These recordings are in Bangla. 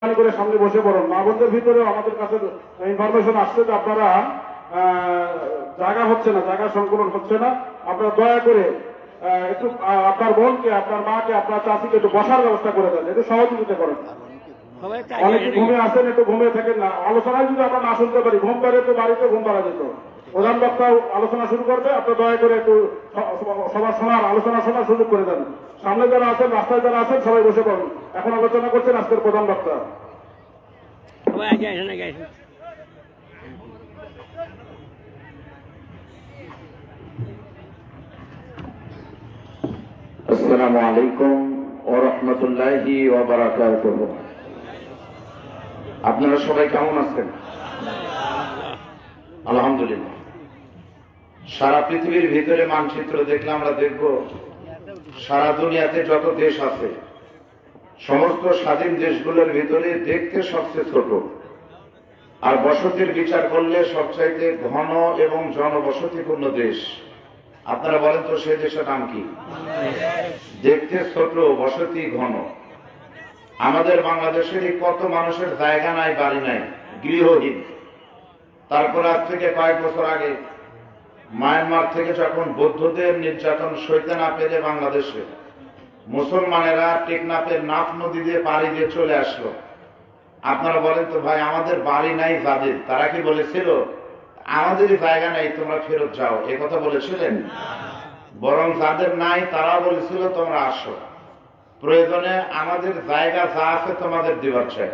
করে সামনে বসে পড়ুন। মা বোনদের ভিতরেও আমাদের কাছে ইনফরমেশন আসছে যে আপনারা জায়গা হচ্ছে না, জায়গা সংকলন হচ্ছে না। আপনারা দয়া করে একটু আপনার বোনকে, আপনার মাকে, আপনার চাষিকে একটু বসার ব্যবস্থা করে দেন, একটু সহযোগিতা করেন। অনেকে ঘুমিয়ে আসেন, একটু ঘুমিয়ে থাকেন না। আলোচনায় যদি আমরা না শুনতে পারি, ঘুম পাড়ে তো বাড়িতে ঘুম পাড়া যেত। প্রধান বক্তা আলোচনা শুরু করবে, আপনি দয়া করে একটু সবার শোনার, আলোচনা শোনার সুযোগ করে দেন। সামনে যারা আছেন, রাস্তায় যারা আছেন, সবাই বসে পড়ুন। এখন আলোচনা করছেন আজকের প্রধান বক্তা। আসসালামু আলাইকুম ওয়া রাহমাতুল্লাহি ওয়া বারাকাতুহু। আপনারা সবাই কেমন আছেন? আলহামদুলিল্লাহ। সারা পৃথিবীর ভিতরে মানচিত্র দেখলে আমরা দেখব সারা দুনিয়াতে যত দেশ আছে, সমস্ত স্বাধীন দেশগুলোর ভিতরে দেখতে সবচেয়ে ছোট, আর বসতির বিচার করলে সবচাইতে ঘন এবং জনবসতিপূর্ণ দেশ। আপনারা বলেন তো সেই দেশের নাম কি? দেখতে ছোট, বসতি ঘন। আমাদের বাংলাদেশেরই কত মানুষের জায়গা নাই, বাড়ি নাই, গৃহহীন। তারপর আজ থেকে কয়েক বছর আগে মায়ানমার থেকে যখন বৌদ্ধদের নির্যাতন সইতে না পেরে বাংলাদেশে মুসলমানেরা টেকনাফের নাফ নদী দিয়ে পাড়ি দিয়ে চলে আসলো। আপনারা বলেন তো ভাই, আমাদের বাড়ি নাই যাদের, তারা কি বলেছিল আমাদেরই জায়গা নাই, তোমরা ফেরত যাও? এ কথা বলেছিলেন? বরং যাদের নাই তারা বলেছিল তোমরা আসো, প্রয়োজনে আমাদের জায়গা যা আছে তোমাদের দিবার চাই।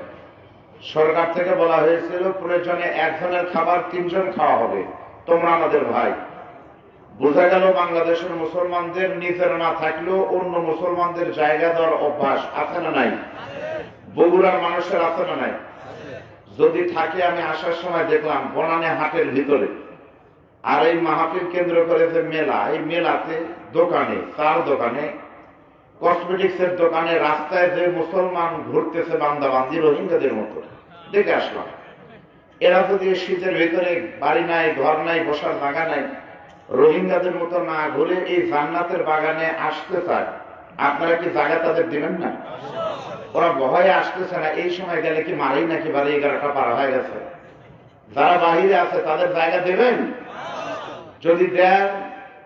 সরকার থেকে বলা হয়েছিল প্রয়োজনে একজনের খাবার তিনজন খাওয়া হবে, তোমরা আমাদের ভাই। বোঝা গেল বাংলাদেশের মুসলমানদের নিজের না থাকলেও অন্য মুসলমানদের জায়গা দেওয়ার অভ্যাস আছে না নাই? বগুড়ার মানুষের আছে না নাই? যদি থাকে, আমি আসার সময় দেখলাম বনানে হাটের ভিতরে, আর এই মাহফিল কেন্দ্র করে যে মেলা, এই মেলাতে দোকানে, চার দোকানে, কসমেটিক্স এর দোকানে, রাস্তায় যে মুসলমান ঘুরতেছে বান্দাবান্দি রোহিঙ্গাদের মতো দেখে আসলাম। এরা যদি শীতের ভিতরে বাড়ি নাই, ঘর নাই, বসার জায়গা নাই, রোহিঙ্গাদের মতো না ঘুরে এই জান্নাতের বাগানে আসতে চায়, আপনারা কি জায়গা তাদের দিবেন না? ওরা ভয়ে আসতেছে না। এই সময় গেলে কি মারেই নাকি? বাড়ি 11টা পারা হয়ে গেছে। যারা বাহিরে আছে তাদের জায়গা দেবেন? যদি দেন,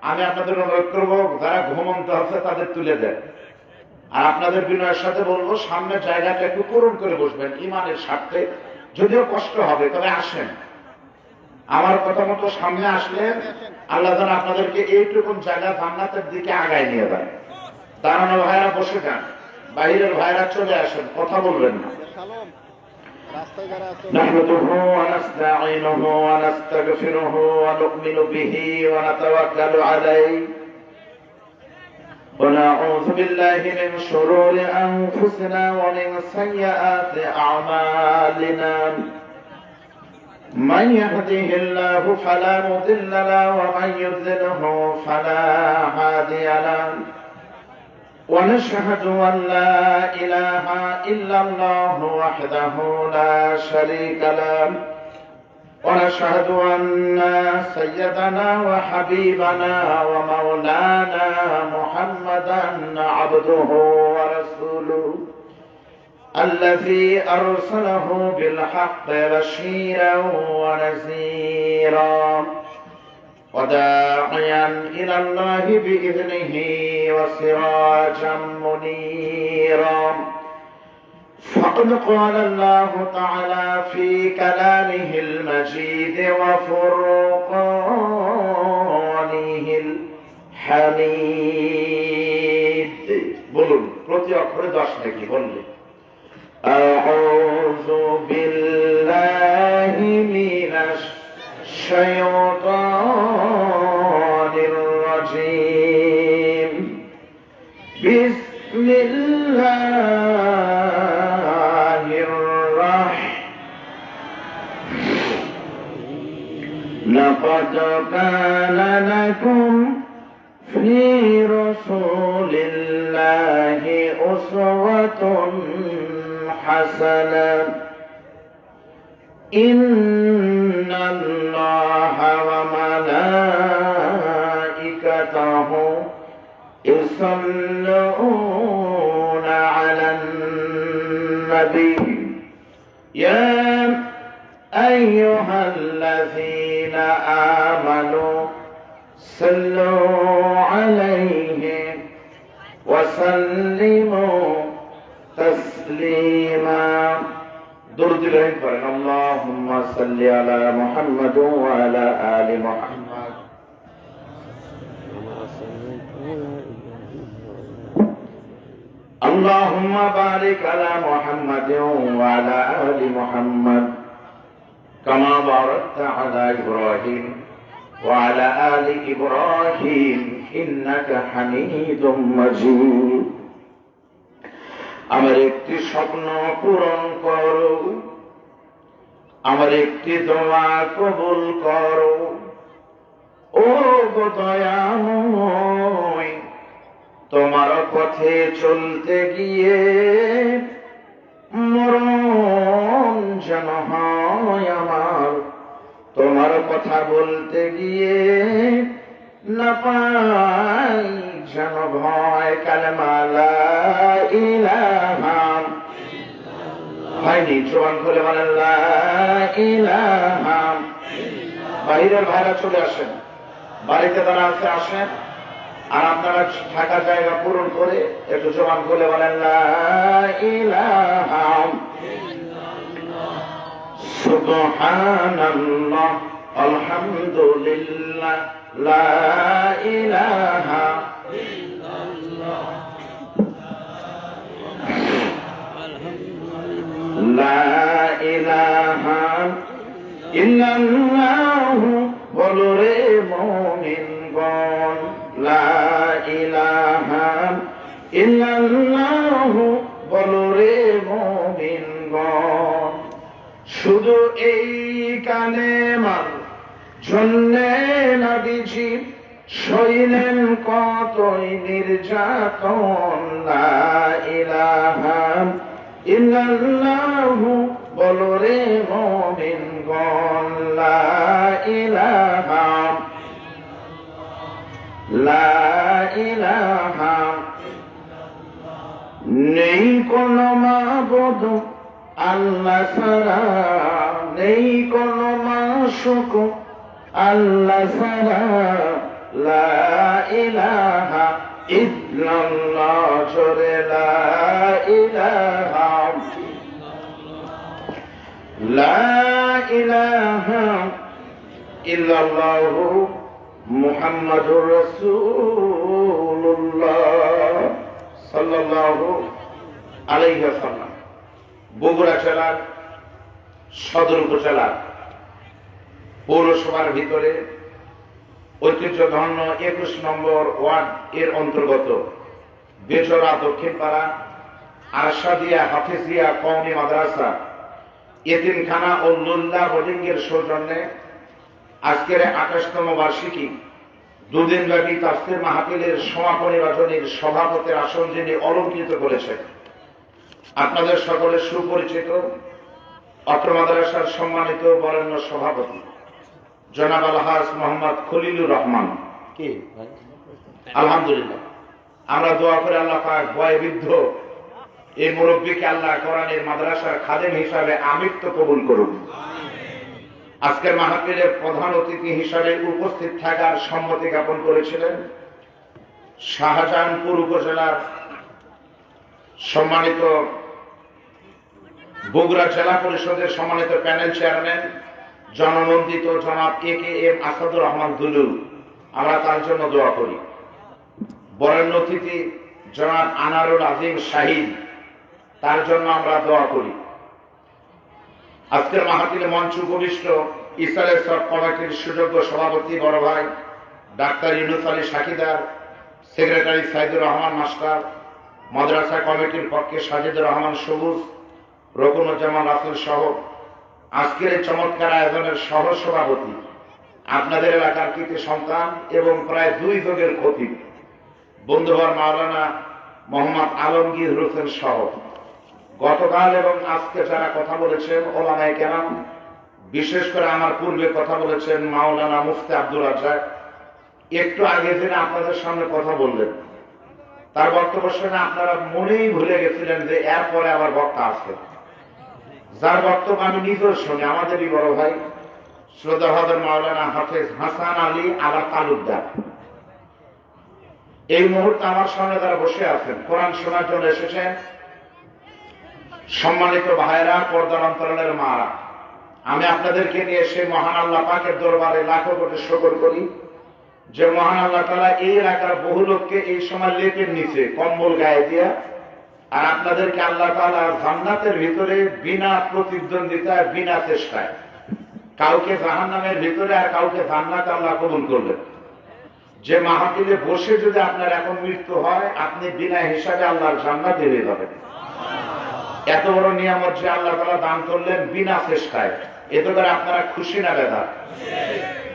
আমি আপনাদের অনুরোধ করবো যারা ঘুমন্ত আছে তাদের তুলে দেন। আর আপনাদের বিনয়ের সাথে বলবো, সামনে জায়গাটা একটু পূরণ করে বসবেন ইমানের স্বার্থে। যদিও কষ্ট হবে, তবে আসেন। আমার কথা মতো সামনে আসলে আল্লাহ যেন আপনাদেরকে এইটুকুন জায়গা জান্নাতের দিকে আগায় নিয়ে যায়। দাঁড়ানো ভাইরা বসে যান, বাহিরের ভাইরা চলে আসেন, কথা বলবেন না। نحمده ونستعينه ونستغفره ونؤمن به ونتوكل عليه ونعوذ بالله من شرور أنفسنا ومن سيئات أعمالنا من يهده الله فلا مضل له ومن يضلله فلا هادي له ونشهد أن لا إله إلا الله وحده لا شريك له ونشهد أن سيدنا وحبيبنا ومولانا محمدا عبده ورسوله الذي أرسله بالحق بشيرا ونذيرا وداعيا إلى الله بإذنه وسراجا منيرا. فقد قال الله تعالى في كلامه المجيد وفرقانه الحميد. বলুন প্রতি অক্ষরে 10 নাকি বললে أعوذ بالله من الشيطان الرجيم. بسم الله الرحمن. لقد كان لكم في رسول الله أسوة حسنة. إن الله وملائكته يصلون على النبي يا أيها الذين آمنوا صلوا عليه وسلموا تسليما درود الرحيم قرن اللهم صل على محمد وعلى آل محمد اللهم بارك على محمد وعلى آل محمد كما باركت على إبراهيم وعلى آل إبراهيم إنك حميد مجيد আমার একটি স্বপ্ন পূরণ করো, আমার একটি দোয়া কবুল করো। ও গো দয়াময়, তোমার পথে চলতে গিয়ে মরণ যেন হয় আমার, তোমার কথা বলতে গিয়ে না পাই যেন ভয়। কালেমা লা ইলাহা হয়নি, জবান খুলে বলেন লা ইলাহা। বাইরের ভাইরা চলে আসেন, বাড়িতে তারা আছে আসেন, আর আপনারা থাকার জায়গা পূরণ করে একটু জবান খুলে বলেন লা ইলাহা সুবহানাল্লাহ আলহামদুলিল্লাহ লা ইলাহা ইল্লাল্লাহ লা ইলাহা ইল্লাল্লাহ। বলো রে মুমিনগণ লা ইলাহা ইল্লাল্লাহ, বলো রে মুমিনগণ। শুধু এই কালেমার জন্যে নবীজি সইলেন কতই নির্যাতন। লা ইলাহা ইল্লাল্লাহ, বলো রে মুমিনগণ লা ইলাহা লা ইলাহা। নেই কোন মাবুদ আল্লাহ ছাড়া, নেই কোন মাশুক আল্লাহ ছাড়া। লা ইলাহা ইল্লাল্লাহ, জোরে লা ইলাহা লা ইলাহা ইল্লাল্লাহু মুহাম্মাদুর রাসূলুল্লাহ সাল্লাল্লাহু আলাইহি ওয়াসাল্লাম। বগুড়া জেলার সদর উপজেলার পৌরসভার ভিতরে ঐতিহ্যধন্য 21 নম্বর ওয়ার্ড এর অন্তর্গত বেচরা দক্ষিণপাড়া আরশাদিয়া হাফিজিয়া কওমি মাদ্রাসা এতিমখানা ও লুল্লা বোর্ডিং এর সৌজন্যে আজকের 28তম বার্ষিকী দুদিনব্যাপী তাফসীর মাহফিলের সমাপনী রজনীর সভাপতির আসন যিনি অলঙ্কৃত করেছেন, আপনাদের সকলের সুপরিচিত অত্র মাদ্রাসার সম্মানিত বরেণ্য সভাপতি জনাব আলহাজ মোহাম্মদ খলিলুর রহমান। কি আলহামদুলিল্লাহ, আমরা দোয়া করে আল্লাহ পাক বয়োবৃদ্ধ এই মুরব্বীকে আল্লাহ কোরআনের মাদ্রাসার খাদেম হিসাবে আমৃত্য কবুল করুন। আজকের মাহফিলের প্রধান অতিথি হিসাবে উপস্থিত থাকার সম্মতি জ্ঞাপন করেছিলেন শাহজাহানপুর উপজেলার সম্মানিত বগুড়া জেলা পরিষদের সম্মানিত প্যানেল চেয়ারম্যান জননন্দিত জনাব AKM আসাদুর রহমান দুলুল। আমরা তার জন্য দোয়া করি। বরেণ্য অতিথি জনাব আনারুল আজিম শাহিদ, তার জন্য আমরা দোয়া করি। আজকের মাহফিলে মঞ্চ উপবিষ্ট ইসরায়েল সব কমিটির সুযোগ্য সভাপতি বড় ভাই doctor Yunus Ali Sakidar, secretary Saidur Rahman master, মাদ্রাসা কমিটির পক্ষে সাজিদুর রহমান সবুজ, রকুনুজ্জামান রাসেল সহ আজকের এই চমৎকার আয়োজনের সহ সভাপতি, আপনাদের এলাকার কৃতি সন্তান এবং প্রায় 2 যুগের খতিব বন্ধুবর মাওলানা মোহাম্মদ আলমগীর হোসেন সহ গতকাল এবং আজকে যারা কথা বলেছেন ওলামায়ে কেরাম, বিশেষ করে আমার পূর্বে কথা বলেছেন মাওলানা মুফতি আব্দুর রাজ্জাক, একটু আগে দিনে আপনাদের সামনে কথা বললেন, তার বক্তব্য শুনে আপনারা মনেই ভুলে গেছিলেন যে এরপরে আবার বক্তা আছে। যার বক্তব্য আমি নিজেও শুনি, আমাদেরই বড় ভাই শ্রদ্ধা হযরত মাওলানা হাফেজ হাসান আলী আলা তালুকদার। এই মুহূর্তে আমার সামনে যারা বসে আছেন, কোরআন শোনার জন্য এসেছেন, সম্মানিত ভাইরা, পর্দার অন্তরালের মারা, আমি আপনাদেরকে নিয়ে সেই মহান আল্লাহ পাকের দরবারে লাখো কোটি শুকর করি যে মহান আল্লাহ তাআলা এই এলাকার বহু লোককে এই সময় লেপের নিচে কম্বল গায়ে দিয়া, আর আপনাদেরকে আল্লাহ তাআলা জান্নাতের ভিতরে বিনা প্রতিদ্বন্দ্বিতায়, বিনা চেষ্টায়, কাউকে জাহান্নামের ভিতরে আর কাউকে জান্নাতে আল্লাহ কবুল করলেন। যে মাহফিলে বসে যদি আপনার এখন মৃত্যু হয়, আপনি বিনা হিসাবে আল্লাহর জান্নাতে হয়ে যাবেন। এত বড় নিয়ামত যে আল্লাহ তাআলা দান করলেন বিনা চেষ্টায়, এতে করে আপনারা খুশি না বেদা?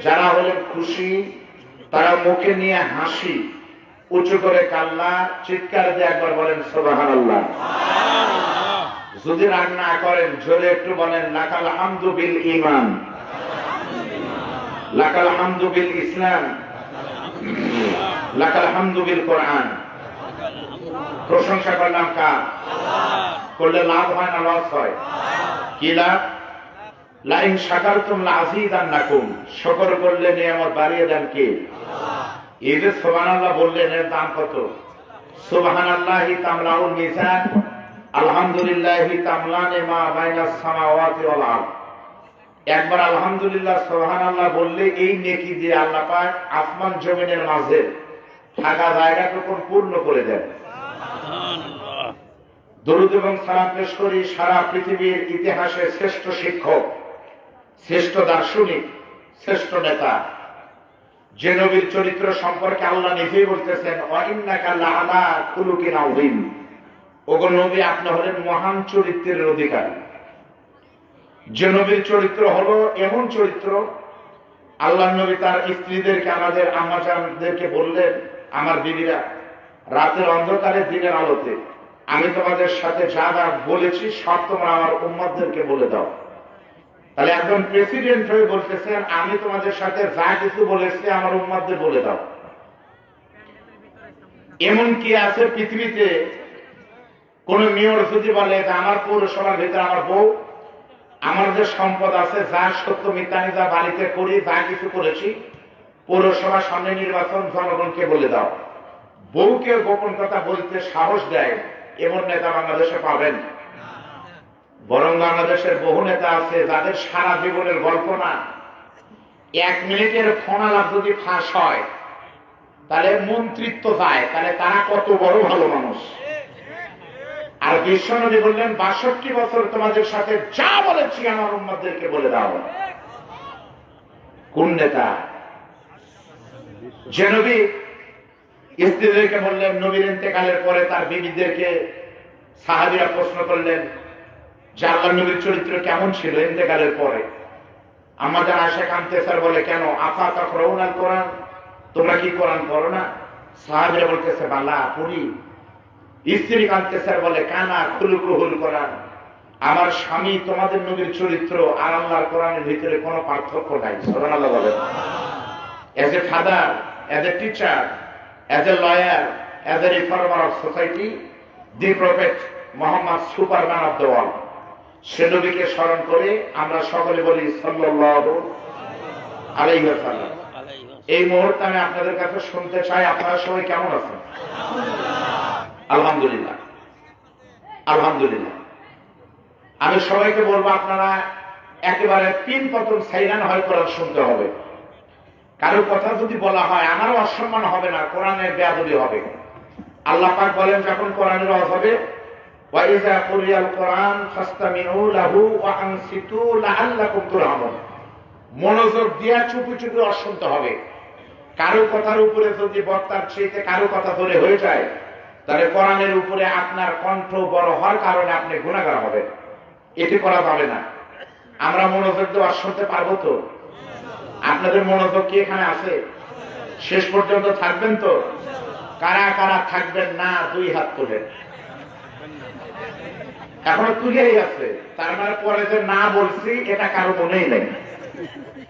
যারা হলেন খুশি তারা মুখে নিয়ে হাসি, উঁচু করে কাল্লা, চিৎকার দিয়ে একবার বলেন সুবহানাল্লাহ। যদি রাগ না করেন জোরে একটু বলেন লাকাল হামদু বিল ঈমান, লাকাল হামদু বিল ইসলাম, লাকাল হামদু বিল কোরআন। প্রশংসা করলাম কার? করলে লাভ হয় না লস হয়? কি লাভ? লাইন শাকারতুম লাযীদান্নাকুম, শুকর করলে নিয়ামত বাড়িয়ে দেন কে? এই যে সুবহানাল্লাহ বললেন, এর দাম কত? সুবহানাল্লাহি তামলাউল মিজান, আলহামদুলিল্লাহি তামলানে মা বাইনাস সামাওয়াতি ওয়াল আরদ। একবার আলহামদুলিল্লাহ সুবহানাল্লাহ বললে এই নেকি দিয়ে আল্লাহ পাক আসমান জমিনের মাঝে ফাঁকা জায়গাটুকু পূর্ণ করে দেন। দরুদ এবং সালাম পেশ করি সারা পৃথিবীর ইতিহাসে শ্রেষ্ঠ শিক্ষক, শ্রেষ্ঠ দার্শনিক, শ্রেষ্ঠ নেতা, যে নবীর চরিত্র সম্পর্কে আল্লাহ নিজেই বলতেছেন ওয়া ইন্নাকা লাআলা খুলুকিন আযীম। ওগো নবী, আপনি হলেন মহান চরিত্রের অধিকারী। যে নবীর চরিত্র হলো এমন চরিত্র, আল্লাহ নবী তার স্ত্রীদেরকে, আমাদের আম্মাজানদেরকে বললেন, আমার বিবিরা, রাতের অন্ধকারে দিনের আলোতে আমি তোমাদের সাথে যা যা বলেছি সব তোমরা আমার উম্মতদেরকে বলে দাও। তাহলে একজন প্রেসিডেন্ট হয়ে বলতেছেন, আমি তোমাদের সাথে যা কিছু বলেছি আমার উম্মতদের বলে দাও। এমন কি আছে পৃথিবীতে? কোন মেয়র যদি বলে যে আমার পৌরসভার ভিতরে আমার বউ, আমার যে সম্পদ আছে, যা সত্য মিথ্যা যা বাড়িতে করি, যা কিছু করেছি, পৌরসভার সামনে নির্বাচন, জনগণকে বলে দাও। বউকে গোপন কথা বলতে সাহস দেয় এমন নেতা বাংলাদেশে পাবেন? বরং বাংলাদেশের বহু নেতা আছে যাদের সারা জীবনের গল্প না, 1 মিনিটের ফোন আলাপ যদি ফাঁস হয় তাহলে মন্ত্রিত্ব যায়, তাহলে তারা কত বড় ভালো মানুষ। আর বিশ্বনবী বললেন 62 বছর তোমাদের সাথে যা বলেছি আমার উম্মতদেরকে বলে দাও। কোন নেতা? যে নবী স্ত্রীদেরকে বললেন, নবীর ইন্তেকালের পরে তার বিবিদেরকে সাহাবীরা প্রশ্ন করলেন যে আল্লাহ নবীর চরিত্র কেমন ছিল ইন্তেকালের পরে। আমাদের আয়েশা কান্তেসার বলে, কেন আফা তাকরাউনাল কোরআন, তোমরা কি কোরআন পড়ো না? সাহাবীরা বলতেছে বালা পড়ি। স্ত্রী কান্তেসার বলে, কানা খুলুকুহুল কোরআন, আমার স্বামী তোমাদের নবীর চরিত্র আর আল্লাহর কোরআনের ভিতরে কোনো পার্থক্য নাই। সুবহানাল্লাহ বলেন। As a father, as a teacher, as a lawyer, as a reformer of society, the prophet Muhammad, Superman of the world, সে নবীকে স্মরণ করে আমরা সকলে বলি সাল্লাল্লাহু আলাইহি ওয়াসাল্লাম। এই মুহূর্তে আমি আপনাদের কাছে শুনতে চাই, আপনারা সবাই কেমন আছেন? আলহামদুলিল্লাহ, আলহামদুলিল্লাহ। আমি সবাইকে বলবো আপনারা একেবারে 3 পতন সাইরান হয় কোরআন শুনতে হবে। কারো কথা যদি বলা হয় আমারও অসম্মান হবে না, কোরআনের বেয়াদবি হবে। আল্লাহ পাক বলেন যখন কোরআনের ওয়াজ হবে, ওয়া ইযা কুরিয়াল কোরআন ফাসতামিউ লাহু ওয়া আনসিতু লাআল্লাকুম তুরহামুন। মনোযোগ দিয়ে চুপি চুপি ওয়াজ শুনতে হবে। কারো কথার উপরে যদি বক্তার চাইতে কারো কথা ধরে হয়ে যায়, তাহলে কোরআনের উপরে আপনার কণ্ঠ বড় হওয়ার কারণে আপনি গুনাহগার হবেন। এটি করা যাবে না। আমরা মনোযোগ দিয়ে ওয়াজ শুনতে পারবো তো? আপনাদের মনোযোগ কি এখানে আছে? শেষ পর্যন্ত থাকবেন তো? কারা কারা থাকবেন না 2 হাত তোলেন। এখনো তুলেই আছে, তার মানে পরে যে না বলছি এটা কারো মনেই নেই।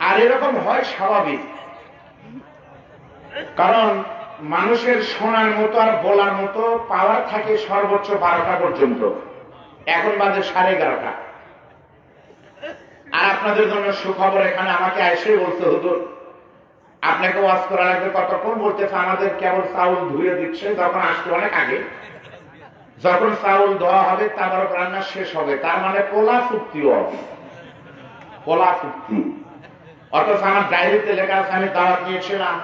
আর এরকম হয় স্বাভাবিক, কারণ মানুষের শোনার মতো আর বলার মতো পাওয়ার থাকে সর্বোচ্চ 12টা পর্যন্ত। এখন বাজে 11:30। আপনাদের জন্য সুখবর, এখানে আমাকে এসে বলছে হুজুর আপনাকে ওয়াজ করা লাগবে কতক্ষণ, বলতেছে আমাদের কেবল চাউল ধুয়ে দিচ্ছে, যখন আসছে অনেক আগে, যখন চাউল দেওয়া হবে তারপর রান্না শেষ হবে, তার মানে পোলা চুক্তিও হবে, পোলা চুক্তি। অথচ আমার ডায়েরিতে লেখা আছে আমি দাওয়াত নিয়েছিলাম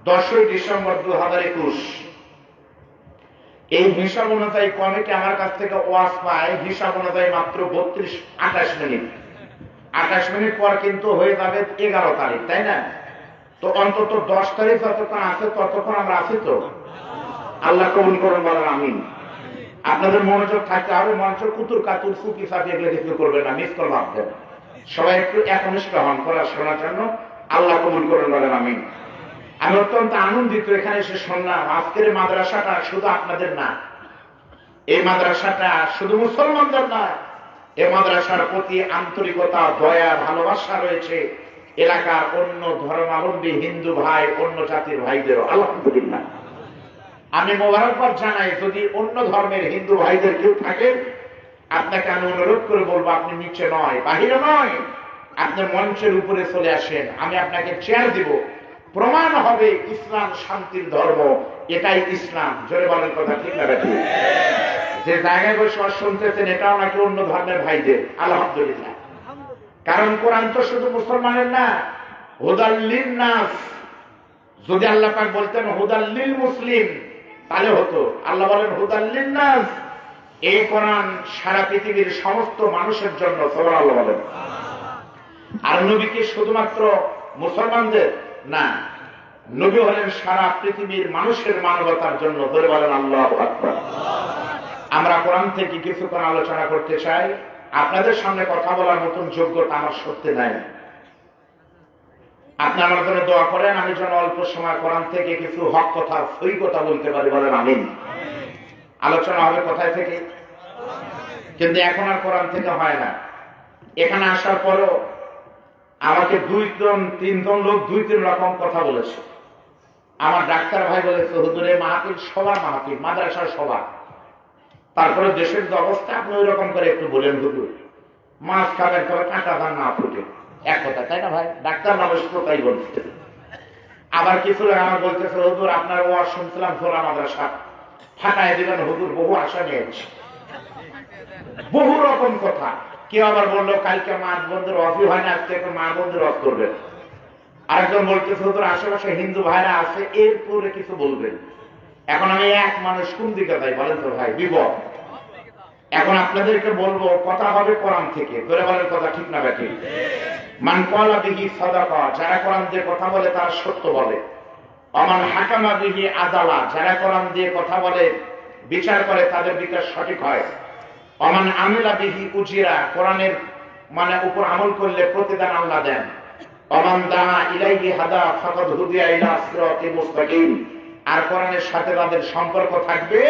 10ই ডিসেম্বর 2021। এই হিসাব অনুযায়ী কমিটি আমার কাছ থেকে ওয়াজ পায় হিসাব অনুযায়ী মাত্র 28 মিনিট। 28 মিনিট পর কিন্তু হয়ে যাবে 11 তারিখ, তাই না? তো অন্তত 10 তারিখ যতক্ষণ আছে ততক্ষণ আমরা আছি তো। আল্লাহ কবুল করুন, বলেন আমিন। আপনাদের মনোযোগ থাকতে হবে, মঞ্চ কুতুর কাতুর ফুকি ফাঁকি এগুলো কিছু করবে না, মিস করে ভাববেন। সবাই একটু একনিষ্ঠ হন করার শোনার জন্য। আল্লাহ কবুল করুন, বলেন আমিন। আমি অত্যন্ত আনন্দিত এখানে এসে শুনলাম আজকের মাদ্রাসাটা শুধু আপনাদের না, এই মাদ্রাসাটা শুধু মুসলমানদের না, এই মাদ্রাসার প্রতি আন্তরিকতা, দয়া, ভালোবাসা রয়েছে এলাকার অন্য ধর্মাবলম্বী হিন্দু ভাই, অন্য জাতির ভাইদেরও। আলহামদুলিল্লাহ, আমি মোবারকবাদ জানাই। যদি অন্য ধর্মের হিন্দু ভাইদের কেউ থাকেন, আপনাকে আমি অনুরোধ করে বলবো আপনি নিচে নয়, বাহিরে নয়, আপনি মঞ্চের উপরে চলে আসেন, আমি আপনাকে চেয়ার দিব। প্রমাণ হবে ইসলাম শান্তির ধর্ম, এটাই ইসলাম। জোরে বলেন কথা ঠিক না ঠিক? যে জায়গায় বসে শুনতেছেন এটাও নাকি অন্য ধর্মের ভাইদের। আলহামদুলিল্লাহ, কারণ কোরআন তো শুধু মুসলমানের না, হুদাল্লিন নাস। যদি আল্লাহ পাক বলতেন হুদাল্লিল মুসলিম তাহলে হতো। আল্লাহ বলেন হুদাল্লিন নাস, এই কোরআন সারা পৃথিবীর সমস্ত মানুষের জন্য। সুবহানাল্লাহ বলেন। আর নবী কি শুধুমাত্র মুসলমানদের না, নবী হলেন সারা পৃথিবীর মানুষের মানবতার জন্য। ধরে বলেন আল্লাহু আকবার। আমরা কোরআন থেকে কিছুক্ষণ আলোচনা করতে চাই। আপনাদের সামনে কথা বলার মতন যোগ্যতা আমার সত্যি নাই। আপনি আমার জন্য দোয়া করেন, আমি যেন অল্প সময় কোরআন থেকে কিছু হক কথা, সই কথা বলতে পারি। বলেন আমিন। আলোচনা হবে কোথায় থেকে? কিন্তু এখন আর কোরআন থেকে হয় না। এখানে আসার পরও আমাকে 2-3 লোক 2-3 রকম কথা বলেছে। আমার ডাক্তার ভাই বলেছে হুজুরে মাহফিল সবার মাহফিল, মাদ্রাসার সবার। তারপরে দেশের যে অবস্থা আপনি ওই রকম করে একটু বলেন হুজুর, মাছ খাবেন তবে কাঁটা ধান না ফুটে, এক কথা, তাই না ভাই? ডাক্তার মানুষ তো তাই বলছে। আবার কিছু লোক আমার বলতেছে হুজুর আপনার ওয়াজ শুনছিলাম জোড়া মাদ্রাসা ফাটাই দিবেন হুজুর, বহু আশা নিয়েছে, বহু রকম কথা। কেউ আবার বললো কালকে মা বন্ধুর অফি হয় না, আজকে মা বন্ধুর অফ করবেন। আরেকজন বলতেছে হুজুর আশেপাশে হিন্দু ভাইরা আছে, এরপরে কিছু বলবেন। এখন আমি এক মানুষ কোন দিকে যাই বলেন তো ভাই? বিপদ। এখন আপনাদেরকে বলবো কথা হবে কোরআন থেকে। ধরে বলেন কথা ঠিক না ব্যাঠিক? মান ক্বালা বিহি সাদাকা, যারা কোরআন দিয়ে কথা বলে তারা সত্য বলে। অমান হাকামা বিহি আদালা, যারা কোরআন দিয়ে কথা বলে বিচার করে তাদের বিচার সঠিক হয়। অমান আমিলা বিহি উজিরা, কোরআনের মানে উপর আমল করলে প্রতিদান আল্লাহ দেন। অমান দাআ ইলাইহি হাদা ফাকাদ হুদিয়া ইলা সিরাতিল মুস্তাকিম, আর কোরআনের সাথে তাদের সম্পর্ক থাকবে,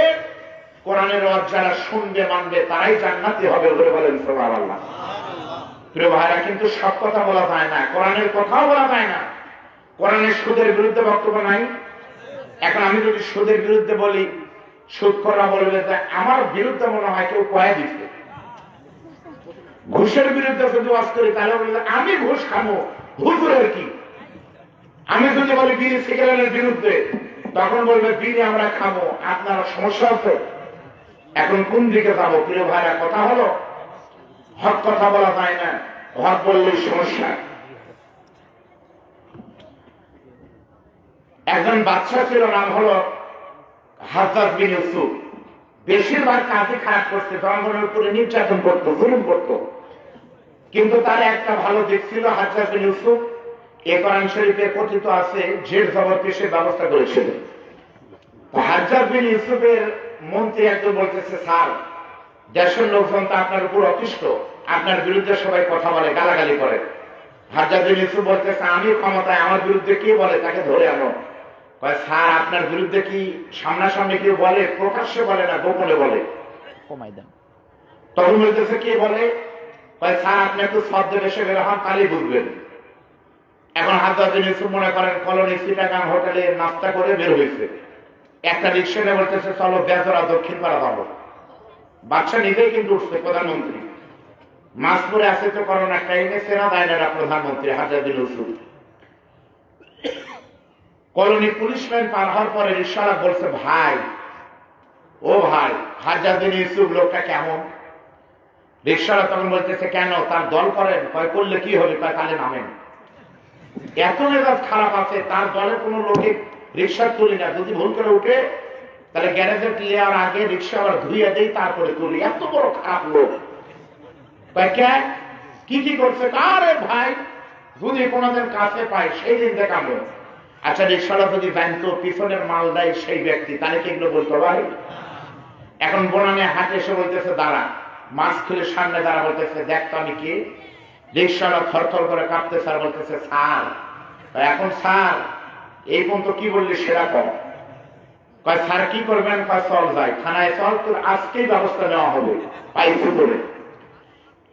কোরআনের ওয়াজ যারা শুনবে মানবে তারাই জান্নাতি হবে। বলে বলেন সুবহানাল্লাহ। প্রিয় ভাইরা, কিন্তু সব কথা বলা যায় না, কোরআনের কথাও বলা যায় না। কোরআনের সুদের বিরুদ্ধে বক্তব্য নাই। এখন আমি যদি সুদের বিরুদ্ধে বলি, সুদখোররা বলবে যে আমার বিরুদ্ধে মনে হয় কেউ কয়ে দিচ্ছে। ঘুষের বিরুদ্ধে যদি ওয়াজ করি তাহলে বলবে আমি ঘুষ খাবো, হুজুরের কি? আমি যদি বলি বিড়ি সিগারেটের বিরুদ্ধে, তখন বলবে বিড়ি আমরা খাবো, আপনার সমস্যা আছে। এখন কোন দিকে যাবো? প্রিয় ভাইরা, কথা হলো হক কথা বলা যায় না, হক বললেই সমস্যা। একজন বাদশা ছিল, নাম হলো হাজ্জাজ বিন ইউসুফ। বেশিরভাগ কাজই খারাপ করছে, জনগণের উপরে নির্যাতন করতো, জুলুম করতো। কিন্তু তার একটা ভালো দিক ছিল, হাজ্জাজ বিন ইউসুফ এই কোরআন শরীফে কথিত আছে জেল জবর পেশের ব্যবস্থা করেছিল। হাজ্জাজ বিন ইউসুফের মন্ত্রী একজন বলতেছে স্যার, দেশের লোকজন তো আপনার উপর অতিষ্ঠ, আপনার বিরুদ্ধে সবাই কথা বলে, গালাগালি করে। হাজ্জাজ বিন ইউসুফ বলতেছে আমি ক্ষমতায়, আমার বিরুদ্ধে কে বলে তাকে ধরে আনো। কয় স্যার আপনার বিরুদ্ধে কি সামনাসামনি কেউ বলে? প্রকাশ্যে বলে না, গোপনে বলে। তখন বলতেছে কে বলে? কয় স্যার আপনি একটু ছদ্মবেশে বের হন, তাহলেই বুঝবেন। এখন হাজ্জাজ বিন ইউসুফ মনে করেন কলোনি চিটাগাং হোটেলে নাস্তা করে বের হয়েছে, একটা রিক্সাতে বলতেছে চলো বেজরা দক্ষিণ পাড়া যাবো। বাদশা নিজেই কিন্তু উঠছে, প্রধানমন্ত্রী মাসপুরে আছে তো করোনার টাইমে সেনা দায়রা প্রধানমন্ত্রী হাজারুল ইউসুফ কলোনি পুলিশ লাইন পার হওয়ার পরে রিকশাওয়ালা বলছে, ভাই ও ভাই, হাজারুল ইউসুফ লোকটা কেমন? রিকশাওয়ালা তখন বলতেছে, কেন, তার দল করেন? কয় করলে কি হবে? কয় তাহলে নামেন। এত মেজাজ খারাপ আছে, তার দলের কোন লোকে রিকশা তুলি না, যদি ভুল করে উঠে তাহলে গ্যারেজে নেওয়ার আগে রিকশাওয়ালা ধুইয়া দেই, তারপরে তুলি। এত বড় খারাপ লোক। কি কি করছে? আরে ভাই, যদি কোনদিন কাছে পাই সেই দিন দেখাবো। আচ্ছা, রিকশাওয়ালা যদি জানতো পিছনের মাল দেয় সেই ব্যক্তি, তাহলে কি এগুলো বলতো? ভাই এখন বোনানে হাটে এসে বলতেছে দাঁড়া, মাছ খুলে সামনে দাঁড়া, বলতেছে দেখতো আমি কি? রিকশাওয়ালা থরথর করে কাঁপতে স্যার বলতেছে, স্যার এখন স্যার এই পর্যন্ত কি বললি সেরা কম। কয় স্যার কি করবেন? কয় চল যাই থানায়, চল, তোর আজকেই ব্যবস্থা নেওয়া হবে পাইছি বলে।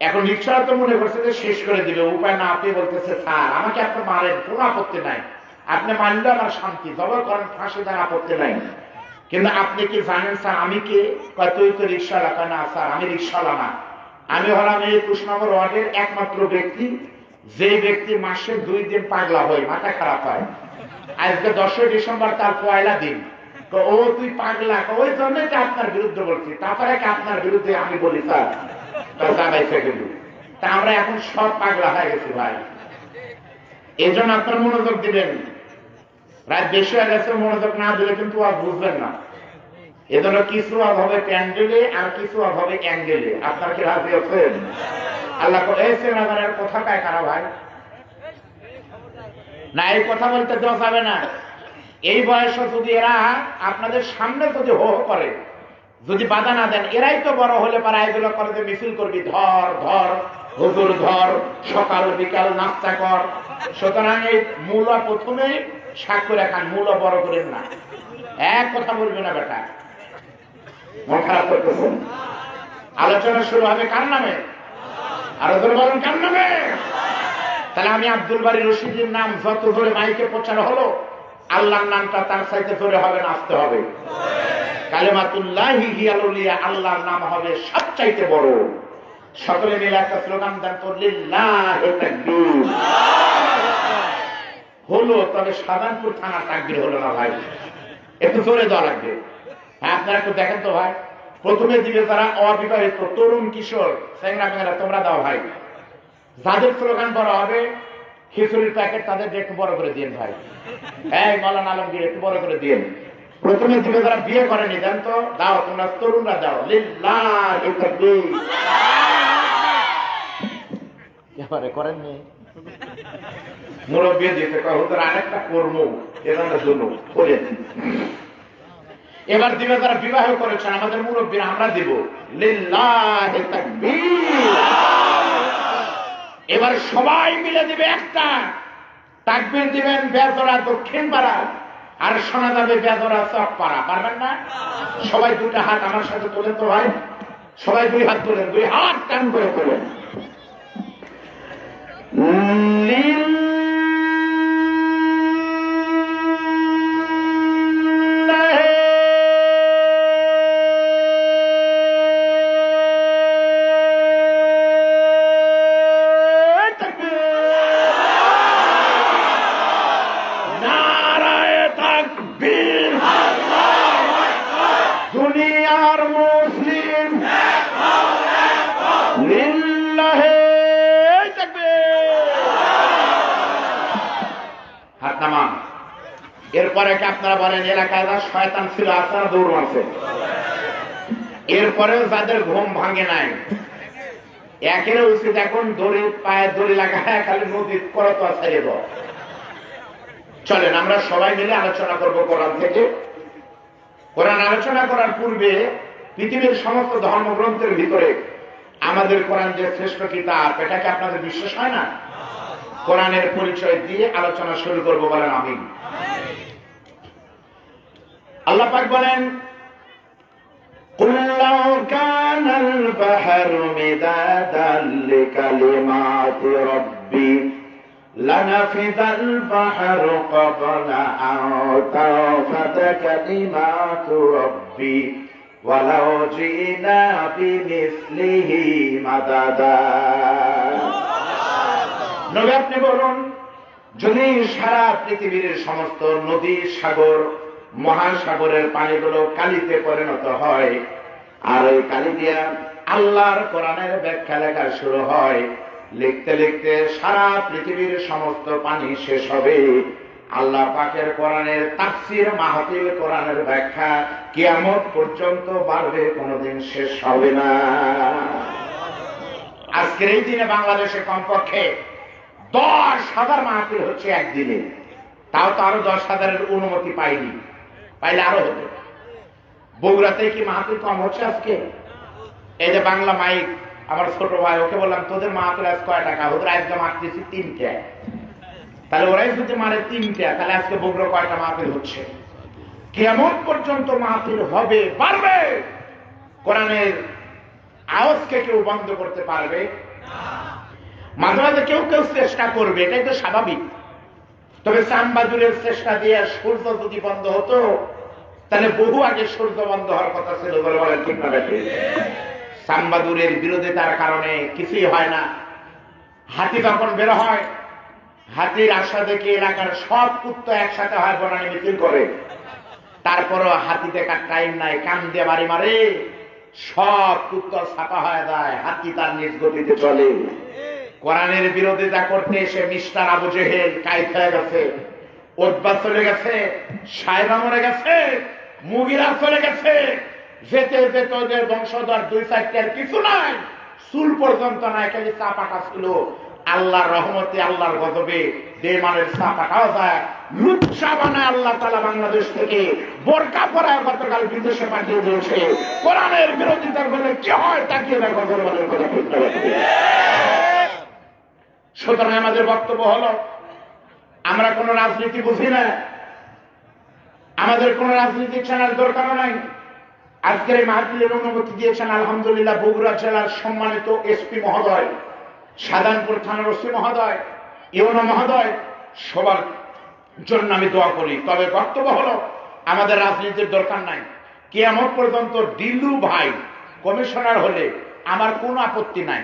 এখন রিকশাওয়ালা তো মনে করছে যে শেষ করে দিবে, উপায় না আপনি বলতেছে, স্যার আমাকে আপনি মারেন, কোনো আপত্তি নাই, আপনি মানলে আমার শান্তি, জবর করেন, ফাঁসি দেন, আপত্তি নাই, কিন্তু আপনি কি জানেন স্যার আমি কে? কয় তুই তো রিকশাওয়ালা। কয় না স্যার, আমি রিকশাওয়ালা না, আমি হলাম এই ২১ নম্বর ওয়ার্ডের একমাত্র ব্যক্তি যে ব্যক্তি মাসে 2 দিন পাগলা হয়, মাথা খারাপ হয়। আজকে 10 ডিসেম্বর তার পয়লা দিন। তো ও তুই পাগলা, ওই জন্য আপনার বিরুদ্ধে বলছি, তারপরে কি আপনার বিরুদ্ধে আমি বলি স্যার? তা আমরা এখন সব পাগলা হয়ে গেছি ভাই। এই জন্য আপনার মনোযোগ দিবেন, রাত বেশি হয়ে গেছে, মনোযোগ না দিলে কিন্তু আর বুঝবেন না। এজন্য কিছু হবে প্যান্ডেলে আর কিছু হবে অ্যাঙ্গেলে। আপনার কি রাজি আছেন? আল্লাহ এসে নাগানের কথা কায় কারা ভাই না, এই কথা বলতে দেওয়া যাবে না। এই বয়সে যদি এরা আপনাদের সামনে যদি হো করে, যদি বাধা না দেন, এরাই তো বড় হলে পারে এগুলো করে যে মিছিল করবি, ধর ধর হুজুর ধর, সকাল বিকাল নাস্তা কর। সুতরাং এই মূল প্রথমে সাক্ষ্য রাখান, মূল বড় করেন না, এক কথা বলবে না বেটা। মন খারাপ করতেছেন? আলোচনা শুরু হবে কার নামে? আরো ধরে বলুন কার নামে? তাহলে আমি আব্দুল বারী রশিদের নাম যত জোরে মাইকে প্রচার হলো, আল্লাহর নামটা তার চাইতে জোরে হবে না আসতে হবে? কালেমাতুল্লাহি হিয়াল উলিয়া, আল্লাহর নাম হবে সবচাইতে বড়। সকলে মিলে একটা স্লোগান দেন তো, লিল্লাহি তাকবীর। হলো, তবে সাধারণপুর থানার তাকবীর হলো না ভাই, একটু জোরে দেওয়া লাগবে। হ্যাঁ, আপনারা একটু দেখেন তো ভাই। প্রথমে দিবে যারা অবিবাহিত, তরুণ, কিশোর, চেংড়া মেয়েরা, তোমরা দাও ভাই। যাদের স্লোগান বড় হবে, খিচুড়ির প্যাকেট তাদের একটু বড় করে দিন ভাই। এই মৌলানা আলমগীর একটু বড় করে দিন। প্রথমে দিবে যারা বিয়ে করেনি, দেন তো, দাও তোমরা তরুণরা দাও, লিল্লাহি তাকবীর। এবারে করেননি মুরব্বী দিতে কয় হুজুর আরেকটা কর্ম এজন্য জন্য করেন। এবার দিবে যারা বিবাহ করেছেন, আমাদের মুরব্বীরা, আমরা দিব লিল্লাহি তাকবীর। এবার সবাই মিলে দিবে একটা তাকবীর, দিবেন বেজোড়া দক্ষিণ পাড়া, আর শোনা যাবে বেজোড়া চক পাড়া। পারবেন না? সবাই দুটা হাত আমার সাথে তোলেন তো ভাই, সবাই 2 হাত তোলেন, 2 হাত টান করে তোলেন। দুনিয়ার মুসলিম লিল্লাহি তাকবীর। হাত নামান। এরপরে কি আপনারা বলেন এলাকায় যা শয়তান ছিল আপনারা দৌড় মারছে? এরপরেও যাদের ঘুম ভাঙে নাই, একের উচিত এখন দড়ি, পায়ে দড়ি লাগায় খালি নদীর করতোয়া ছেড়ে দাও। চলেন আমরা সবাই মিলে আলোচনা করব কোরআন থেকে। কোরআন আলোচনা করার পূর্বে পৃথিবীর সমস্ত ধর্মগ্রন্থের ভিতরে আমাদের কোরআন যে শ্রেষ্ঠ কিতাব, এটাকে আপনাদের বিশ্বাস হয় না? কোরআনের পরিচয় দিয়ে আলোচনা শুরু করব, বলেন আমিন। আল্লাহ পাক বলেন, কুল লাউ কানাল বাহরু মিদাদান লিকালিমাতি রাব্বি লানাফিদাল বাহরু ক্বাবলা আন তানফাদা কালিমাতু রাব্বি ওয়ালাউ জিনা বিমিসলিহি মাদাদা। নবী আপনি বলুন, যদি সারা পৃথিবীর সমস্ত নদী, সাগর, মহাসাগরের পানিগুলো কালিতে পরিণত হয়, আর ওই কালি দিয়া আল্লাহর কোরআনের ব্যাখ্যা লেখা শুরু হয়, লিখতে লিখতে সারা পৃথিবীর সমস্ত পানি শেষ হবে, আল্লাহ পাকের কোরআনের তাফসীর, মাহফিল, কোরআনের ব্যাখ্যা কিয়ামত পর্যন্ত বাড়বে, কোনোদিন শেষ হবে না। আজকের এই দিনে বাংলাদেশে কমপক্ষে 10,000 মাহফিল হচ্ছে একদিনে, তাও তো আরো 10,000-এর অনুমতি পাইনি, পাইলে আরো হতো। বগুড়াতে কি মাহফিল কম হচ্ছে আজকে? এই যে বাংলা মাইক, আমার ছোট ভাই, ওকে বললাম তোদের মাহফিল আজ কয় টাকা? ওদের আজকে মারতেছি 3টা। তাহলে ওরাই যদি মারে 3টা, তাহলে আজকে বগুড়া কয়টা মাহফিল হচ্ছে? কেমন পর্যন্ত মাহফিল হবে, পারবে? কোরআনের আওয়াজকে কেউ বন্ধ করতে পারবে? মাঝে মাঝে কেউ কেউ চেষ্টা করবে, এটাই তো স্বাভাবিক। তবে চামবাজুরের চেষ্টা দিয়ে সূর্য যদি বন্ধ হতো, তাহলে বহু আগে সূর্য বন্ধ হওয়ার কথা ছিল, বলে বলেন ঠিক না? চামবাজুরের বিরোধিতার কারণে কিছুই হয় না। হাতি যখন বের হয়, হাতির আশা দেখে এলাকার সব কুত্তা একসাথে হয়, বনানি মিছিল করে। তারপরও হাতি দেখার টাইম নাই, কান দিয়ে বাড়ি মারে, সব কুত্তা ছাপা হয়ে যায়, হাতি তার নিজ গতিতে চলে। কোরআনের বিরোধিতা করতে এসে মিস্টার আবু জেহেল কায়েদ হয়ে গেছে, উতবা চলে গেছে, সায়বা মরে গেছে, মুগিরা চলে গেছে, যেতে যেতে ওদের বংশধর 2-4টার কিছু নাই, চুল পর্যন্ত নাই, খালি চা পাকা ছিল। আল্লাহর রহমতে, আল্লাহর গজবে বেমানের চা পাকাও যায়। লুচ্চা বানায় আল্লাহ তাআলা বাংলাদেশ থেকে বোরকা পরায় গতকাল বিদেশে পাঠিয়ে দিয়েছে। কোরআনের বিরোধিতার বলে কি হয় তাকিয়ে দেখো, বলেন কথা ঠিক না? সুতরাং আমাদের বক্তব্য হলো, আমরা কোন রাজনীতি বুঝি না, আমাদের কোন রাজনীতিক চ্যানেল দরকার নাই। আজকের এই মাহফিলের অনুমতি দিয়েছেন আলহামদুলিল্লাহ বগুড়া জেলার সম্মানিত এসপি মহোদয়, সাধারণপুর থানার ওসি মহোদয়, ইউনো মহোদয়, সবার জন্য আমি দোয়া করি। তবে বক্তব্য হলো, আমাদের রাজনীতির দরকার নাই। কিয়ামত পর্যন্ত ডিলু ভাই কমিশনার হলে আমার কোনো আপত্তি নাই।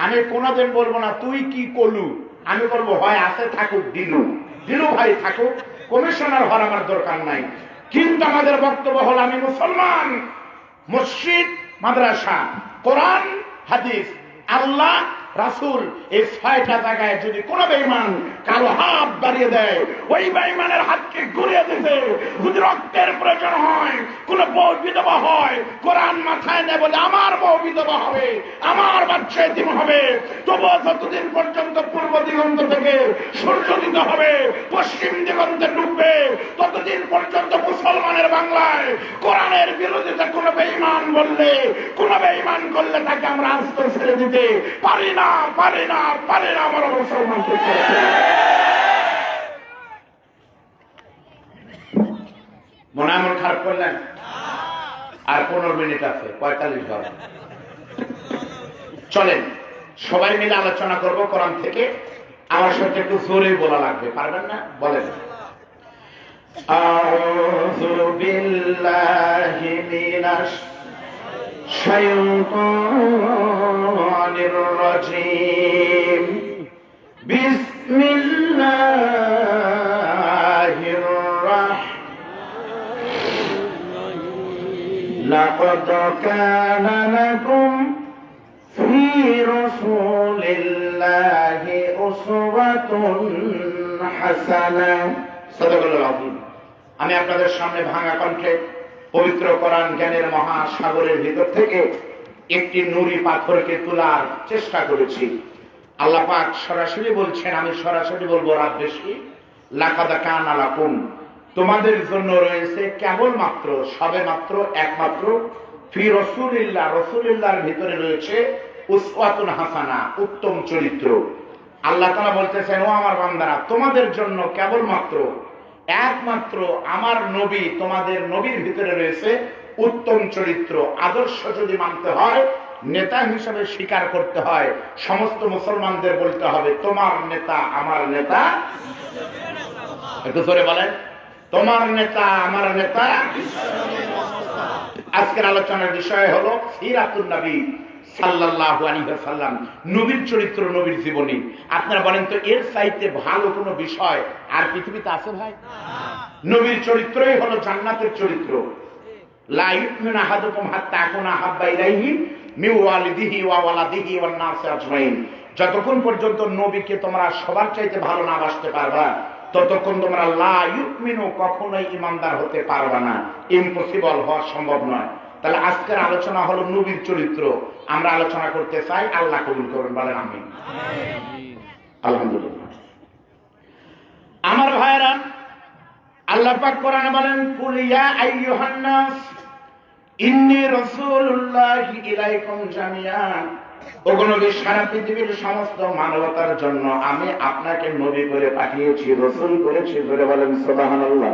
আমি কোনোদিন বলবো না তুই কি করলু, আমি বলবো হয় আছে থাকুক ডিলু, ডিলু ভাই থাকুক, কমিশনার হওয়ার আমার দরকার নাই। কিন্তু আমাদের বক্তব্য হলো, আমি মুসলমান, মসজিদ, মাদ্রাসা, কোরআন, হাদিস, আল্লাহ, রাসূল, এই 6টা জায়গায় যদি কোনো বেঈমান কারো হাত বাড়িয়ে দেয়, ওই বেঈমানের হাতকে ঘুরিয়ে দিতে যদি রক্তের প্রয়োজন হয়, কোন বউ বিধবা হয়, কোরআন মাথায় নেয় বলে আমার বউ বিধবা হবে, আমার বাচ্চা এতিম হবে, তবুও যতদিন পর্যন্ত পূর্ব দিগন্ত থেকে সূর্যোদিত হবে, পশ্চিম দিগন্তে ডুববে, ততদিন পর্যন্ত মুসলমানের বাংলায় কোরআনের বিরোধিতা কোন বেঈমান বললে, কোন বেঈমান করলে তাকে আমরা আস্ত ছেড়ে দিতে পারি না, পারে না, পারে না আমার মুসলমানকে। মনে আমার খারাপ করলেন? আর 15 মিনিট আছে, 45 বার। চলেন সবাই মিলে আলোচনা করব কোরআন থেকে। আমার সাথে একটু জোরে বলা লাগবে, পারবেন না? বলেন। আউযু বিল্লাহি মিনাশ শাইতানির রাজীম। বিসমিল্লাহির রাহমানির লাকাদ কানা লাকুম ফি রাসূলিল্লাহি উসওয়াতুন হাসানাহ। সাদাকাল্লাহু আযীম। আমি আপনাদের সামনে ভাঙা কণ্ঠে পবিত্র কোরআন জ্ঞানের মহাসাগরের ভিতর থেকে একটি নুরি পাথরকে তোলার চেষ্টা করেছি। আল্লাহ পাক সরাসরি বলছেন, আমি সরাসরি বলবো, রাব্বেশি লাকাদ কানা লাকুম, তোমাদের জন্য রয়েছে কেবলমাত্র, সবেমাত্র, একমাত্র, ফি রাসূলিল্লাহ, রাসূলুল্লাহর ভিতরে রয়েছে উসওয়াতুন হাসানা, উত্তম চরিত্র। আল্লাহ তাআলা বলতেছেন, ও আমার বান্দারা, তোমাদের জন্য কেবলমাত্র, একমাত্র আমার নবী, তোমাদের নবীর ভিতরে রয়েছে উত্তম চরিত্র। আদর্শ যদি মানতে হয়, নেতা হিসেবে স্বীকার করতে হয়, সমস্ত মুসলমানদের বলতে হবে, তোমার নেতা আমার নেতা। একটু জোরে বলেন, তোমার নেতা আমার নেতা। আজকের আলোচনার বিষয় হলো সিরাতুন নবী সাল্লাল্লাহু আলাইহি ওয়াসাল্লাম, নবীর চরিত্র, নবীর জীবনী। আপনারা বলেন তো এর চাইতে ভালো কোনো বিষয় আর পৃথিবীতে আছে ভাই? নবীর চরিত্রই হলো জান্নাতের চরিত্র। লা ইউমিনু আহাদুকুম হাত্তা আকুনা হাব্বা ইলাইহি মিন ওয়ালিদিহি ওয়া ওয়ালাদিহি ওয়ান নাসি আজমাইন। যতক্ষণ পর্যন্ত নবীকে তোমরা সবার চাইতে ভালো না বাসতে পারবা, ততক্ষণ তোমরা লা ইউমিনু, কখনোই ঈমানদার হতে পারবা না। ইম্পসিবল, হওয়া সম্ভব নয়। তাহলে আজকের আলোচনা হলো নবীর চরিত্র। আমরা আলোচনা করতে চাই, আল্লাহ কবুল করুন, বলেন আমিন। আলহামদুলিল্লাহ। আমার ভাইরা, আল্লাহ পাক কোরআনে বলেন, কুল ইয়া আইয়ুহান নাস ইন্নী রাসূলুল্লাহি ইলাইকুম জামিআন। ওগো নবী, সারা পৃথিবীর সমস্ত মানবতার জন্য আমি আপনাকে নবী করে পাঠিয়েছি, রাসূল করেছি। ধরে বলেন সুবহানাল্লাহ।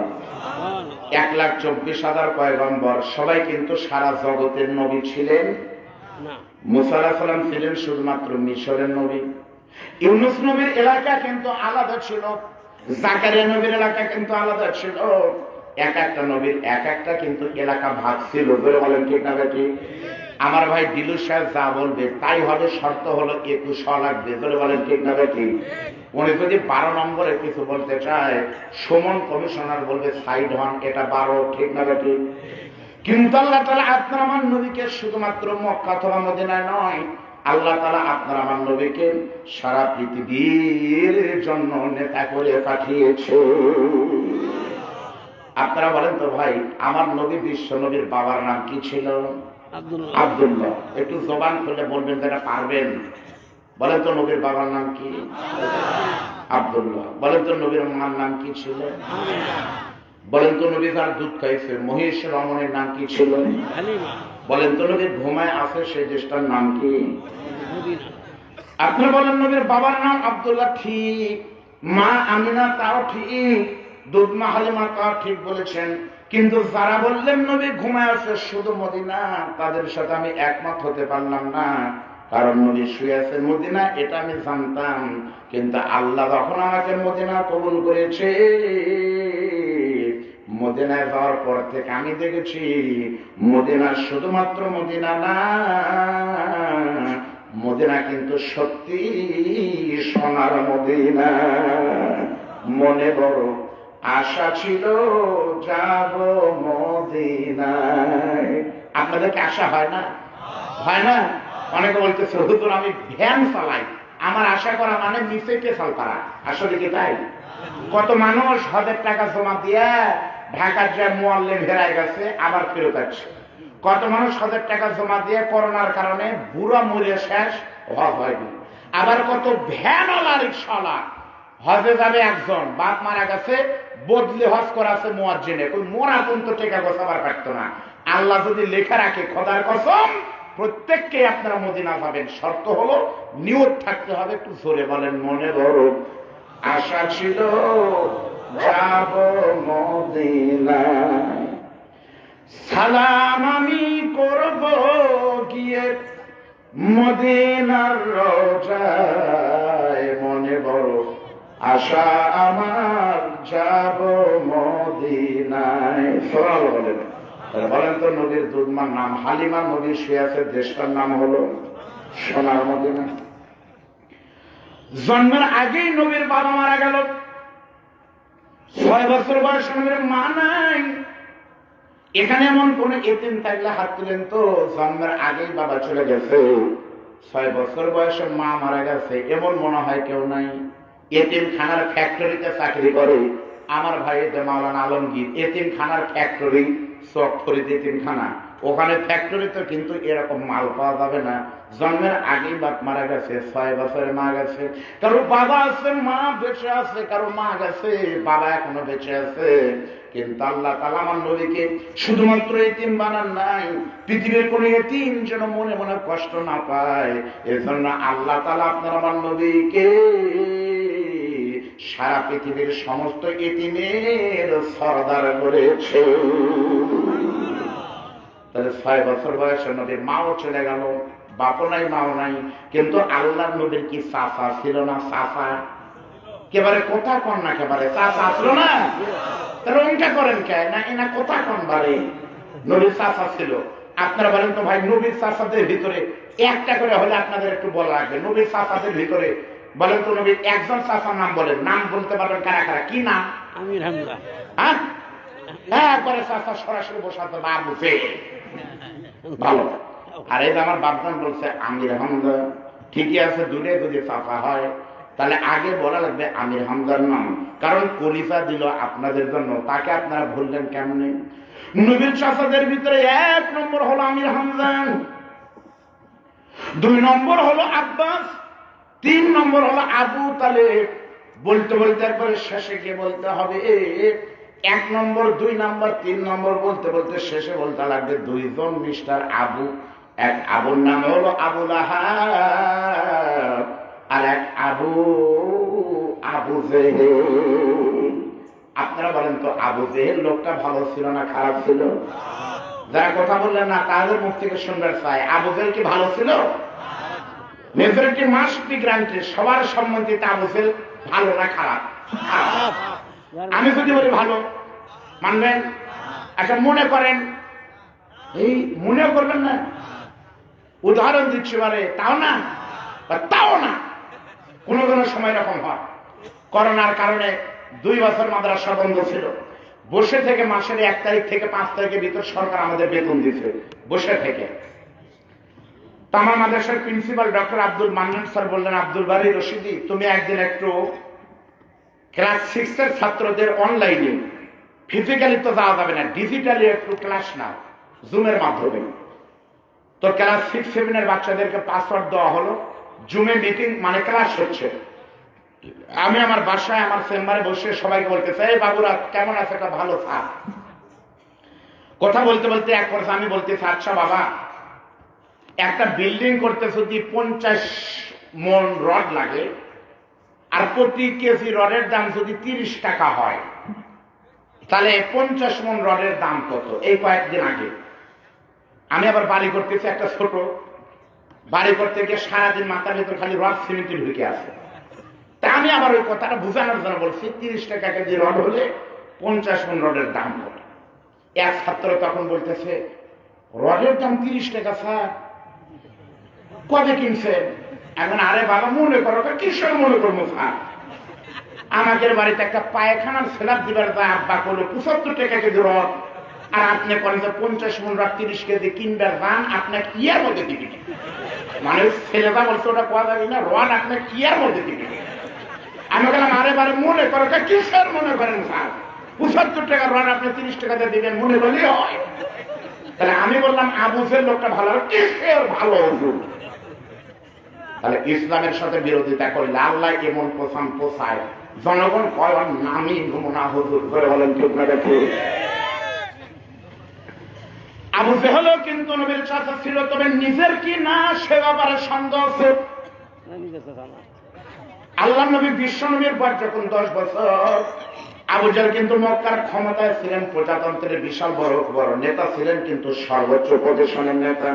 1,24,000 পয়গম্বর, সবাই কিন্তু সারা জগতের নবী ছিলেন না। মুসা আলাইহিস সালাম ছিলেন শুধুমাত্র মিশরের নবী। ইউনূস নবীর এলাকা কিন্তু আলাদা ছিল, জাকারিয়া নবীর এলাকা কিন্তু আলাদা ছিল। এক একটা নবীর এক একটা কিন্তু এলাকা ভাগ ছিল। ধরে বলেন ঠিক না ঠিক? আমার ভাই দিলু সাহেব যা বলবে তাই হবে, শর্ত হলো 21 লাগবে। ধরে বলেন ঠিক না ঠিক? উনি যদি 12 নম্বরে কিছু বলতে চায়, সুমন কমিশনার বলবে সাইড হন, এটা 12, ঠিক না ঠিক? কিন্তু আল্লাহ তাআলা আপনার আমার নবীকে শুধুমাত্র মক্কা অথবা মদিনায় নয়, আল্লাহ তাআলা আপনার আমার নবীকে সারা পৃথিবীর জন্য নেতা করে পাঠিয়েছে। আপনারা বলেন তো ভাই, আমার নবী বিশ্ব নবীর বাবার নাম কি ছিল? আব্দুল্লাহ। একটু জবান খুলে বলবেন, যেটা পারবেন। বলেন তো নবীর বাবার নাম কি? আব্দুল্লাহ। বলেন তো নবীর মার নাম কি ছিল? বলেন তো নবী যার দুধ খাইছে মহিষ রমণের নাম কি ছিল? বলেন তো নবীর ঘুমায় আছে সেই দেশটার নাম কি? আপনি বলেন নবীর বাবার নাম আব্দুল্লাহ ঠিক, মা আমিনা তাও ঠিক, দুধ মা হালিমা তাও ঠিক বলেছেন। কিন্তু যারা বললেন নবী ঘুমায় আছে শুধু মদিনা, তাদের সাথে আমি একমত হতে পারলাম না। কারণ নবী শুয়ে আছেন মদিনা, এটা আমি জানতাম। কিন্তু আল্লাহ যখন আমাকে মদিনা কবুল করেছে, মদিনায় যাওয়ার পর থেকে আমি দেখেছি মদিনা শুধুমাত্র মদিনা না, মদিনা কিন্তু সত্যি সোনার মদিনা। মনে বড় আশা ছিল যাব মদিনায়। আপনাদেরকে আশা হয় না? হয় না? অনেকে বলতেছে হুজুর আমি ভ্যান চালাই, আমার আশা করা মানে নিচে কেসাল পারা। আসলে কি তাই? কত মানুষ হজের টাকা জমা দিয়ে ঢাকার যে মোয়াল্লেম হেরায় গেছে, আবার ফেরত আসছে। কত মানুষ হজের টাকা জমা দিয়ে করোনার কারণে বুড়া মরে শেষ, হজ হয়নি। আবার কত ভ্যানওয়ালা রিক্সাওয়ালা, হজে যাবে একজন, বাপ মারা গেছে, বদলে হজ করা আছে মুয়াজ্জিনে, ওই মোরা পর্যন্ত টেকা গোছাবার পারতো না। আল্লাহ যদি লেখা রাখে, খোদার কসম প্রত্যেককে আপনারা মদিনা পাবেন। শর্ত হলো নিয়ত থাকতে হবে। একটু জোরে বলেন, মনে বড় আশা ছিল যাব মদিনায়, সালাম আমি করব গিয়ে মদিনার রোজায়। মনে বড় আশা আমার যাব মদিনায়। সরাল বলেন। বলেন তো নবীর দুধমার নাম হালিমা, নবী শুয়ে আছে দেশটার নাম হলো সোনার মদিনা। জন্মের আগেই নবীর বাবা মারা গেল। 6 বছর বয়সে নবীর মা নাই। এখানে এমন কোন এতিম থাকলে হাত তুলেন তো, জন্মের আগেই বাবা চলে গেছে, 6 বছর বয়সে মা মারা গেছে, এমন মনে হয় কেউ নাই। এতিম খানার ফ্যাক্টরিতে চাকরি করে আমার ভাই মাওলানা আলমগীর, এতিম খানার ফ্যাক্টরি, চকফরিতে এতিমখানা, ওখানে ফ্যাক্টরিতে কিন্তু এরকম মাল পাওয়া যাবে না। জন্মের আগেই বাপ মারা গেছে, 6 বছরে মা গেছে। কারো বাবা আছে, মা বেঁচে আছে, কারো মা গেছে, বাবা এখনো বেঁচে আছে। কিন্তু আল্লাহ তাআলা আমার নবীকে শুধুমাত্র এতিম বানান নাই, পৃথিবীর কোন এতিম যেন মনে মনে কষ্ট না পায়, এজন্য আল্লাহ তাআলা আপনার আমার নবীকে সারা পৃথিবীর সমস্ত এতিমের সরদার করেছে। তাহলে 6 বছর বয়সে নবীর মাও চলে গেল, বাপও নাই মাও নাই। কিন্তু আল্লাহর নবীর কি চাচা ছিল না? চাচা কেবারে কথা কন না, কেবারে চাচা ছিল না? তাহলে ওইটা করেন কে না? এনা কথা কন বারে নবীর চাচা ছিল। আপনারা বলেন তো ভাই, নবীর চাচাদের ভিতরে একটা করে হলে আপনাদের একটু বলা লাগবে। নবীর চাচাদের ভিতরে বলেন তো, নবীর একজন চাচার নাম বলেন, নাম বলতে পারবেন কারা কারা? কি নাম? আমির হামজা। হ্যাঁ, একবারে চাচা সরাসরি বসাতে বাবু ভালো। আর এই যে আমার বাপদান বলছে আমির হামজা, ঠিকই আছে, দূরে যদি চাচা হয় তাহলে আগে বলা লাগবে আমির হামজার নাম, কারণ কলিজা দিল আপনাদের জন্য, তাকে আপনারা ভুললেন কেমনে? নবীর চাচাদের ভিতরে 1 নম্বর হলো আমির হামজা, 2 নম্বর হলো আব্বাস, 3 নম্বর হলো আবু তালেব। বলতে বলতে একবারে শেষে গিয়ে বলতে হবে 1 নম্বর, 2 নম্বর, 3 নম্বর বলতে বলতে শেষে বলতে লাগবে 2 জন মিস্টার আবু। এক আবুর নাম হলো আবু লাহাব, আর এক আবু জেহেল। আপনারা বলেন তো, আবু জেহেল লোকটা ভালো ছিল না খারাপ ছিল? যারা কথা বললেন না তাদের মুখ থেকে শুনবার চাই, আবু জেহেল কি ভালো ছিল? মেজরিটি মাস্ট বি গ্রান্টেড, সবার সম্মতিতে আবু জেহেল ভালো না খারাপ? আমি যদি বলি ভালো, মানবেন? আচ্ছা মনে করেন, এই মনে করবেন না, উদাহরণ দিচ্ছি বারে, তাও না তাও না, কোন কোন সময় এরকম হয়। করোনার কারণে 2 বছর মাদ্রাসা বন্ধ ছিল, বসে থেকে মাসের 1 তারিখ থেকে 5 তারিখের ভিতর সরকার আমাদের বেতন দিচ্ছে বসে থেকে। তো আমার মাদ্রাসার principal doctor Abdul Mannan sir বললেন, আব্দুল বারী রশিদি, তুমি একদিন একটু ক্লাস 6 এর ছাত্রদের অনলাইনে, ফিজিক্যালি তো যাওয়া যাবে না, ডিজিটালি একটু ক্লাস নাও জুমের মাধ্যমে। তো ক্লাস 6, 7 এর বাচ্চাদেরকে পাসওয়ার্ড দেওয়া হলো, জুমে মিটিং মানে ক্লাস হচ্ছে। আমি আমার বাসায় আমার চেম্বারে বসে সবাইকে বলতেছে, এই বাবুরা কেমন আছে? একটা ভালো থাক। কথা বলতে বলতে এক পর্যায়ে আমি বলতেছি, আচ্ছা বাবা, একটা বিল্ডিং করতে যদি 50 মন রড লাগে, আর প্রতি কেজি রডের দাম যদি 30 টাকা হয়, তাহলে 50 মন রডের দাম কত? এই কয়েকদিন আগে আমি আবার বাড়ি করতেছি, একটা ছোট বাড়ি করতে গিয়ে সারাদিন মাথার ভেতর খালি রড সিমেন্ট ঢুকে আছে। তা আমি আবার ওই কথাটা বোঝানোর জন্য বলছি, 30 টাকা কেজি রড হলে 50 মন রডের দাম কত? এক ছাত্র তখন বলতেছে, রডের দাম 30 টাকা স্যার, কবে কিনছেন? এখন আরে বাবা মনে করো, কিসের মনে করবো স্যার, আমাদের বাড়িতে একটা পায়খানার স্ল্যাব দিবার যায়, আব্বা করলো 75 টাকা কেজি রড, আর আপনি করেন যে 50 মন রড 30 কেজি কিনবার দাম, আপনার কি এর মধ্যে দিবি? মানে ছেলেটা বলছে ওটা কোয়া যাবে না, রড আপনার কি এর মধ্যে দিবি? আমি বললাম আরে বারে মনে করো, কিসের মনে করেন স্যার, 75 টাকা রড আপনি 30 টাকাতে দিবেন, মনে করলে হয়? তাহলে আমি বললাম আবু জেহেল লোকটা ভালো, কিসের ভালো? তাহলে ইসলামের সাথে বিরোধিতা করলে আল্লাহ এমন পোষণ পোষায়, জনগণ কয় নামি নমুনা হুজুর করে বলেন ঠিক না? দেখে আবু জেহেলও কিন্তু নবীর চাচা ছিল, তবে নিজের কি না সে ব্যাপারে সন্দেহ আছে। আল্লাহ নবী বিশ্ব নবীর পর যখন 10 বছর, আবু জেহেল কিন্তু মক্কার ক্ষমতায় ছিলেন, প্রজাতন্ত্রের বিশাল বড় নেতা ছিলেন, কিন্তু সর্বোচ্চ পজিশনের নেতা।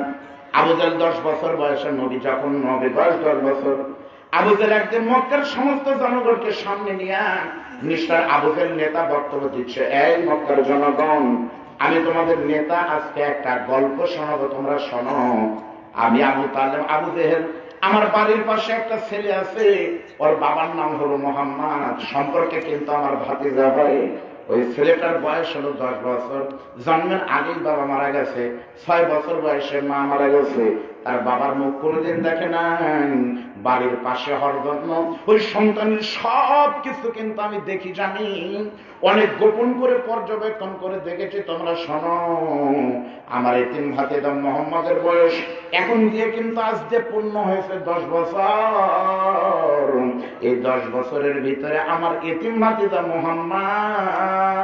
আবু জেহেল 10 বছর বয়সে, নবী যখন নবী বয়স 10 বছর, আবু জেহেল একদিন মক্কার সমস্ত জনগণকে সামনে নিয়ে মিস্টার আবু জেহেল নেতা বক্তব্য দিচ্ছে, এই মক্কার জনগণ, আমি তোমাদের নেতা, আজকে একটা গল্প শোনাবো, তোমরা শোনো। আমি আবু জেহেল, আমার বাড়ির পাশে একটা ছেলে আছে, ওর বাবার নাম হলো মোহাম্মদ, সম্পর্কে কিন্তু আমার ভাতিজা হয়। ওই ছেলেটার বয়স হলো 10 বছর, জন্মের আগেই বাবা মারা গেছে, 6 বছর বয়সে মা মারা গেছে, তার বাবার মুখ কোনোদিন দেখে নাই। বাড়ির পাশে হওয়ার জন্য ওই সন্তানের সব কিছু কিন্তু আমি দেখি, জানি, অনেক গোপন করে পর্যবেক্ষণ করে দেখেছি। তোমরা শোনো, আমার এতিম ভাতিজা মোহাম্মদের বয়স এখন দিয়ে কিন্তু আজ যে পূর্ণ হয়েছে 10 বছর। এই 10 বছরের ভিতরে আমার এতিম ভাতিজা মোহাম্মদ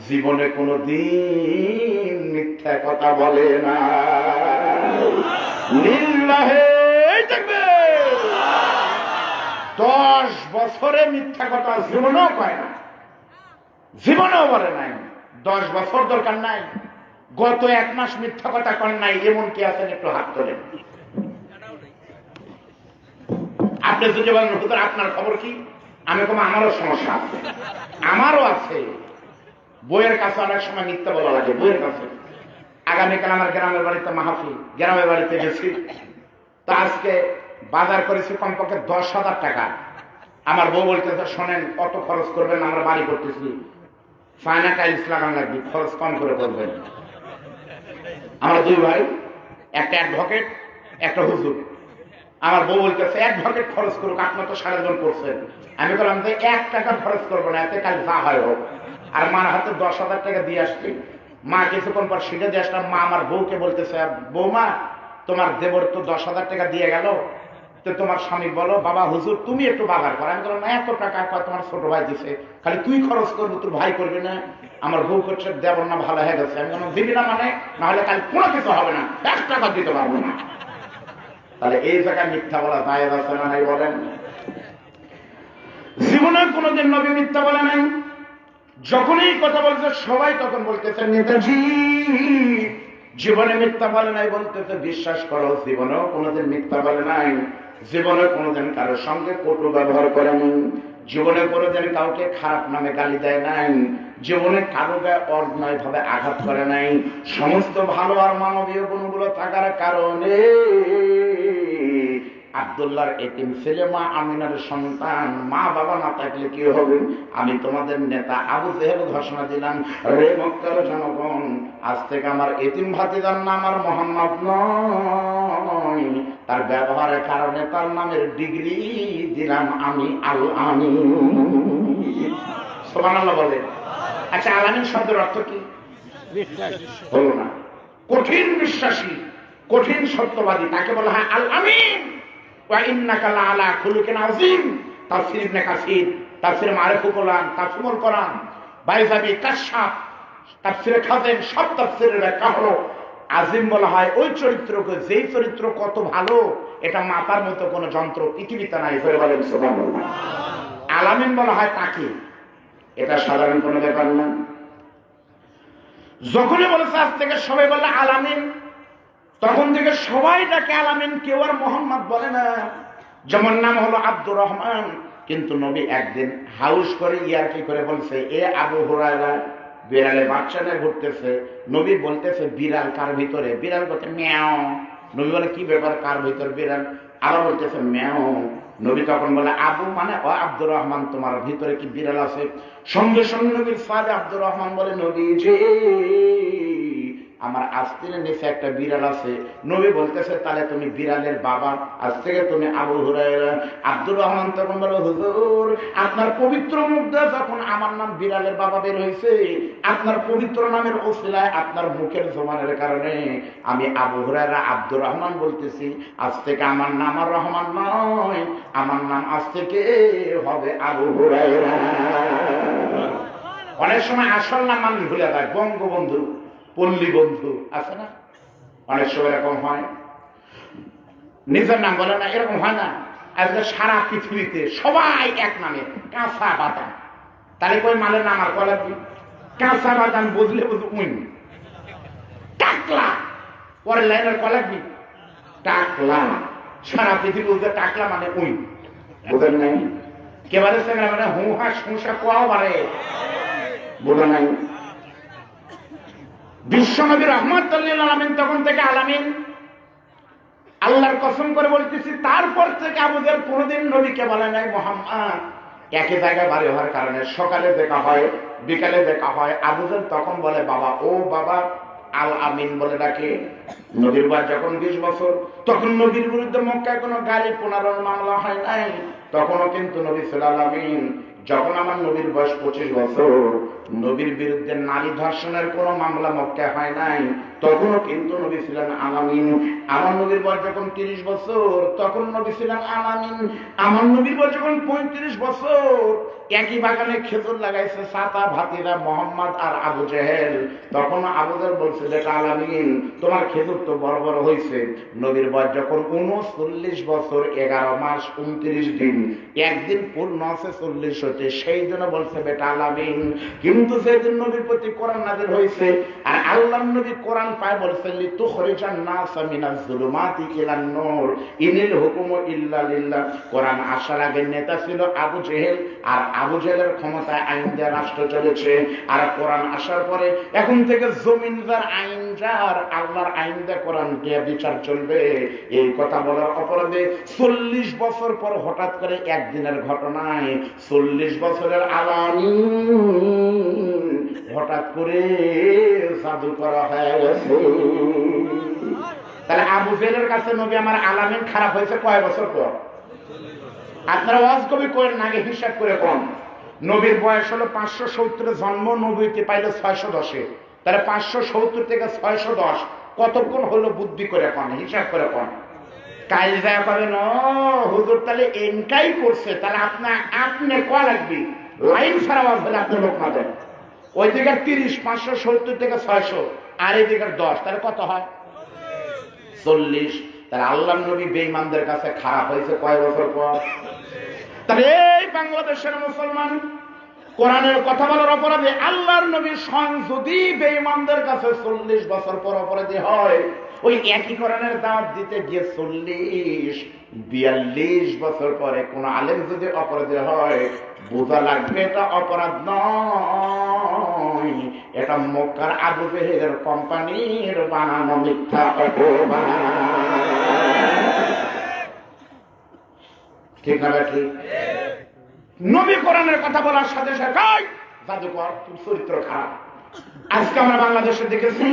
জীবনে কোনোদিন মিথ্যা কথা বলে না। লিল্লাহে তাকবীর। 10 বছরে মিথ্যা কথা জীবনেও কয় না, জীবনেও বলে নাই। 10 বছর দরকার নাই, গত 1 মাস মিথ্যা কথা কর নাই, এমন কি আছেন? একটু হাত তোলেন। আপনি যদি বলেন হুজুর আপনার খবর কি, আমি কম আমারও সমস্যা আছে, আমারও আছে। বইয়ের কাছে অনেক সময় মিথ্যা বলা লাগে, বইয়ের কাছে। আগামীকাল আমার গ্রামের বাড়িতে মাহফিল, গ্রামের বাড়িতে গেছি, তো আজকে বাজার করেছি কমপক্ষে 10,000 টাকা। আমার বউ বলতেছে, শোনেন কত খরচ করবেন, আমরা বাড়ি করতেছি, ফাইনা টাইলস লাগানো লাগবে, খরচ কম করে করবেন। আমরা দুই ভাই, একটা অ্যাডভোকেট, একটা হুজুর। আমার বউ বলতেছে অ্যাডভোকেট খরচ করুক, আপনার তো 7.5 করছেন। আমি বললাম যে 1 টাকা খরচ করবো না, এতে কাল যা হয় হোক। আর মার হাতে 10,000 টাকা দিয়ে আসছি। মা কিছুক্ষণ পর শিখে দিয়ে আসলাম। মা আমার বউকে বলতেছে, বৌমা তোমার দেবর তো 10,000 টাকা দিয়ে গেল, তো তোমার স্বামী বলো বাবা হুজুর তুমি একটু বাজার করো। আমি বললাম না, এত টাকা তোমার ছোট ভাই দিছে, খালি তুই খরচ করবো, তোর ভাই করবি না? আমার বউ করছে দেবর না ভালো হয়ে গেছে। আমি বললাম দিবি না মানে, না হলে কাল কোনো কিছু হবে না, 1 টাকা দিতে পারবো না। তাহলে এই জায়গায় মিথ্যা বলা যায় আছে না নাই বলেন? জীবনে কোনোদিন নবী মিথ্যা বলে নাই। যখনই কথা বলছে সবাই তখন বলতেছে নেতাজি জীবনে মিথ্যা বলে নাই, বলতেছে বিশ্বাস করো জীবনেও কোনোদিন মিথ্যা বলে নাই, জীবনে কোনোদিন কারোর সঙ্গে কটু ব্যবহার করেনি, জীবনে কোনোদিন কাউকে খারাপ নামে গালি দেয় নাই, জীবনে কারো গায়ে অন্যায় ভাবে আঘাত করে নাই। সমস্ত ভালো আর মানবীয় গুণগুলো থাকার কারণে আব্দুল্লাহর এতিম ছেলে মা আমিনার সন্তান, মা বাবা না থাকলে কি হবে? আমি তোমাদের নেতা আবু জেহেল ঘোষণা দিলাম, রে মক্কার জনগণ, আজ থেকে আমার এতিম ভাতিজার নাম আর মোহাম্মদ নয়, তার ব্যবহারের কারণে তার নামের ডিগ্রি দিলাম আমি আল আমিন। সুবহানাল্লাহ বলে। আচ্ছা, আল আমিন শব্দের অর্থ কি? হলো না। কঠিন বিশ্বাসী, কঠিন সত্যবাদী, তাকে বলা হয় আল আমিন। ওয়া ইন্নাকা লাআলা খুলুকিন আযীম। তাফসীর ইবনে কাসির, তাফসীর মারিফুল কোরআন, তাফসীরুল কোরআন, বাইজাবি, কাশফ, তাফসীরে খাযেন, সব তাফসীরের ব্যাখ্যা হলো আযীম বলা হয় ওই চরিত্রকে, যেই চরিত্র কত ভালো এটা মাপার মতো কোনো যন্ত্র পৃথিবীতে নাই। ফের বলেন সুবহানাল্লাহ। আল আমিন বলা হয় তাকে, এটা সাধারণ কোনো ব্যাপার না। যখনই বলেছে আজ থেকে সবাই বলে আল আমিন, তখন থেকে সবাই ডাকে আল আমিন, কেউ আর মোহাম্মদ বলে না। যেমন নাম হলো আব্দুর রহমান, কিন্তু নবী একদিন হাউস করে ইয়ারকি করে বলছে, এ আবু হুরায়রা, বিড়ালে বাচ্চা নিয়ে ঘুরতেছে। নবী বলতেছে বিড়াল কার ভিতরে? বিড়াল বলতে ম্যাও। নবী বলে কি ব্যাপার, কার ভিতর বিড়াল? আবার বলতেছে ম্যাও। নবী তখন বলে আবু মানে ও আব্দুর রহমান, তোমার ভিতরে কি বিড়াল আছে? সঙ্গে সঙ্গে নবীর সাহাবী আব্দুর রহমান বলে, নবী যে আমার আস্তিনের নিচে একটা বিড়াল আছে। নবী বলতেছে তাহলে তুমি বিড়ালের বাবা, আজ থেকে তুমি আবু হুরায়রা। আব্দুর রহমান তখন বলে, হুজুর আপনার পবিত্র মুখ দিয়ে যখন আমার নাম বিড়ালের বাবা বের হয়েছে, আপনার পবিত্র নামের ওসিলায়, আপনার মুখের জমানের কারণে আমি আবু হুরায়রা আব্দুর রহমান বলতেছি। আজ থেকে আমার নাম আর রহমান নয়, আমার নাম আজ থেকে হবে আবু হুরায়রা। অনেক সময় আসল নাম মানুষ ভুলে যায়, বঙ্গবন্ধু, পল্লী বন্ধু আছে না, অনেক সময় এরকম হয়, নিজের নাম বলে না, এরকম হয় না। আজকে সারা পৃথিবীতে সবাই এক নামে, কাঁচা বাদাম। তাহলে কই মালের নাম আর কলা কি? কাঁচা বাদাম বুঝলে বুঝু উইন। টাকলা, পরের লাইনের কলা কি? টাকলা। সারা পৃথিবী বুঝে টাকলা মানে উইন, বুঝেন নাই? কেবারে সেখানে মানে হুঁহা হুঁসা কোয়াও বাড়ে, বুঝে নাই? বিশ্বনবী রাহমাতুল্লিল আলামিন তখন থেকে আলামিন। আল্লাহর কসম করে বলতেছি, তারপর থেকে আবু জেহেল কোনোদিন নবীকে বলে নাই মুহাম্মদ। একই জায়গায় বাড়ি হওয়ার কারণে সকালে দেখা হয়, বিকালে দেখা হয়। আবু জেহেল তখন বলে বাবা, ও বাবা, আল আমিন বলে ডাকে। নবীর বয়স যখন 20 বছর, তখন নবীর বিরুদ্ধে মক্কায় কোনো গালি পুনরায় মামলা হয় নাই, তখনও কিন্তু নবী সাল্লাল্লাহু আলাইহি। যখন আমার নবীর বয়স 25 বছর, নবীর বিরুদ্ধে নারী ধর্ষণের কোনো মামলা মক্কায় হয় নাই, তখনও কিন্তু নবী ছিলেন আলামিন। আমার নবীর বয়স যখন 30 বছর, তখন নবী ছিলেন আলামিন। আমার নবীর বয়স যখন 35 বছর, একই বাগানে খেজুর লাগাইছে সাতা ভাতিরা মোহাম্মদ আর আবু জেহেল, তখন আবু জেহেল বলছে যে আলামিন তোমার খেজুর তো বড় বড় হয়েছে। নবীর বয়স যখন 39 বছর 11 মাস 29 দিন, একদিন পূর্ণ আছে 40 সুরতে, সেই জন্য বলছে বেটা আলামিন। কিন্তু যেদিন নবীর প্রতি কোরআন নাযিল হয়েছে আর আল্লাহর নবী কোরআন পায় বলছে লিতুখরিজান নাস মিনাজ যুলুমাতি ইলান নূর ইনিল হুকুমু ইল্লা লিল্লাহ। কোরআন আসার আগে নেতা ছিল আবু জেহেল, আর আবু জেহেলের ক্ষমতায় আইন দিয়ে রাষ্ট্র চলেছে। আর কোরআন আসার পরে এখন থেকে জমিনদার আইন যার, আল্লাহর আইন দিয়ে কোরআন দিয়ে বিচার চলবে। এই কথা বলার অপরাধে 40 বছর পর হঠাৎ করে একদিনের ঘটনায় 40 বছরের আলামিন হঠাৎ করে জাদু করা হয়ে গেছে। তাহলে আবু জেহেলের কাছে নবী আমার আলামিন খারাপ হয়েছে কয় বছর পর? আপনারা ওয়াজ কবি করেন আগে হিসাব করে কম। নবীর বয়স হলো 570 জন্ম, নবীতে পাইলো 610। তাহলে 570 থেকে 610 কতক্ষণ হলো বুদ্ধি করে কন, হিসাব করে কন। কাল যায় পাবেন হুজুর তাহলে এনকাই করছে, তাহলে আপনি ক লাগবে লাইন ছাড়া ওয়াজ হলে আপনি লোক না দেন। ওই দিকে 30, 570 থেকে 600, আর এই দিকে 10, তাহলে কত হয়? 40। তাহলে আল্লাহর নবী বেঈমানদের কাছে খারাপ হয়েছে কয় বছর পর? তাহলে এই বাংলাদেশের মুসলমান কোরআনের কথা বলার অপরাধে আল্লাহর নবী স্বয়ং যদি বেঈমানদের কাছে 40 বছর পর অপরাধী হয়, ওই একই কোরআনের দাওয়াত দিতে গিয়ে 40-42 বছর পরে কোন আলেম যদি অপরাধী হয়, বোঝা লাগবে এটা অপরাধ নয়, এটা মক্কার আবু জেহেলের কোম্পানির বানানো মিথ্যা অপবাদ। ঠিক না ঠিক? নবী কোরআনের কথা বলার সাথে সাথে জাদুকর চরিত্র খারাপ। আজকে আমরা বাংলাদেশে দেখেছি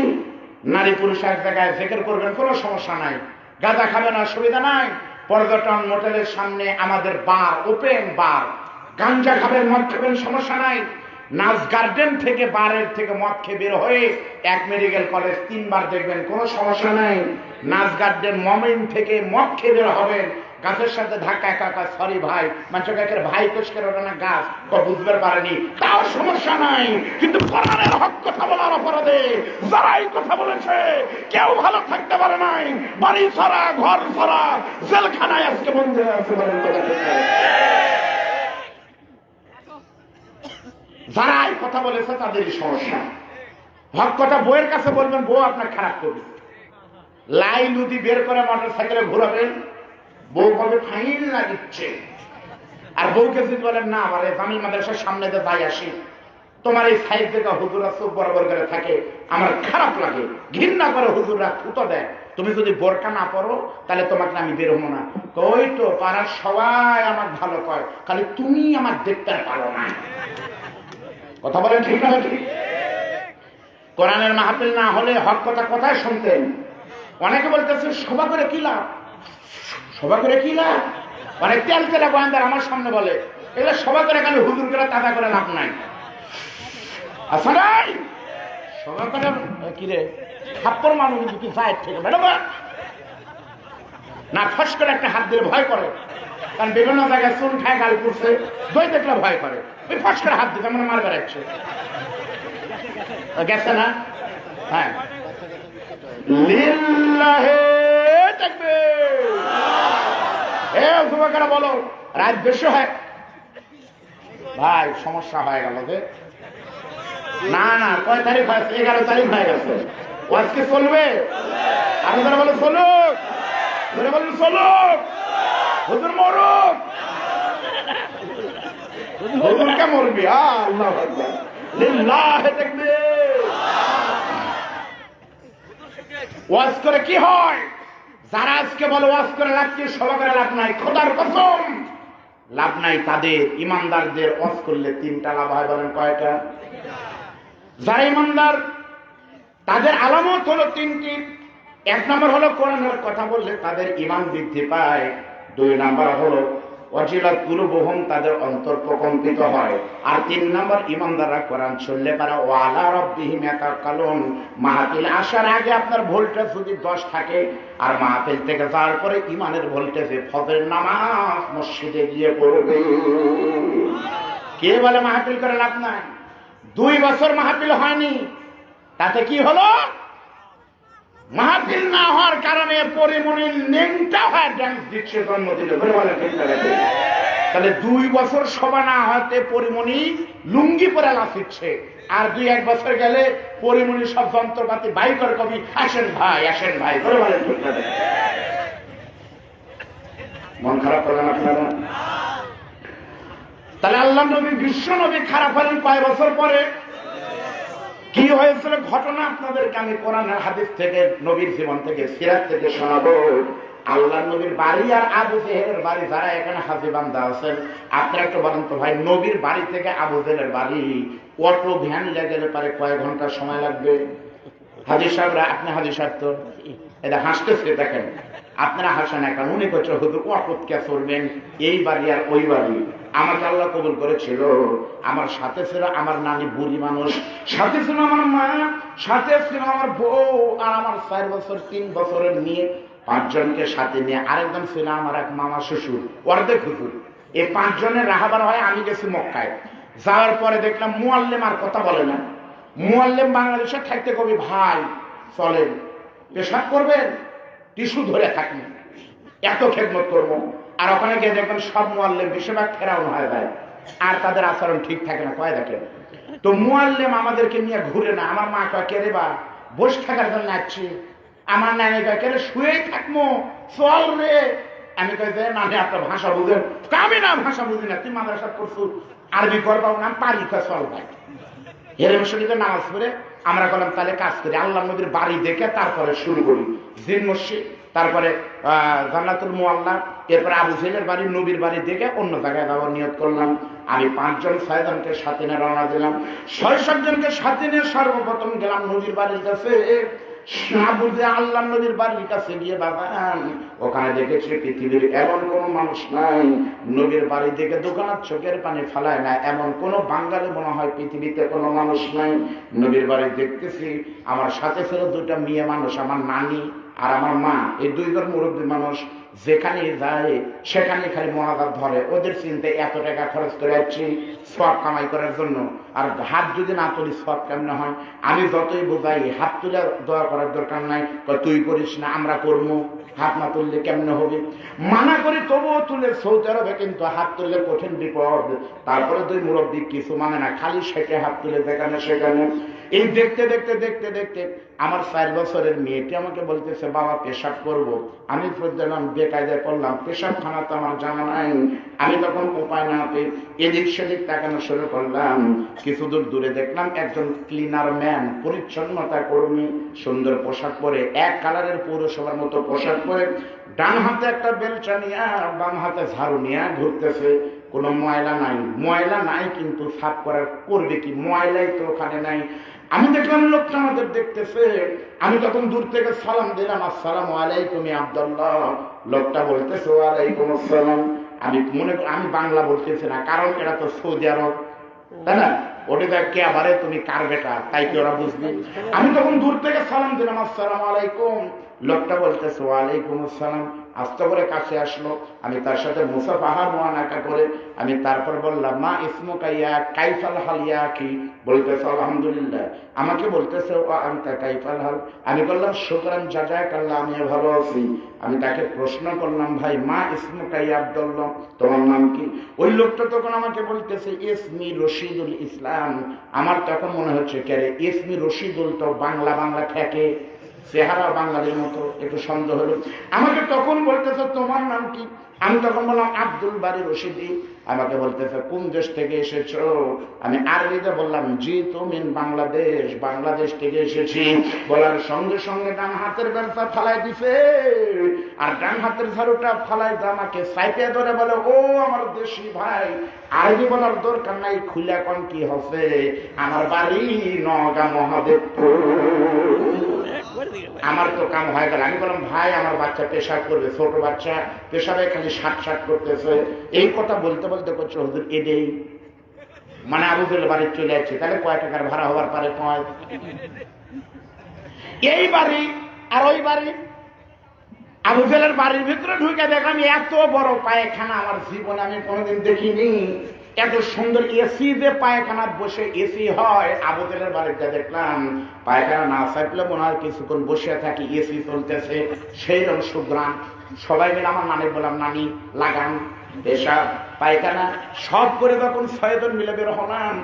নারী পুরুষ এক জায়গায় জিকির করবেন, কোনো সমস্যা নাই, গাঁজা খাবেন অসুবিধা নাই। পর্যটন মোটেলের সামনে আমাদের বার, ওপেন বার, গাঞ্জা খাবেন মদ খাবেন সমস্যা নাই। নাচ গার্ডেন থেকে বারের থেকে মদ খেয়ে বের হয়ে এক মেডিকেল কলেজ 3 বার দেখবেন, কোনো সমস্যা নাই। নাচ গার্ডেন মমিন থেকে মদ খেয়ে বের হবেন, গাছের সাথে ধাক্কা একা সরি ভাই মানুষের ভাই কোষকের ওটা না গাছ বুঝতে পারেনি, তাও সমস্যা নাই। কিন্তু কোরআনের হক কথা বলার অপরাধে যারা এই কথা বলেছে কেউ ভালো থাকতে পারে নাই, বাড়ি ছাড়া ঘর ছাড়া জেলখানায় আজকে বন্ধু আছে। যারা এই কথা বলেছে তাদেরই সমস্যা। হক কথা বউয়ের কাছে বলবেন, বউ আপনার খারাপ করবে। লাই লুদি বের করে মোটর সাইকেলে ঘুরাবেন, বউ বলবে ফাইন লাগিচ্ছে। আর বউকে যদি বলেন না বলে জামিল মাদ্রাসার সামনে দিয়ে যাই আসি, তোমার এই সাইড থেকে হুজুরা চোখ বরাবর করে থাকে, আমার খারাপ লাগে, ঘৃণা করে হুজুররা থুতো দেয়, তুমি যদি বোরকা না পরো তাহলে তোমাকে আমি বের হবো না। ওই তো পাড়ার সবাই আমার ভালো কয়, খালি তুমি আমার দেখতে পারো না। কথা বলেন ঠিক না ঠিক? কোরআনের মাহফিল না হলে হক কথা কোথায় শুনতেন? অনেকে বলতেছে সভা করে কি লাভ, সভা করে কি লাভ? অনেক তেল তেলা গোয়েন্দার আমার সামনে বলে এগুলো সভা করে খালি হুজুর করে তাজা করে লাভ নাই। আচ্ছা নাই সভা করে কি রে থাপ্পড় মানুষ কি যায় থেকে ম্যাডাম না, ফস করে একটা হাত দিলে ভয় করে, কারণ বিভিন্ন জায়গায় চুন খায় গাল করছে, দই দেখলে ভয় করে, ওই ফস করে হাত দিতে মানে মার বেড়াচ্ছে গেছে না। হ্যাঁ লিল্লাহে তাকবীর। এ যুবকেরা বলো রাত বেশি হয় ভাই, সমস্যা হয়ে গেল যে না না কয় তারিখ হয়েছে? 11 তারিখ হয়ে গেছে। আজকে চলবে? আপনারা বলো চলুক, বলুন চলুক, হুজুর মরুক, হুজুরকে মরবি। আল্লাহু আকবার, লিল্লাহি তাকবীর। ওয়াজ করে কি হয়? যারা আজকে বলে ওয়াজ করে লাভ কি, সভা করে লাভ নাই, খোদার কসম লাভ নাই। তাদের ইমানদারদের ওয়াজ করলে 3টা লাভ হয়। বলেন কয়টা? যারা ইমানদার তাদের আলামত হলো 3টি। 1 নম্বর হলো কোরআনের কথা বললে তাদের ঈমান বৃদ্ধি পায়। 2 নম্বর হলো ওয়াজিলাত কুলুবুহুম, তাদের অন্তর প্রকম্পিত হয়। আর 3 নম্বর ইমানদাররা কোরআন শুনলে পারে ওয়ালা রাব্বিহিম ইয়াতাওয়াক্কালুন। মাহফিল আসার আগে আপনার ভোল্টেজ যদি 10 থাকে, আর মাহফিল থেকে যাওয়ার পরে ইমানের ভোল্টেজে ফজরের নামাজ মসজিদে গিয়ে পড়বে। কে বলে মাহফিল করে লাভ নাই? 2 বছর মাহফিল হয়নি, তাতে কি হলো? মাহফিল না হওয়ার কারণে পরিমণির নেংটা হয় ডান্স দিচ্ছে জন্মদিনে। তাহলে 2 বছর সভা না হতে পরিমণি লুঙ্গি পরে লাফিচ্ছে, আর 2-1 বছর গেলে পরিমণি সব যন্ত্রপাতি বাই করে কবি আসেন ভাই করে বলেন ঠিক না? মন খারাপ করলেন আপনারা? তাহলে আল্লাহ নবী বিশ্ব নবী খারাপ হলেন কয় বছর পরে? কি হয়েছিল ঘটনা আপনাদেরকে আমি কোরআনের হাদিস থেকে, নবীর জীবন থেকে, সিরাত থেকে শোনাবো। আল্লাহ নবীর বাড়ি আর আবু জেহেলের বাড়ি, যারা এখানে হাজী বান্দা আছেন আপনারা একটু বলেন তো ভাই, নবীর বাড়ি থেকে আবু জেহেলের বাড়ি অটো ভ্যান লেগে পারে কয় ঘন্টা সময় লাগবে? হাজী সাহেবরা, আপনি হাজী সাহেব তো এটা হাসতেছে, দেখেন আপনারা হাসেন এখন, উনি করছে হুজুর অটো কে চলবেন এই বাড়ি আর ওই বাড়ি। আমাকে আল্লাহ কবুল করেছিল, আমার সাথে ছিল আমার নানি বুড়ি মানুষ, সাথে ছিল আমার মা, সাথে ছিল আমার বউ, আর আমার 4 বছর 3 বছরের মেয়ে, 5 জনকে সাথে নিয়ে, আরেকজন ছিল আমার এক মামা শ্বশুর, অর্ধেক হুজুর। এই 5 জনের রাহাবার হয়। আমি গেছি মক্কায়, যাওয়ার পরে দেখলাম মুআল্লিম আর কথা বলে না। মুআল্লিম বাংলাদেশে থাকতে কবি ভাই চলেন পেশাব করবেন, টিস্যু ধরে থাকবেন, এত খেদমত করবো। আর ওখানে গিয়ে দেখবেন সব মুআল্লিম বেশিরভাগ ফেরাউন হয়ে যায়, আর তাদের আচরণ ঠিক থাকে না, কয় দেখেন। তো মুআল্লিম আমাদেরকে নিয়ে ঘুরে না। আমার মা কয় কে রে বা বসে থাকার জন্য আসছি, আমার নানি কয় কে রে শুয়েই থাকবো চল রে। আমি কই যে নানি আপনার ভাষা বুঝেন? আমি না ভাষা বুঝি না, তুই মাদ্রাসা করছু আরবি করবাও না, পারি কয় চল ভাই। হেরেম শরীফে নামাজ পড়ে আমরা বললাম তাহলে কাজ করি, আল্লাহ নবীর বাড়ি দেখে তারপরে শুরু করি। জিন মসজিদ, তারপরে জান্নাতুল মুআল্লা, এরপরে আবু জেহেলের বাড়ি, নবীর বাড়ি দেখে অন্য জায়গায় যাওয়ার নিয়ত করলাম। আমি 5 জন 6 জনকে সাথে নিয়ে রওনা দিলাম। 6-7 জনকে সাথে নিয়ে সর্বপ্রথম গেলাম নবীর বাড়ির কাছে। না বুঝে আল্লাহ নবীর বাড়ির কাছে গিয়ে বাগান, ওখানে দেখেছি পৃথিবীর এমন কোন মানুষ নাই নবীর বাড়ি থেকে দোকানের চোখের পানি ফেলায় না, এমন কোন বাঙালি মনে হয় পৃথিবীতে কোনো মানুষ নাই। নবীর বাড়ি দেখতেছি, আমার সাথে ছিল 2টা মেয়ে মানুষ, আমার নানি আর আমার মা, এই 2 জন মুরব্বী মানুষ। যেখানে যায় সেখানে খালি মনাদার ধরে, ওদের চিন্তায় এত টাকা খরচ করে যাচ্ছি সব কামাই করার জন্য, আর হাত যদি না তুলি সব কেমনে হয়? আমি যতই বোঝাই হাত তুলে দোয়া করার দরকার নাই, তুই করিস না আমরা করবো, হাত না তুললে কেমনে হবে? মানা করি তবুও তুলে সৌদি আরবে, কিন্তু হাত তুললে কঠিন বিপদ। তারপরে 2 মুরব্বী কিছু মানে না, খালি সেটে হাত তুলে যেখানে সেখানে। এই দেখতে দেখতে দেখতে দেখতে আমার 4 বছরের মেয়েটি আমাকে বলতেছে বাবা পেশাব করবো। আমি দিলাম বেকায়দায় করলাম, পেশাবখানা তো আমার জানা নাই। আমি তখন উপায় না পেয়ে এদিক সেদিক তাকানো শুরু করলাম। কিছু দূর দূরে দেখলাম একজন ক্লিনার ম্যান, পরিচ্ছন্নতা কর্মী, সুন্দর পোশাক পরে, এক কালারের পৌরসভার মতো পোশাক পরে, ডান হাতে একটা বেলচা নিয়ে বাম হাতে ঝাড়ু নিয়ে ঘুরতেছে। কোনো ময়লা নাই কিন্তু সাফ করার করবে কি? ময়লাই তো ওখানে নাই। আমি দেখলাম লোকটা আমাদের দেখতেছে। আমি তখন দূর থেকে সালাম দিলাম, আসসালামু আলাইকুম আব্দুল্লাহ। লোকটা বলতেছে ওয়ালাইকুম আসসালাম। আমি বাংলা বলতেছি না, কারণ এটা তো সৌদি আরব, তাই না? ওটা কে আবারে তুমি কার বেটা, তাই কি ওরা বুঝবে? আমি তখন দূর থেকে সালাম দিলাম, আসসালামু আলাইকুম। লোকটা বলতেছে ওয়ালাইকুম আসসালাম। আস্তে করে কাছে আসলো, আমি তার সাথে মুসাফাহা মুআনাকা করে আমি তারপর বললাম মা ইসমুকা ইয়া কাইফাল হাল ইয়া কি? বলতেছে আলহামদুলিল্লাহ। আমাকে বলতেছে ওয়া আনতা কাইফাল হাল? আমি বললাম শুকরান জাযাকাল্লাহ, আমি ভালো আছি। আমি তাকে প্রশ্ন করলাম ভাই মা ইসমুকা ইয়া আব্দুল্লাহ, তোমার নাম কি? ওই লোকটা তখন আমাকে বলতেছে ইসমি রশিদুল ইসলাম। আমার তখন মনে হচ্ছে কে রে ইসমি রশিদুল, তো বাংলা থেকে চেহারা বাঙালির মতো, একটু সন্দেহ হলো। আমাকে তখন বলতেছে তোমার নাম কি? আমি তখন বললাম আব্দুল বারী রশিদি। আমাকে বলতেছে কোন দেশ থেকে এসেছো? আমি আরবিতে বললাম জি তুমিন বাংলাদেশ থেকে এসেছি। বলার সঙ্গে সঙ্গে ডান হাতের বেলচা ফালাই দিছে, আর ডান হাতের ঝাড়ুটা ফালাই দিয়ে আমাকে সাইপে ধরে বলে ও আমার দেশি ভাই, আরবি বলার দরকার নাই, খুলে কোন কি হবে, আমার বাড়ি নওগাঁ মহাদেবপুর। আমার তো কাম হয়ে গেল। আমি বললাম ভাই আমার বাচ্চা পেশাব করবে, ছোট বাচ্চা পেশাবে খালি ষাট করতেছে। এই কথা বলতে বলতে করছে হুজুর এটাই মানে আবু জেহেল বাড়ি চলে যাচ্ছে, তাহলে কয় টাকার ভাড়া হবার পারে? কয় এই বাড়ি আর ওই বাড়ি। আবু জেহেলের বাড়ির ভিতরে ঢুকে দেখলাম এত বড় পায়খানা আমার জীবনে আমি কোনোদিন দেখিনি। এত সুন্দর এসি যে পায়খানা বসে এসি হয়। আবু জেহেলের বাড়িতে দেখলাম পায়খানা না থাকলে মনে হয় কিছুক্ষণ বসে থাকি, এসি চলতেছে, সেই রকম সুগ্রাম। সবাই মিলে আমার নানি বললাম নানি লাগান, পেশাব পায়খানা সব করে যখন 6 জন মিলে বের হলাম,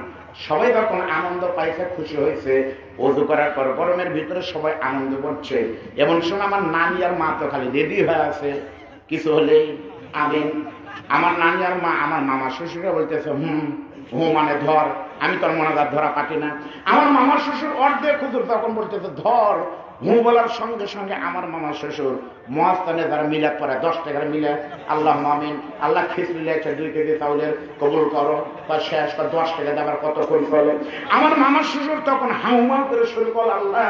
সবাই যখন আনন্দ পাইছে, খুশি হয়েছে, ওযু করার পর গরমের ভিতরে সবাই আনন্দ করছে। এমন সময় আমার নানি আর মা তো খালি রেডি হয়ে আছে, কিছু হলেই আমিন। আমার নানি আর মা, আমার মামা শ্বশুরা বলতেছে মানে ধর। আমি তোর মনাদার ধরা পাটি না। আমার মামার শ্বশুর অর্ধেক হুজুর তখন বলতেছে ধর। বলার সঙ্গে সঙ্গে আমার মামা শ্বশুর মহাস্থানে যারা মিলাদ পড়ে 10 টাকার মিলাদ, আল্লাহ মামিন, আল্লাহ খিচুড়ি লেগেছে 2 কেজি চাউলের, কবুল করো, বা শেষ বা 10 টাকা দেবার কত করি ফলে। আমার মামার শ্বশুর তখন হাউমাউ করে শুরু করল, আল্লাহ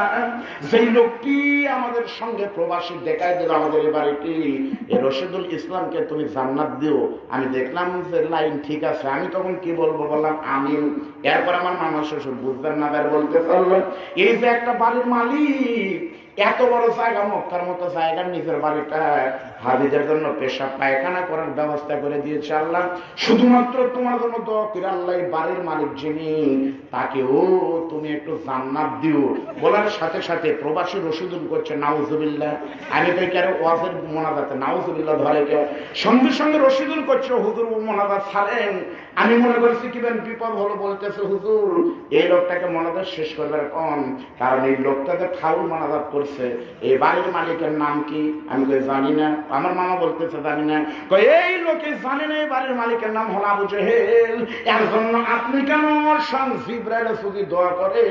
যেই লোকটি আমাদের সঙ্গে প্রবাসী দেখায় দিল আমাদের এই বাড়িটি, এই রশিদুল ইসলামকে তুমি জান্নাত দিও। আমি দেখলাম যে লাইন ঠিক আছে, আমি তখন কি বলবো, বললাম আমিন। এরপর আমার মামার শ্বশুর বুঝবেন না বের বলতে পারলো, এই যে একটা বাড়ির মালিক, এত বড় জায়গা, মক্কার মতো জায়গার নিজের বাড়িটা হাজিদের জন্য পেশাব পায়খানা করার ব্যবস্থা করে দিয়েছে আল্লাহ। শুধুমাত্র তোমার জন্য দোয়া করে আল্লাহ বাড়ির মালিক যিনি, তাকেও তুমি একটু জান্নাত দিও। বলার সাথে সাথে প্রবাসী রশিদুল করছে নাউজুবিল্লাহ। আমি তো কারো ওয়াজের মোনাজাতে নাউজুবিল্লাহ ধরে কে, সঙ্গে সঙ্গে রশিদুল করছে হুজুর মোনাজাত ছাড়েন। আমি মনে করছি কি বিপদ হলো, বলতেছে হুজুর এই লোকটাকে মোনাজাত শেষ করবার কম, কারণ এই লোকটাকে ফাউল মোনাজাত করছে। এই বাড়ির মালিকের নাম কি? আমি কই জানি না। আমার মামা বলতেছে জানি না। কই এই লোকে জানে না এই বাড়ির মালিকের নাম হলো আবু জেহেল। এর জন্য আপনি কেন জিবরাইল সুবি দোয়া করে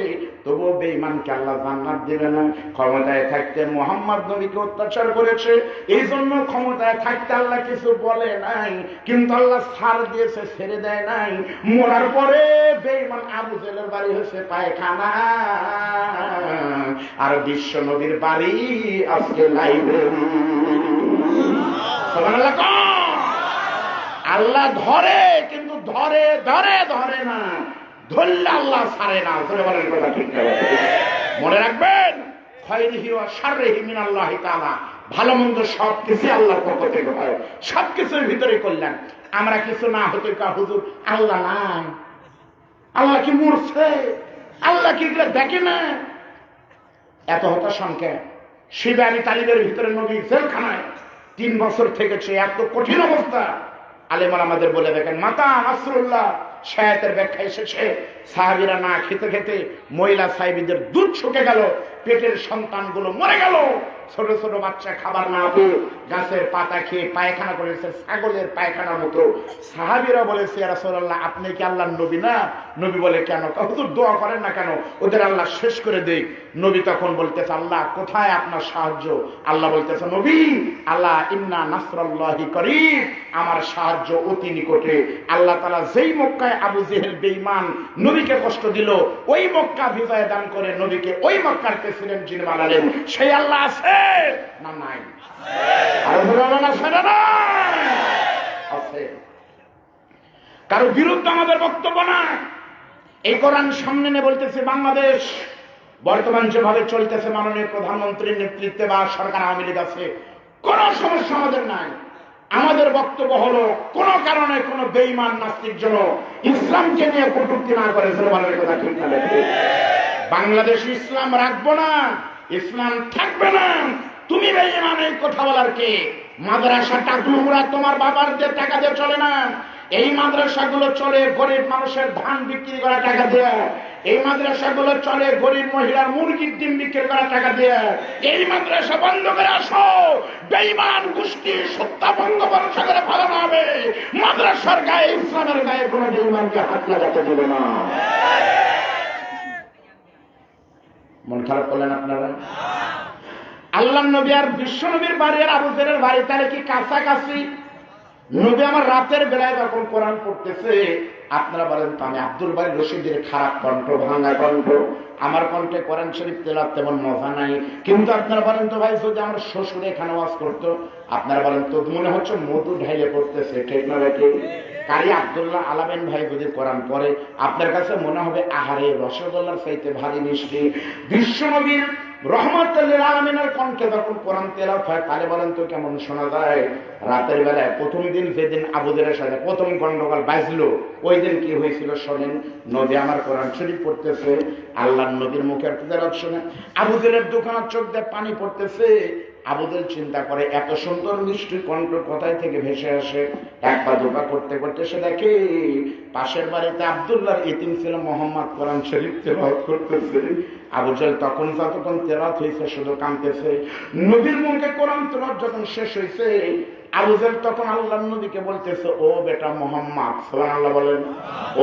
তবুও বেঈমানকে আল্লাহ জান্নাত দিবে না? ক্ষমতায় থাকতে মুহাম্মদ নবীকে অত্যাচার করেছে, এই জন্য ক্ষমতায় থাকতে আল্লাহ কিছু বলে নাই, কিন্তু আল্লাহ ছাড় দিয়েছে, ছেড়ে দেয় নাই। মরার পরে বেঈমান আবু জেহেলের বাড়ি হয়েছে পায়খানা, আর বিশ্ব নবীর বাড়ি আজকে লাইব্রেরি। সুবহানাল্লাহ। আল্লাহ ধরে, কিন্তু ধরে ধরে ধরে না, ধরলে আল্লাহ ছাড়ে না। বলেন কথা ঠিক না? মনে রাখবেন, খায়রিহি ওয়া শাররিহি মিনাল্লাহি তাআলা, ভালো মন্দ সবকিছু আল্লাহর পক্ষ থেকে হয়, সবকিছুর ভিতরে কল্যাণ। আমরা কিছু না হতে কা হুজুর আল্লাহ নাই, আল্লাহ কি মরছে, আল্লাহ কি দেখে না? এত হতাশঙ্কা। শিবে আলী তালিবের ভিতরে নবী জেলখানায় 3 বছর থেকেছে, এত কঠিন অবস্থা। আলেমান আমাদের বলে দেখেন, মাতা নাসরুল্লাহ শায়াতের ব্যাখ্যা এসেছে, সাহাবীরা না খেতে খেতে মহিলা সাহাবীদের দুধ শুকে গেল, পেটের সন্তানগুলো মরে গেল, ছোট ছোট বাচ্চা খাবার না পেয়ে গাছের পাতা খেয়ে পায়খানা করেছে, ছাগলের পায়খানার মতো। সাহাবীরা বলেছে, ইয়া রাসূলুল্লাহ আপনি কি আল্লাহর নবী না? নবী বলে কেন? হুজুর দোয়া করেন না কেন, ওদের আল্লাহ শেষ করে দেই। নবী তখন বলতেছে, আল্লাহ কোথায় আপনার সাহায্য? আল্লাহ বলতেছে, নবী আল্লাহ ইন্না নাসরাল্লাহি করিব, আমার সাহায্য অতি নিকটে। আল্লাহ তাআলা যেই মক্কায় আবু জেহেল বেঈমান নবীকে কষ্ট দিল, ওই মক্কা বিজয় দান করে নবীকে ওই মক্কার প্রেসিডেন্ট যিনি বানালেন, সেই আল্লাহ আছে না নাই? আছে। কারো বিরুদ্ধে আমাদের বক্তব্য না। এই কোরআন সামনে নিয়ে বলতেছে, বাংলাদেশ বর্তমান যেভাবে চলতেছে মাননীয় প্রধানমন্ত্রীর নেতৃত্বে বা সরকার আওয়ামী লীগ আছে, কোন সমস্যা আমাদের নাই। আমাদের বক্তব্য হলো, কোন কারণে কোন বেঈমান নাস্তিক যেন ইসলামকে নিয়ে কটূক্তি না করে। কথা ঠিক না? বাংলাদেশ ইসলাম রাখবো না, ইসলাম থাকবে না। তুমি বেঈমান এই কথা বলার কে? মাদ্রাসা টাকলুরা তোমার বাবার যে টাকা দিয়ে চলে না, এই মাদ্রাসাগুলো চলে গরিব মানুষের ধান বিক্রি করা টাকা দিয়ে, এই মাদ্রাসাগুলো চলে গরিব মহিলার মুরগির ডিম বিক্রি করা টাকা দিয়ে। এই মাদ্রাসা বন্ধ করে আসো, বেঈমান গোষ্ঠী সত্তা ভঙ্গ ভরসা করে ফেলানো হবে। মাদ্রাসার গায়ে, ইসলামের গায়ে কোনো বেঈমানকে হাত লাগাতে দেবে না। মন খারাপ করলেন আপনারা? আল্লাহর নবী আর বিশ্ব নবীর বাড়ি আর আবু জেহেলের বাড়ি তাহলে কি কাছাকাছি? নবী আমার রাতের বেলায় যখন কোরআন পড়তেছে, আপনারা বলেন তো আমি আব্দুল বারী রশিদের খারাপ কণ্ঠ, ভাঙা কণ্ঠ, আমার কণ্ঠে কোরআন শরীফ তেলাওয়াত তেমন মজা নাই। কিন্তু আপনারা বলেন তো ভাই, যদি আমার শ্বশুর এখানে ওয়াজ করতো, আপনারা বলেন তো মনে হচ্ছে মধু ঢাইলে পড়তেছে, ঠিক না নাকি? কারি আব্দুল্লাহ আলামিন ভাই যদি কোরআন পড়ে, আপনার কাছে মনে হবে আহারে রসগোল্লার চাইতে ভারী মিষ্টি। বিশ্ব নবীর রহমতুল আলামিনের কণ্ঠে যখন কোরআন তেলাওয়াত হয়, তাহলে বলেন তো কেমন শোনা যায়? রাতের বেলায় প্রথম দিন যেদিন আবু জেহেলের সাথে প্রথম গন্ডগোল বাজলো, ওই দিন কি হয়েছিল শোনেন। নবী আমার কোরআন শরীফ পড়তেছে, আল্লাহর নবীর মুখের তেলাওয়াত শুনে আবু জেহেলের দোকানের চোখ দিয়ে পানি পড়তেছে। আবুদের চিন্তা করে এত সুন্দর মিষ্টি কণ্ঠ কোথায় থেকে ভেসে আসে। এক পা দুপা করতে করতে সে দেখে পাশের বাড়িতে আব্দুল্লাহর ইতিম ছিল মোহাম্মদ কোরআন শরীফ তেলাওয়াত করতেছে। আবু জাহেল তখন যতক্ষণ তেলাওয়াত হয়েছে শুধু কাঁদতেছে। নবীর মুখে কোরআন তেলাওয়াত যখন শেষ হয়েছে, আবু জাহেল তখন আল্লাহর নবীকে বলতেছে, ও বেটা মোহাম্মদ, সুবহানাল্লাহ বলেন,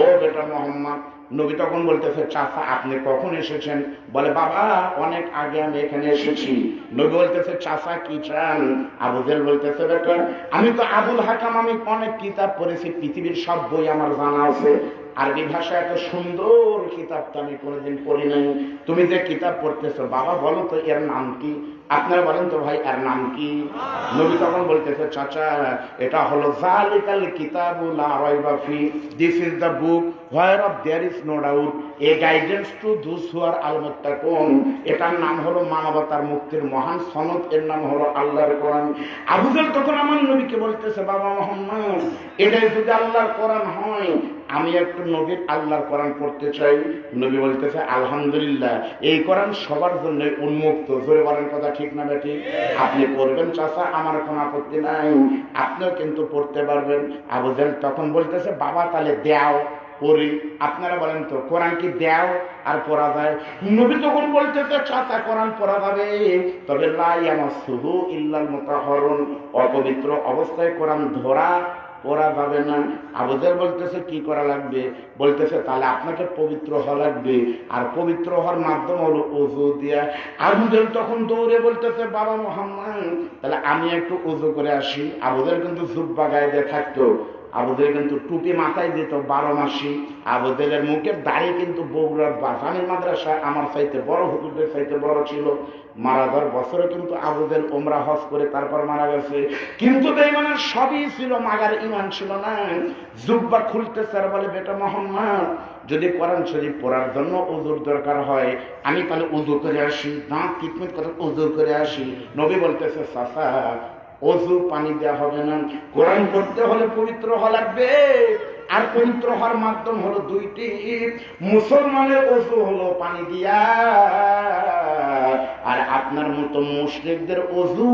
ও বেটা মোহাম্মদ। নবী তখন বলতেছে, চাচা আপনি কখন এসেছেন? বলে, বাবা অনেক আগে আমি এখানে এসেছি। নবী বলতেছে, চাচা কি চান? আবু জাহেল বলতেছে, বেটা আমি তো আবুল হাকাম, আমি অনেক কিতাব পড়েছি, পৃথিবীর সব বই আমার জানা আছে, আরবি ভাষা এত সুন্দর কিতাব তো আমি কোনোদিন পড়ি নাই। তুমি যে কিতাব পড়তেছো বাবা বলো তো এর নাম কি? আপনারা বলেন তো ভাই এর নাম কি? নবী তখন বলতেছে, চাচা এটা হলো যালিকাল কিতাবু লা রাইবা ফি, this is the book where of there is no doubt, a guidance to those who are আল মুত্তাকুন। এটার নাম হলো মানবতার মুক্তির মহান সনদ, এর নাম হলো আল্লাহর কোরআন। আবু জাহেল তখন আমার নবীকে বলতেছে, বাবা মুহাম্মদ এটাই যদি আল্লাহর কোরআন হয়, আমি একটু নবীর আল্লাহর কোরআন পড়তে চাই। নবী বলতেছে, আলহামদুলিল্লাহ এই কোরআন সবার জন্য উন্মুক্ত। জোরে বলেন কথা ঠিক না বেটি? আপনি পড়বেন চাচা, আমার কোনো আপত্তি নাই, আপনিও কিন্তু পড়তে পারবেন। আবু জাহেল তখন বলতেছে, বাবা তাহলে দেও পড়ি। আপনারা বলেন তো কোরআন কি দেও আর পড়া যায়? নবী তখন বলতেছে, চাচা কোরআন পড়া যাবে, তবে লা ইয়ামাসসুহু ইল্লাল মুতাহহারুন, অপবিত্র অবস্থায় কোরআন ধরা পড়া যাবে না। আবু জাহেল বলতেছে, কি করা লাগবে? বলতেছে, তাহলে আপনাকে পবিত্র হওয়া লাগবে, আর পবিত্র হওয়ার মাধ্যম হলো ওযু দিয়া। আবু জাহেল তখন দৌড়ে বলতেছে, বাবা মুহাম্মদ তাহলে আমি একটু ওযু করে আসি। আবু জাহেল কিন্তু জুব্বা গায়ে দিয়ে থাকতো, আবু জাহেল কিন্তু টুপি মাথায় দিত 12 মাসি। আবু জাহেলের মুখের দাড়ি কিন্তু বগুড়ার বাসানির মাদ্রাসায় আমার চাইতে বড়, হুজুরদের চাইতে বড় ছিল। মারা যাওয়ার বছরে কিন্তু আবু জাহেল ওমরা হজ করে তারপর মারা গেছে। কিন্তু বেঈমানের সবই ছিল, মাগার ঈমান ছিল না। জুব্বা খুলতেছে আর বলে, বেটা মুহাম্মদ যদি কোরআন শরীফ পড়ার জন্য ওযুর দরকার হয় আমি তাহলে ওযু করে আসি, দাঁত কিটমিট করে ওযু করে আসি। নবী বলতেছে, চাচা ওযু পানি দেওয়া হবে না, কোরআন পড়তে হলে পবিত্র হওয়া লাগবে, আর পবিত্র হওয়ার মাধ্যম হলো দুইটি। মুসলমানের ওযু হলো পানি দিয়া, আর আপনার মতো মুশরিকদের ওযু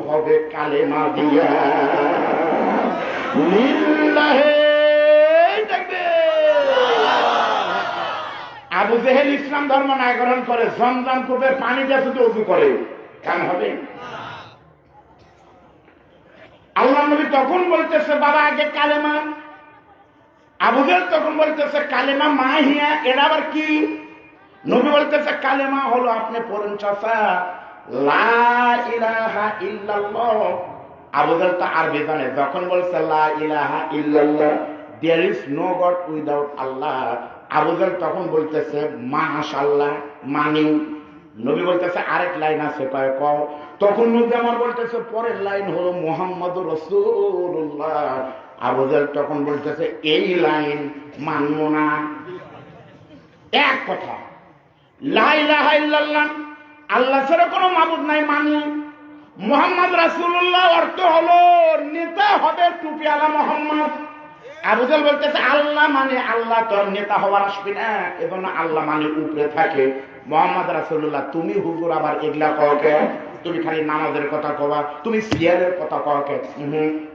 হবে কালেমা দিয়া। লিল্লাহে তাকবীর। আবু জাহেল ইসলাম ধর্ম না গ্রহণ করে জমজম কূপের পানি দিয়ে শুধু ওযু করে, কেন হবে? আল্লাহ নবী তখন বলতেছে, বাবা আগে কালেমা। আবু জাহেল তখন বলতেছে, কালেমা মাহিয়া, এটা আবার কি? নবী বলতেছে, কালেমা হলো আপনি পড়েন চাচা লা ইলাহা ইল্লাল্লাহ। আবু জাহেল তো আরবি জানে, যখন বলছে লা ইলাহা ইল্লাল্লাহ, there is no god without Allah, Abu Jahl তখন বলতেছে মাশাআল্লাহ, মানি। নবী বলতেছে, আরেক লাইন আছে কয় কও। তখন নবী আমার বলতেছে, পরের লাইন হলো মুহাম্মাদুর রাসূলুল্লাহ। আবু জাহেল তখন বলতেছে, এই লাইন মানব না। এক কথা, লা ইলাহা ইল্লাল্লাহ, আল্লাহ ছাড়া কোনো মাবুদ নাই মানি। মুহাম্মদ রাসূলুল্লাহ অর্থ হলো নেতা হবে টুপিওয়ালা মুহাম্মদ। আবু জাহেল বলতেছে, আল্লাহ মানে আল্লাহ তোর নেতা হওয়ার আসবি না, এজন্য আল্লাহ মানে উপরে থাকে। মুহাম্মদ রাসূলুল্লাহ তুমি হুজুর আবার এগুলা কওকে? তুমি খালি নামাজের কথা কওয়া, তুমি সিয়ারের কথা কওকে?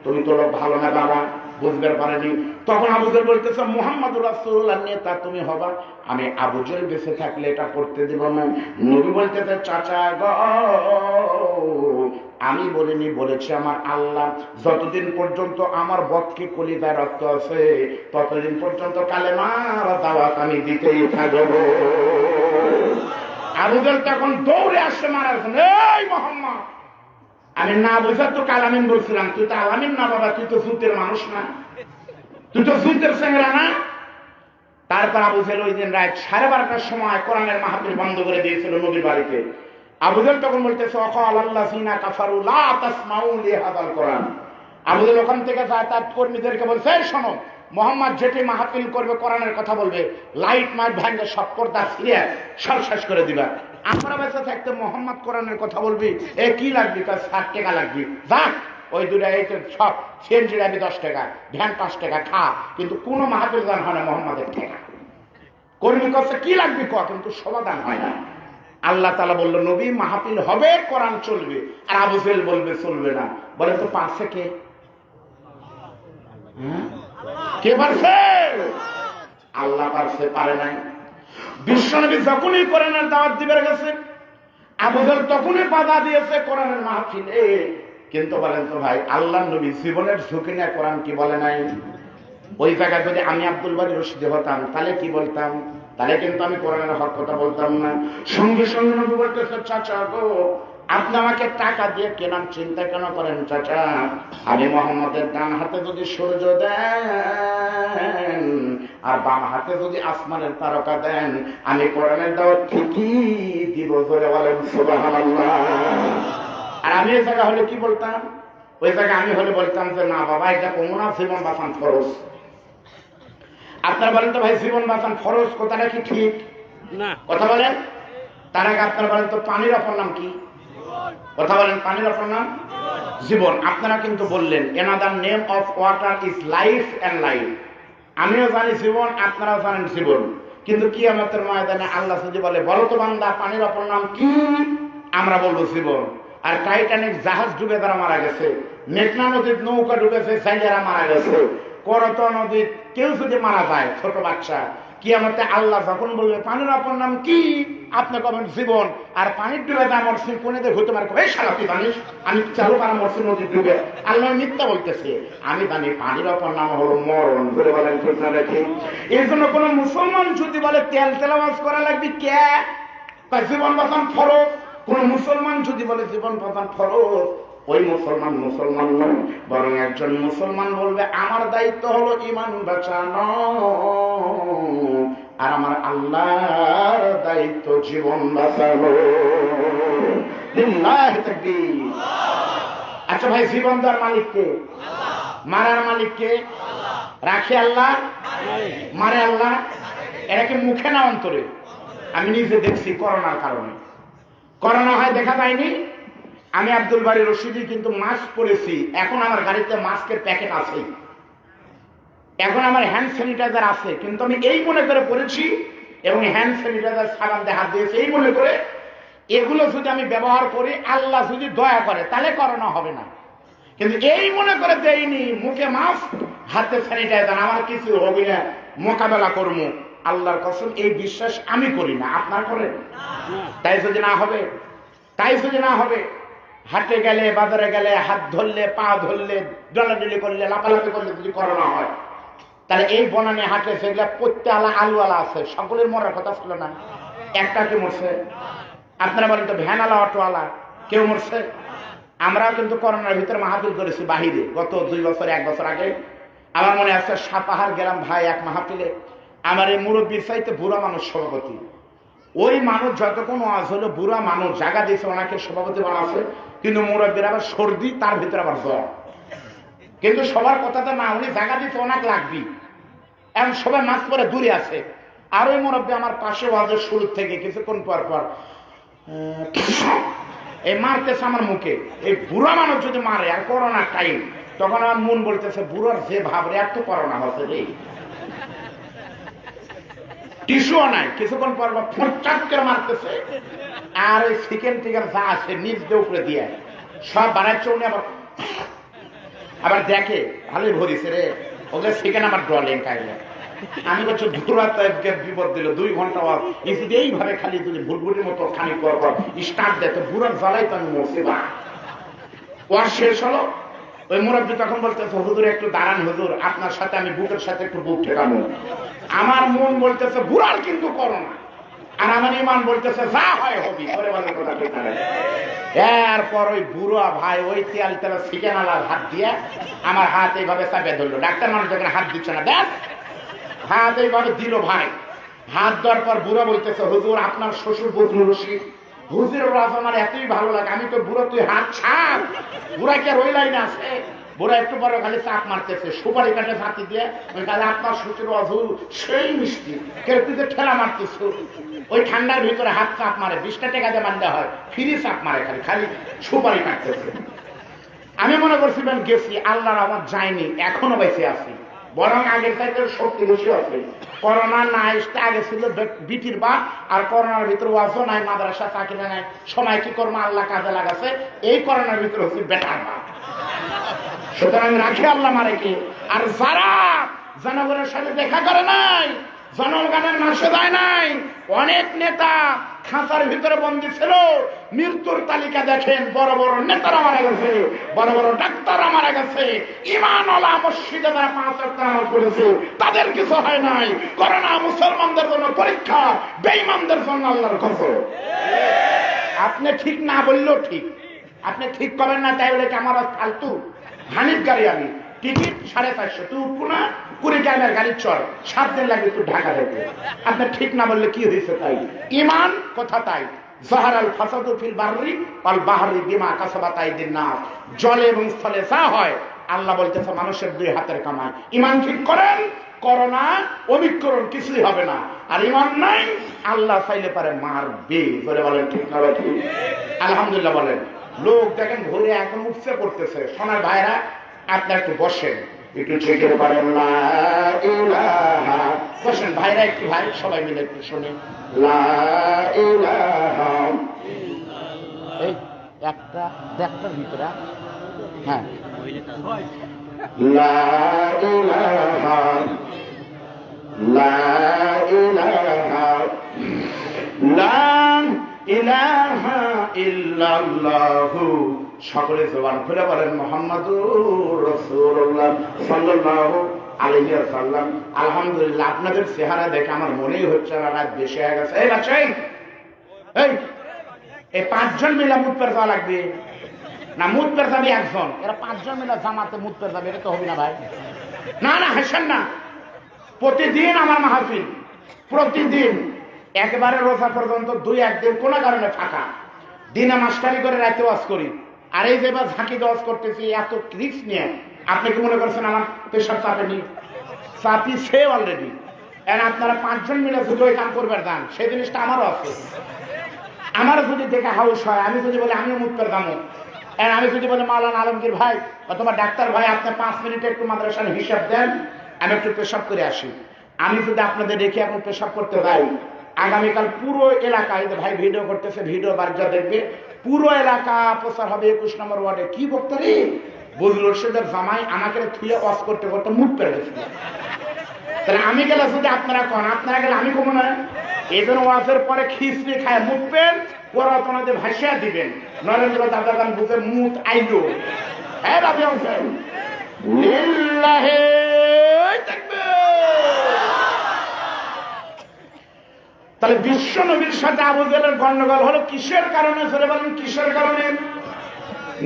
তুমি তো লোক ভালো না বাবা, বুঝতে পারেনি। তখন আবু জাহেল বলতেছে, মুহাম্মদুর রাসূলুল্লাহ নেতা তুমি হবা, আমি আবু জাহেল বেঁচে থাকলে এটা করতে দিব না। নবী বলতেছে, চাচা গো আমি বলিনি, বলেছে আমার আল্লাহ, যতদিন পর্যন্ত আমার বক্ষে কলিজায় রক্ত আছে ততদিন পর্যন্ত কালেমার দাওয়াত আমি দিতেই থাকবো। আবু জাহেল তখন দৌড়ে আসছে মারার জন্য, এই মুহাম্মদ আমি না বুঝা তো কালামিন বলছিলাম, তুই তো আলামিন না বাবা, তুই তো জুতের মানুষ না, তুই তো জুতের চেংরা না। তারপর আবু জাহেল ওই দিন রাত 12:30টার সময় কোরআনের মাহফিল বন্ধ করে দিয়েছিল নবীর বাড়িতে। আবু জাহেল তখন বলতেছে, ওয়াকাল আল্লাযিনা কাফারু লা তাসমাউ লিহাযাল কোরআন। আবু জাহেল ওখান থেকে যায় তার কর্মীদেরকে বলছে, এই শোনো, মোহাম্মদ যেটি মাহফিল করবে কোরআনের কথা বলবে, লাইট মাইট ভাঙে সব পর্দা ছিঁড়ে সব শেষ করে দিবা। আমরা বেঁচে থাকতে মোহাম্মদ কোরআনের কথা বলবি, এ কি লাগবে? তার 60 টাকা লাগবে, যা ওই দুটা এই সব সিএনজি আমি 10 টাকা, ভ্যান 5 টাকা, খা, কিন্তু কোনো মাহফিল দান হয় না মোহাম্মদের টাকা। কর্মী কাছে কি লাগবে ক, কিন্তু সমাধান হয় না। আল্লাহ তাআলা বলল নবী মাহফিল হবে, কোরআন চলবে, আর আবু জেহেল বলবে চলবে না। বলেন তো পারছে কে? কে পারছে? আল্লাহ পারছে, পারে নাই। বিশ্বনবী যখনই কোরআনের দাওয়াত দিবে গেছে, আবু জেহেল তখনই বাধা দিয়েছে কোরআনের মাহফিলে। কিন্তু বলেন তো ভাই, আল্লাহর নবী জীবনের ঝুঁকি নিয়ে কোরআন কি বলে নাই? ওই জায়গায় যদি আমি আব্দুল বারী রশিদি হতাম তাহলে কি বলতাম? তাহলে কিন্তু আমি কোরআনের হক কথা বলতাম না। সঙ্গে সঙ্গে নবী বলতেছে, চাচা গো, আপনি আমাকে টাকা দিয়ে কেনার চিন্তা কেন করেন চাচা? আমি মোহাম্মদের ডান হাতে যদি সূর্য দেন আর বাম হাতে যদি আসমানের তারকা দেন, আমি কোরআনের দাওয়াত ঠিকই দিব। বলে বলেন সুবহানাল্লাহ। আর আমি এই জায়গা হলে কি বলতাম? ওই জায়গায় আমি হলে বলতাম যে না বাবা, এটা কোমনা জীবন বাঁচান ফরজ। আপনারা বলেন তো ভাই, জীবন বাঁচান ফরজ কথাটা কি ঠিক না? কথা বলেন। তার আগে আপনারা বলেন তো পানির অপর নাম কি? কথা বলেন, পানির অপর নাম জীবন। আপনারা কিন্তু বললেন another name of water is life and life। আমিও জানি জীবন, আপনারাও জানেন জীবন। কিন্তু কিয়ামতের ময়দানে আল্লাহ যদি বলে বলো তো বান্দা পানির অপর নাম কি, আমরা বলবো জীবন। আর টাইটানিক জাহাজ ডুবে তারা মারা গেছে, মেঘনা নদীর নৌকা ডুবেছে, সাইলেরা মারা গেছে, করত নদীর কেউ যদি মারা যায়, ছোট বাচ্চা, কিয়ামতে আল্লাহ যখন বলবে পানির অপর নাম কি, আপনি কবেন জীবন। আর পানির ডুবে যা মরছি কোনেদের হইতে পারে, এই শালা তুই জানিস আমি চালু করা মরছি নদীর ডুবে? আল্লাহ মিথ্যা বলতেছে। আমি জানি পানির অপর নাম হলো মরণ। ধরে বলেন ঠিক না দেখি? এই জন্য কোন মুসলমান যদি বলে তেল তেলাওয়াজ করা লাগবে কে, জীবন বাঁচান ফরজ। কোন মুসলমান যদি বলে জীবন বাঁচান ফরজ, ওই মুসলমান মুসলমান নয়, বরং একজন মুসলমান বলবে আমার দায়িত্ব হলো ঈমান বাঁচানো, আর আমার আল্লাহর দায়িত্ব জীবন বাঁচানো। লিল্লাহি তাকবীর। আচ্ছা ভাই, জীবন দেওয়ার মালিক কে? মারার মালিক কে? রাখে আল্লাহ, মারে আল্লাহ। এরা কি মুখে না অন্তরে? আমি নিজে দেখছি করোনার কারণে। করোনা হয় দেখা যায়নি। আমি আব্দুল বারী রশিদি কিন্তু মাস্ক পরেছি, এখন আমার গাড়িতে মাস্কের প্যাকেট আছে, এখন আমার হ্যান্ড স্যানিটাইজার আছে, কিন্তু আমি এই মনে করে পরেছি এবং হ্যান্ড স্যানিটাইজার সাবান দিয়ে হাত দিয়েছি এই মনে করে, এগুলো যদি আমি ব্যবহার করি আল্লাহ যদি দয়া করে তাহলে করোনা হবে না। কিন্তু এই মনে করে দেইনি, মুখে মাস্ক হাতে স্যানিটাইজার, আমার কিছু হবে না, মোকাবেলা করবো। আল্লাহর কসম এই বিশ্বাস আমি করি না, আপনার করেন? তাই যদি না হবে, তাই যদি না হবে, হাটে গেলে বাজারে গেলে হাত ধরলে পা ধরলে ডলাডলি করলে লাফালাফি করলে যদি করোনা হয়, তাহলে এই বনানে হাটে সেগুলো প্রত্যেকটা আলুওয়ালা আছে, সকলের মরার কথা ছিল না, একটা কে মরছে? আপনারা বলেন তো ভ্যানওয়ালা অটোওয়ালা কেউ মরছে? আমরাও কিন্তু করোনার ভিতরে মাহফিল করেছি বাহিরে, গত 2 বছর 1 বছর আগে। আমার মনে আছে সাপাহার গেলাম ভাই এক মাহফিলে, আমার এই মুরব্বীর চাইতে বুড়া মানুষ সভাপতি। ওই মানুষ যতক্ষণ ওয়াজ হলো, বুড়া মানুষ জায়গা দিয়েছে ওনাকে সভাপতি বানাচ্ছে, কিন্তু মুরব্বীর আবার সর্দি, তার ভিতরে আবার জ্বর। কিন্তু সবার কথাতে না, উনি জায়গা দিতে অনেক লাগবি, এখন সবাই মাছ পরে দূরে আছে। আর ওই মুরব্বী আমার পাশে ওয়াজের শুরু থেকে কিছুক্ষণ পর পর এই মারতেছে আমার মুখে। এই বুড়া মানুষ যদি মারে আর করোনার টাইম, তখন আমার মন বলতেছে বুড়ার যে ভাবরে এত করোনা হচ্ছে রে, টিস্যুও নাই, কিছুক্ষণ পর ফটচাট করে মারতেছে। আর ওই চিকেন টিকেন যা আছে নিজ দিয়ে উপরে দিয়ে সব বানাচ্ছে, উনি আবার দেখে ভালোই ভরিছে রে, ওদের চিকেন আমার ডলেন খাইলে। আমি বলছি ধুরাতে বিপদ দিল, 2 ঘন্টা এইভাবে খালি যদি ভুলভুলির মতো খানি পর পর স্টার্ট দেয়, তো বুড়ার জ্বালাই তো আমি মরছি বা। ওয়ার শেষ হলো, ওই মুরব্বী তখন বলতেছে হুজুর একটু দাঁড়ান হুজুর, আপনার সাথে আমি বুকের সাথে একটু বুক ঠেকাবো। আমার মন বলতেছে বুড়ার কিন্তু করোনা, আর আমার ইমান বলতেছে যা হয় হবি। এরপর ওই বুড়া ভাই ওই তেল তেলা চিকেন আলার হাত দিয়ে আমার হাত এইভাবে চাপে ধরলো। ডাক্তার মানুষ যখন হাত দিচ্ছে না, দেখ হাত এইভাবে দিল ভাই। হাত দেওয়ার পর বুড়া বলতেছে হুজুর আপনার শ্বশুর বজরুল রশিদ, হুজুরের রাজ আমার এতই ভালো লাগে, আমি তো বুড়ো তুই হাত ছাড়। বুড়া কে ওই লাইনে আছে, বুড়া একটু পরে খালি চাপ মারতেছে, সুপারি কাটে ছাতি দিয়ে, তাহলে আপনার শ্বশুর অজুর সেই মিষ্টি, কেউ তুই যে ঠেলা মারতেছ। ওই ঠান্ডার ভিতরে হাত চাপ মারে, 20 টাকা দিয়ে মানতে হয়, ফ্রি চাপ মারে, খালি খালি সুপারি কাটতেছে। আমি মনে করছিলাম গেছি, আল্লাহর আমার যায়নি, এখনো বেঁচে আছি। বরং আগের চাইতে শক্তি বেশি আছে। করোনা না আসতে আগে ছিল বিটির বা, আর করোনার ভিতরে ওয়াজও নাই, মাদ্রাসা চাকরি নাই, সময় কি করবো আল্লাহ কাজে লাগাছে, এই করোনার ভিতরে হচ্ছে বেটার বা। সুতরাং রাখে আল্লাহ মারেকে। আর যারা জনগণের সাথে দেখা করে নাই, জনগণের মাসে যায় নাই, অনেক নেতা খাঁচার ভিতরে বন্দী ছিল, মৃত্যুর তালিকা দেখেন, বড় বড় নেতারা মারা গেছে, বড় বড় ডাক্তাররা মারা গেছে, ইমানওয়ালা মসজিদে যারা 5 ওয়াক্ত নামাজ পড়েছে তাদের কিছু হয় নাই। করোনা মুসলমানদের জন্য পরীক্ষা, বেঈমানদের জন্য আল্লাহর গজব। আপনি ঠিক না বললেও ঠিক, আপনি ঠিক করেন না, তাই বলে কি আমার ফালতু হানিফ গাড়ি আমি টিকিট 450, তুই উঠবো না 20 টাইমের গাড়ি চল, 7 দিন লাগবে তুই ঢাকা যেতে। আপনি ঠিক না বললে কি হয়েছে? তাই ইমান কথা, তাই জাহারাল ফাসাদু ফিল বাররি ওয়াল বাহরি বিমা কাসাবাত আইদিন নাস, জলে এবং স্থলে যা হয় আল্লাহ বলতেছে মানুষের 2 হাতের কামাই। ইমান ঠিক করেন, করোনা ওমিক্রন কিছুই হবে না। আর ইমান নাই, আল্লাহ চাইলে পারে মারবে। বলে বলেন ঠিক না? ঠিক। আলহামদুলিল্লাহ বলেন। লোক দেখেন ঘুরে এখন উঠছে পড়তেছে। সোনার ভাইরা আপনার একটু বসেন, একটু চেকের পারেন না, বসেন ভাইরা একটু, ভাই সবাই মিলে একটু শুনে লা ইলাহা, এই একটা দেখটার ভিতরে, হ্যাঁ, লা ইলাহা লা ইলাহা লা ইলাহা ইল্লাল্লাহু। সকলে জবান খুলে বলেন মুহাম্মাদুর রাসূলুল্লাহ সাল্লাল্লাহু আলাইহি ওয়াসাল্লাম। আলহামদুলিল্লাহ, আপনাদের চেহারা দেখে আমার মনেই হচ্ছে না রাত বেশি হয়ে গেছে। এই বাচ্চাই, এই 5 জন মিলে মুত পের যাওয়া লাগবে না? মুত পের যাবে একজন, এরা 5 জন মিলে জামাতে মুত পের যাবে, এটা তো হবে না ভাই। না না, হাসেন না। প্রতিদিন আমার মাহফিল, প্রতিদিন একবারে রোজা পর্যন্ত 2-1 দিন কোনো কারণে ফাঁকা, দিনে মাস্টারি করে রাতে ওয়াজ করি। আর এই যে এবার ঝাঁকি ওয়াজ করতেছি এত রিস্ক নিয়ে, আপনি কি মনে করছেন আমার পেশাব চাপেনি? চাপিছে অলরেডি। আর আপনারা 5 জন মিলে যদি ওই কাম করবার দান, সেই জিনিসটা আমারও আছে। আমারও যদি দেখে হাউস হয়, আমি যদি বলি আমিও মুক্তার দামো, আর আমি যদি বলি মাওলানা আলমগীর ভাই অথবা ডাক্তার ভাই আপনি 5 মিনিটে একটু মাদ্রাসার হিসাব দেন, আমি একটু পেশাব করে আসি। আমি যদি আপনাদের রেখে এখন পেশাব করতে যাই, আগামীকাল পুরো এলাকায়, ভাই ভিডিও করতেছে, ভিডিও বার্জা দেখবে, পুরো এলাকা প্রচার হবে 21 নম্বর ওয়ার্ডে। কি বক্তা রে, বজলুর রশিদের জামাই আমাকে থুয়ে ওয়াজ করতে করতে মুখ পেরে গেছিল। তাহলে আমি গেলে যদি আপনারা কন, আপনারা গেলে আমি কমো না? এই জন্য ওয়াজের পরে খিচড়ি খায় মুখ পেন, ওরা তোমাদের ভাষা দিবেন। নরেন্দ্র দাদা গান বুঝে মুখ আইলো। হ্যাঁ রাবি হোসেন, লিল্লাহি তাকবীর। তাহলে বিশ্ব নবীর সাথে আবু জেহেলের গন্ডগোল হলো কিসের কারণে? ধরে বলেন কিসের কারণে?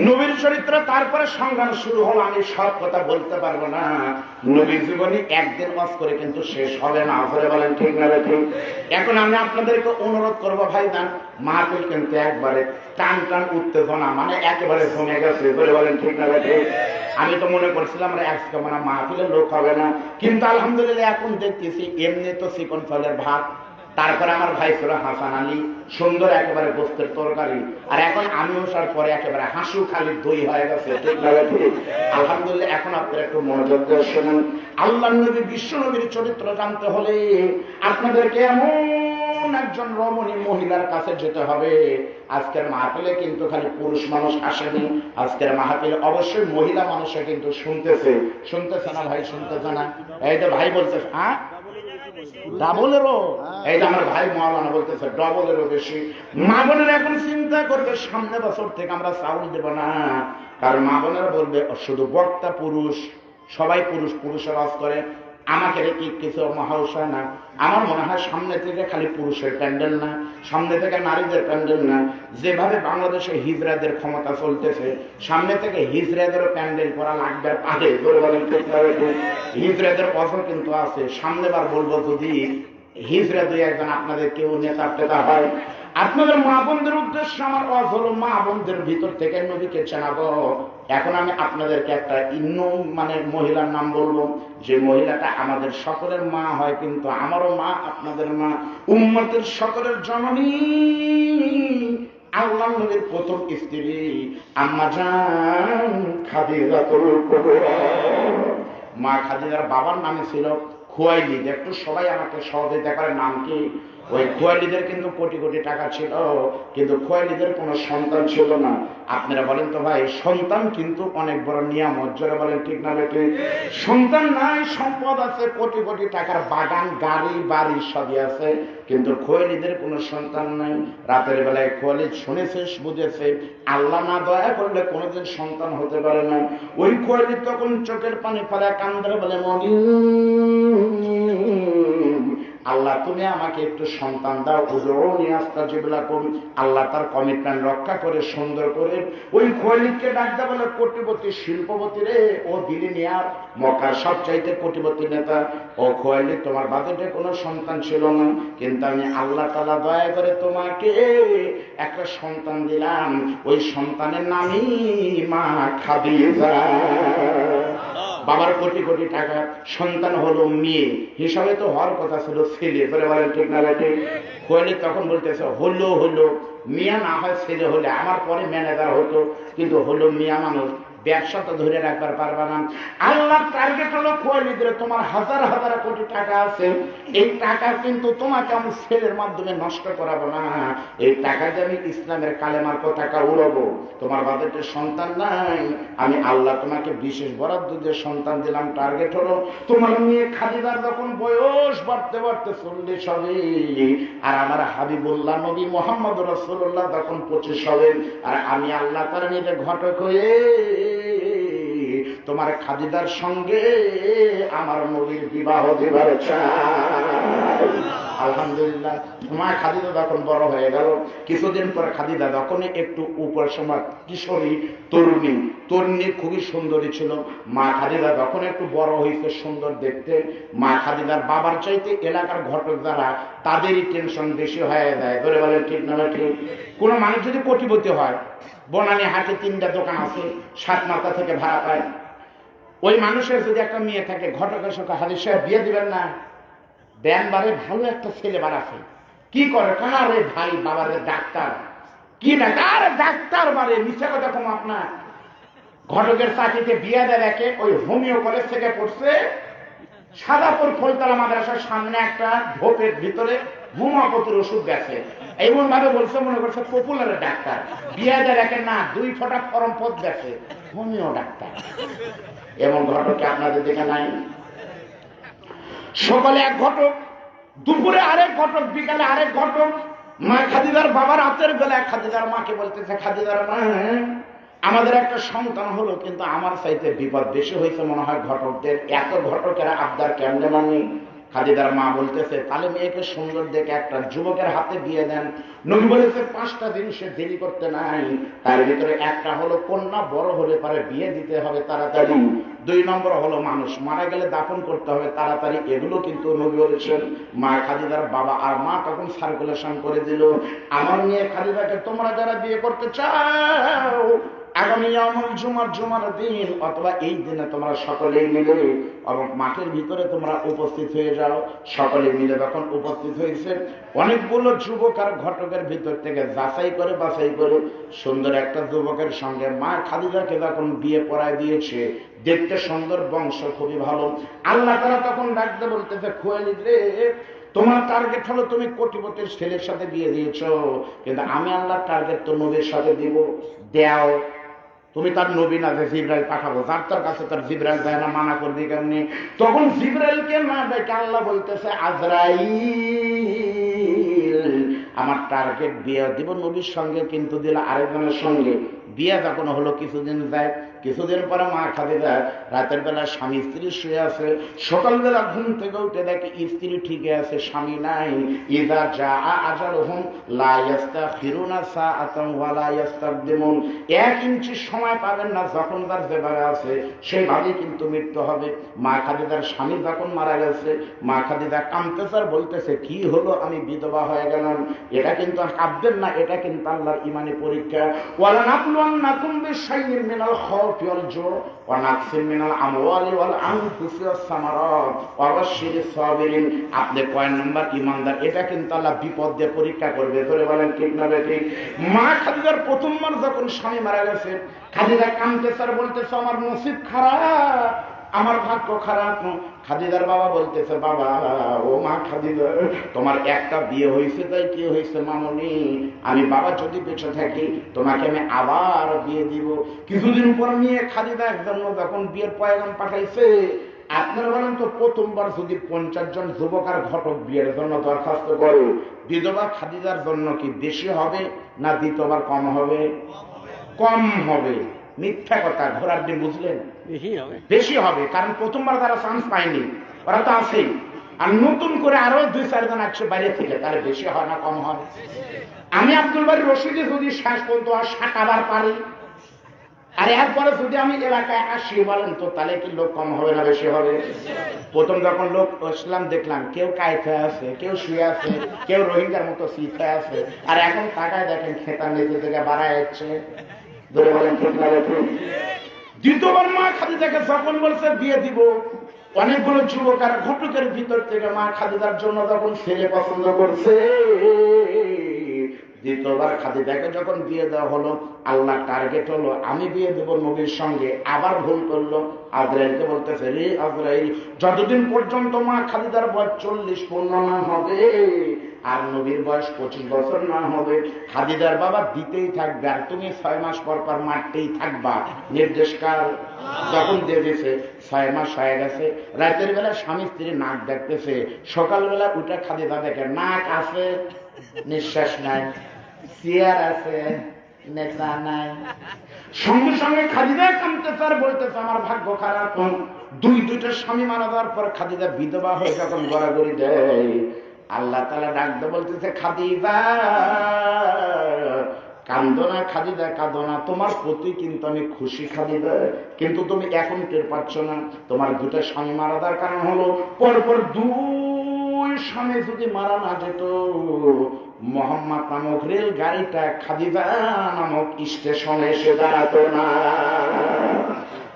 নবীর চরিত্র, তারপরে সংগ্রাম শুরু হলো। আমি সব কথা বলতে পারবো না, নবীর জীবনী একদিন ওয়াজ করে কিন্তু শেষ হবে না। ধরে বলেন ঠিক না? ঠিক। এখন আমি আপনাদেরকে অনুরোধ করবো ভাইজান, মাহফিল কিন্তু একবারে টান টান উত্তেজনা, মানে একেবারে জমে গেছে। ধরে বলেন ঠিক না? ঠিক। আমি তো মনে করছিলাম আমরা একসাথে মানে মাহফিলের লোক হবে না, কিন্তু আলহামদুলিল্লাহ এখন দেখতেছি এমনি তো চিকন ফলের ভাত, তারপরে আমার ভাই ছিল হাসান আলী, সুন্দর একেবারে গোস্তের তরকারি, আর এখন আমি ওঠার পরে একেবারে হাসু খালি দই হয়ে গেছে। ঠিক না? ঠিক। আলহামদুলিল্লাহ। এখন আপনারা একটু মনোযোগ দিয়ে শুনুন। আল্লাহর নবী বিশ্ব নবীর চরিত্র জানতে হলে আপনাদেরকে এমন একজন রমণী মহিলার কাছে যেতে হবে। আজকের মাহফিলে কিন্তু খালি পুরুষ মানুষ আসেনি, আজকের মাহফিলে অবশ্যই মহিলা মানুষে কিন্তু শুনতেছে। শুনতেছে না ভাই? শুনতেছে না? এই যে ভাই বলতেছে হ্যাঁ ডাবলেরও, এই যে আমার ভাই মাওলানা বলতেছে ডবলেরও বেশি। মা বোনেরা এখন চিন্তা করবে সামনে বছর থেকে আমরা চাউল দেব না, কারণ মা বোনেরা বলবে শুধু বক্তা পুরুষ, সবাই পুরুষ, পুরুষের ওয়াজ করে, আমাকে রেখে কিছু মহাউসা না। আমার মনে হয় সামনে থেকে খালি পুরুষের প্যান্ডেল না, সামনে থেকে নারীদের প্যান্ডেল না। যেভাবে বাংলাদেশে হিজড়াদের ক্ষমতা চলতেছে, সামনে থেকে হিজড়াদেরও প্যান্ডেল করা লাগবে। পারে হিজড়াদের অফার কিন্তু আছে। সামনেবার বলবো যদি হিজড়া 2-1 জন আপনাদের কেউ নেতা টেতা হয়, আপনাদের মা বোনদের উদ্দেশ্যে আমার ওয়াজ হলো মা বোনদের ভিতর থেকে নবীকে চেনাবো। এখন আমি আপনাদেরকে একটা মানে মহিলার নাম বলবো, যে মহিলাটা আমাদের সকলের মা হয়, কিন্তু আমারও মা, আপনাদের মা, উম্মতের সকলের জননী, আল্লাহর নবীর প্রথম স্ত্রী আম্মা জান খাদিজাতুল কুবরা। মা খাদিজার বাবার নামে ছিল খুয়াইলিদ। একটু সবাই আমাকে সহযোগিতা করে, নাম কি? ওই খুয়াইলিদের কিন্তু কোটি কোটি টাকা ছিল, কিন্তু খুয়াইলিদের কোনো সন্তান ছিল না। আপনারা বলেন তো ভাই, সন্তান কিন্তু অনেক বড় নিয়ামত, জোরে বলেন ঠিক না বেঠিক? সন্তান নাই, সম্পদ আছে, কোটি কোটি টাকার বাগান, গাড়ি বাড়ি সবই আছে, কিন্তু খুয়াইলিদের কোনো সন্তান নাই। রাতের বেলায় খুয়াইলিদ শুনেছে, বুঝেছে আল্লাহ না দয়া করলে কোনোদিন সন্তান হতে পারে না। ওই খুয়াইলিদ তখন চোখের পানি ফেলে কান্দরে বলে, মনি আল্লাহ তুমি আমাকে একটু সন্তান দাও। উজরনি আস্তাজিব লাকুম। আল্লাহ তার কমিটমেন্ট রক্ষা করে সুন্দর করে ওই খলিলকে ডাকতে বলে, কোটিপতি শিল্পপতি রে, ও দিলি নিয়ার মক্কার সবচাইতে কোটিপতি নেতা। ও খলিল, তোমার বাজেটে কোনো সন্তান ছিল না, কিন্তু আমি আল্লাহ তাআলা দয়া করে তোমাকে একটা সন্তান দিলাম। ওই সন্তানের নামই মা খাদিজা। বাবার কোটি কোটি টাকা, সন্তান হলো মেয়ে, হিসাবে তো হওয়ার কথা ছিল ছেলে, বলে বলেন ঠিক না ঠিক? খলিল তখন বলতেছে, হলো মিয়া না হয় ছেলে হলে আমার পরে ম্যানেজার হতো, কিন্তু হলো মিয়া মানুষ, ব্যবসা তো ধরে রাখবার পারবা না। আল্লাহ টার্গেট হলো খলিলের, তোমার হাজার হাজার কোটি টাকা আছে, এই টাকা কিন্তু তোমাকে আমি ছেলের মাধ্যমে নষ্ট করাবো না, এই টাকা দিয়ে আমি ইসলামের কালেমার পতাকা উড়াবো। তোমার বাজেটে সন্তান নাই, আমি আল্লাহ তোমাকে বিশেষ বরাদ্দ দিয়ে সন্তান দিলাম। টার্গেট হলো তোমার মেয়ে খাদিজার যখন বয়স বাড়তে বাড়তে 40 হবে, আর আমার হাবিবুল্লাহ নবী মুহাম্মদ রাসূলুল্লাহ তখন 25 হবে, আর আমি আল্লাহ তার নিজে ঘটক হয়ে তোমার খাদিজার সঙ্গে আমার নবীর বিবাহ দিবার চাই। আলহামদুলিল্লাহ, তোমার খাদিজা যখন বড় হয়ে গেল, কিছুদিন পর খাদিজা যখন একটু উপর সময় কিশোরী তরুণী খুবই সুন্দরী ছিল। মা খাদিজা যখন একটু বড় হয়েছে, সুন্দর দেখতে, মা খাদিজার বাবার চাইতে এলাকার ঘটক যারা, তাদেরই টেনশন বেশি হয়ে যায়, ধরে বলে ঠিক না ঠিক? কোনো মানুষ যদি কোটিপতি হয়, বনানী হাটে 3টা দোকান আছে, 7 মাথা থেকে ভাড়া পায়, ওই মানুষের যদি একটা মেয়ে থাকে, ঘটকের সঙ্গে হাদিস সাহেব বিয়ে দিবেন না, দেন বারে ভালো একটা ছেলে বাড়াছে, কি করে কারে ভাই বাবারে ডাক্তার, কি না আরে ডাক্তার বারে মিথ্যা কথা কম। আপনার ঘটকের চাকরিতে বিয়ে দেয় একে, ওই হোমিও কলেজ থেকে পড়ছে, সাদাপুর ফলতলা মাদ্রাসার সামনে একটা ঢোপের ভিতরে হোমিওপ্যাথির ওষুধ গেছে, এমন ভাবে বলছে মনে করছে পপুলারের ডাক্তার। বিয়ে দেয় একে না, 2 ফোঁটা ফরম পথ গেছে, হোমিও ডাক্তার। এমন ঘটকে আপনাদের দেখে নাই? সকালে এক ঘটক, দুপুরে আরেক ঘটক, বিকালে আরেক ঘটক। মা খাদিজার বাবার রাতের বেলায় খাদিজার মাকে বলতেছে, খাদিজার মা আমাদের একটা সন্তান হলো, কিন্তু আমার চাইতে বিপদ বেশি হয়েছে মনে হয় ঘটকদের, এত ঘটকেরা আবদার কেমনে মানে? খাদিজার মা বলতেছে, তাহলে মেয়েকে সুন্দর দেখে একটা যুবকের হাতে দিয়ে দেন। নবী বলেছে 5টা দিন সে দেরি করতে নাই, তার ভিতরে একটা হলো কন্যা, বড় হলে পরে বিয়ে দিতে হবে তাড়াতাড়ি, 2 নম্বর হলো মানুষ মারা গেলে দাফন করতে হবে তাড়াতাড়ি। এগুলো কিন্তু নবী বলেছেন। মা খাদিজার বাবা আর মা তখন সার্কুলেশন করে দিল, আমার মেয়ে খাদিজাকে তোমরা যারা বিয়ে করতে চাও, আগামী জুমার দিন অথবা এই দিনে তোমরা সকলেই মিলে এবং মাঠের ভিতরে তোমরা উপস্থিত হয়ে যাও। সকলে মিলে যখন উপস্থিত হয়েছে, অনেকগুলো যুবক আর ঘটকের ভিতর থেকে বাছাই করে সুন্দর একটা যুবকের সঙ্গে মা খাদিজাকে যখন বিয়ে পড়ায় দিয়েছে, দেখতে সুন্দর, বংশ খুবই ভালো। আল্লাহ তাআলা তখন ডাকতে বলতেছে, খলিল রে, তোমার টার্গেট হলো তুমি কোটিপতির ছেলের সাথে বিয়ে দিয়েছ, কিন্তু আমি আল্লাহ টার্গেট তো নবীর সাথে দিব। দেও, তুমি তার নবী না যে জিবরাইল পাঠাবো, যার তার কাছে তার জিবরাইল যায় না, মানা করবি কেমনি? তখন জিবরাইলকে না দেখে আল্লাহ বলতেছে, আজরাইল আমার টার্গেট বিয়ে দিব নবীর সঙ্গে, কিন্তু দিল আরেকজনের সঙ্গে। বিয়ে যখন হলো, কিছুদিন যায়, কিছুদিন পরে মা খাদিজা রাতের বেলা স্বামী স্ত্রী শুয়ে আছে, সকালবেলা ঘুম থেকে উঠে দেখে স্ত্রী ঠিকই আছে, স্বামী নাই। ইযা জাআ আজালুহুম লা ইস্তাখিরুনা সাআতান ওয়া লা ইস্তাকদিমুন, 1 ইঞ্চি সময় পাবেন না, যখন তার যেভাবে আছে সেইভাবেই কিন্তু মৃত্যু হবে। মা খাদিজার স্বামী যখন মারা গেছে, মা খাদিজা কাঁদতেছে আর বলতেছে, কি হলো, আমি বিধবা হয়ে গেলাম। এটা কিন্তু কাঁদবেন না, এটা কিন্তু আল্লাহর ঈমানি পরীক্ষা। ওয়ালা নাবলুওয়ান্নাকুম বিশাইইন মিনাল খাউফি ওয়াল জু'i ওয়া নাকসিন মিনাল আমওয়ালি ওয়াল আনফুসি ওয়াস সামারাত ওয়া বাশশিরিস সাবিরিন। আপনি কয় নাম্বার ঈমানদার, এটা কিন্তু আল্লাহ বিপদ দিয়ে পরীক্ষা করবে, ধরে বলেন ঠিক না ঠিক? মা খাদিজার প্রথমবার যখন স্বামী মারা গেছে, খাদিজা কাঁদতেছে আর বলতেছে, আমার নসিব খারাপ, আমার ভাগ্য খারাপ। খাদিজার বাবা বলতেছে, বাবা ও মা খাদিজা, তোমার একটা বিয়ে হয়েছে, তাই কি হয়েছে মামনি, আমি বাবা যদি বেঁচে থাকি তোমাকে আমি আবার বিয়ে দিব। কিছুদিন পর নিয়ে খাদিজা একজন্য যখন বিয়ের পয়গাম পাঠাইছে, আপনারা বলেন তো প্রথমবার যদি 50 জন যুবক আর ঘটক বিয়ের জন্য দরখাস্ত করে, বিধবা খাদিজার জন্য কি বেশি হবে না দ্বিতীয়বার কম হবে? কম হবে। মিথ্যা কথা, ঘোড়ার ডিম, বুঝলেন? বেশি হবে, কারণ প্রথমবার তারা চান্স পায়নি, ওরা তো আছেই। আর নতুন করে আরো 2-4 জন আসছে বাইরে থেকে, তাহলে বেশি হয় না কম হয়? আমি আব্দুল বাড়ি রশিদে যদি শেষ পর্যন্ত আর 60 বার পারি, আর এরপরে যদি আমি এলাকায় আসি, বলেন তো তাহলে কি লোক কম হবে না বেশি হবে? প্রথম যখন লোক আসলাম দেখলাম কেউ কায়ফে আছে, কেউ শুয়ে আছে, কেউ রোহিঙ্গার মতো শিখে আছে, আর এখন তাকায় দেখেন খেতা নিচে থেকে বাড়ায় যাচ্ছে। ধরে বলেন ঠিক না? দ্বিতীয়বার মা খাদিজাকে যখন বলছে বিয়ে দিব, অনেকগুলো যুবক আর ঘটকের ভিতর থেকে মা খাদিজার জন্য যখন ছেলে পছন্দ করছে, দ্বিতীয়বার খাদিজাকে যখন বিয়ে দেওয়া হলো, আল্লাহ টার্গেট হলো আমি বিয়ে দেব নবীর সঙ্গে, আবার ভুল করলো। আজরাইলকে বলতেছে, রে আজরাইল, যতদিন পর্যন্ত মা খাদিজার বয়স 40 পূর্ণ না হবে আর নবীর বয়স 25 বছর না হবে, খাদিজার বাবা দিতেই থাকবে, আর তুমি 6 মাস পর পর মারতেই থাকবা। নির্দেশকাল যখন দিয়ে দিয়েছে, 6 মাস হয়ে গেছে, রাতের বেলা স্বামী স্ত্রী নাক দেখতেছে, সকালবেলা উঠে খাদিজা দেখে নাক আছে, নিঃশ্বাস নাই, চেয়ার আছে, নেতা নাই। সঙ্গে সঙ্গে খাদিজা কামতেছে আর বলতেছে, আমার ভাগ্য খারাপ। দুইটা স্বামী মারা যাওয়ার পর খাদিজা বিধবা হয়ে যখন গড়াগড়ি দেয়, আল্লাহ তাআলা ডাকতে বলতেছে, খাদিজা কান্দো না, খাদিজা কাঁদো না, তোমার প্রতি কিন্তু আমি খুশি খাদিজা, কিন্তু তুমি এখন টের পাচ্ছ না। তোমার 2টা স্বামী মারা যাওয়ার কারণ হলো, পরপর 2 স্বামী যদি মারা না যেত, মোহাম্মদ নামক রেল গাড়িটা খাদিজা নামক স্টেশনে এসে দাঁড়াতো না।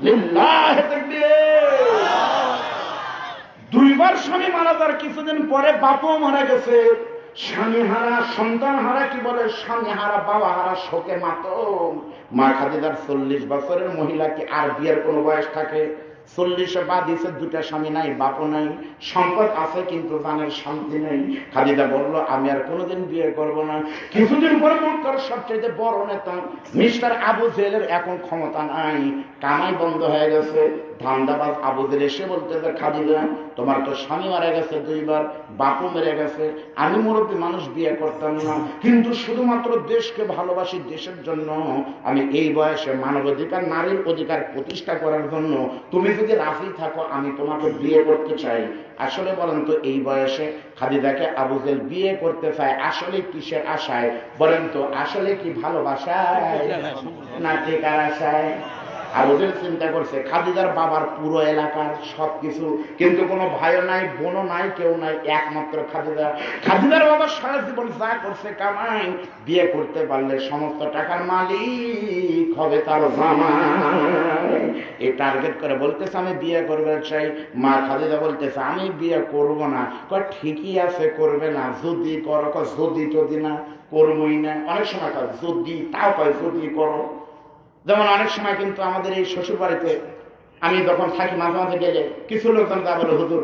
লিল্লাহি তাকবীর। 2 বার স্বামী মারা যাওয়ার কিছুদিন পরে বাপও মারা গেছে। স্বামী হারা, সন্তান হারা, কি বলে স্বামী হারা, বাবা হারা, শোকে মাতম। মা খাদিজার 40 বছরের মহিলা কি আর বিয়ের কোনো বয়স থাকে? 40-এ বাদ দিয়েছে, 2টা স্বামী নাই, বাপও নাই, সম্পদ আছে কিন্তু জানের শান্তি নেই। খাদিজা বলল, আমি আর কোনোদিন বিয়ে করব না। কিছুদিন পরে মক্কার সবচেয়ে বড় নেতা মিস্টার আবু জেলের এখন ক্ষমতা নাই, কামাই বন্ধ হয়ে গেছে। ধান্দাবাজ আবু জেল এসে বলতেছে, খাদিজা তোমার তো স্বামী মারা গেছে 2 বার, বাপও মেরে গেছে, আমি মুরব্বী মানুষ বিয়ে করতাম না, কিন্তু শুধুমাত্র দেশকে ভালোবাসি, দেশের জন্য আমি এই বয়সে মানবাধিকার, নারীর অধিকার প্রতিষ্ঠা করার জন্য তুমি যদি রাজি থাকো, আমি তোমাকে বিয়ে করতে চাই। আসলে বলেন তো এই বয়সে খাদিজাকে আবু জেল বিয়ে করতে চায় আসলে কিসের আশায়? বলেন তো, আসলে কি ভালোবাসায় না টেকার আশায়? আবু জেল চিন্তা করছে, খাদিজার বাবার পুরো এলাকার সবকিছু, কিন্তু কোনো ভাইও নাই, বোনও নাই, কেউ নাই, একমাত্র খাদিজা। খাদিজার বাবা সারা জীবন যা করছে কামাই, বিয়ে করতে পারলে সমস্ত টাকার মালিক হবে তার জামাই। এই টার্গেট করে বলতেছে, আমি বিয়ে করবে চাই। মা খাদিজা বলতেছে, আমি বিয়ে করব না। কয় ঠিকই আছে, করবে না, যদি করো। যদি না, করবই না। অনেক সময় কয় যদি, তাও কয় যদি করো। যেমন অনেক সময় কিন্তু আমাদের এই শ্বশুর বাড়িতে আমি যখন থাকি, মাঝে মাঝে গেলে কিছু লোকজন যা বলে, হুজুর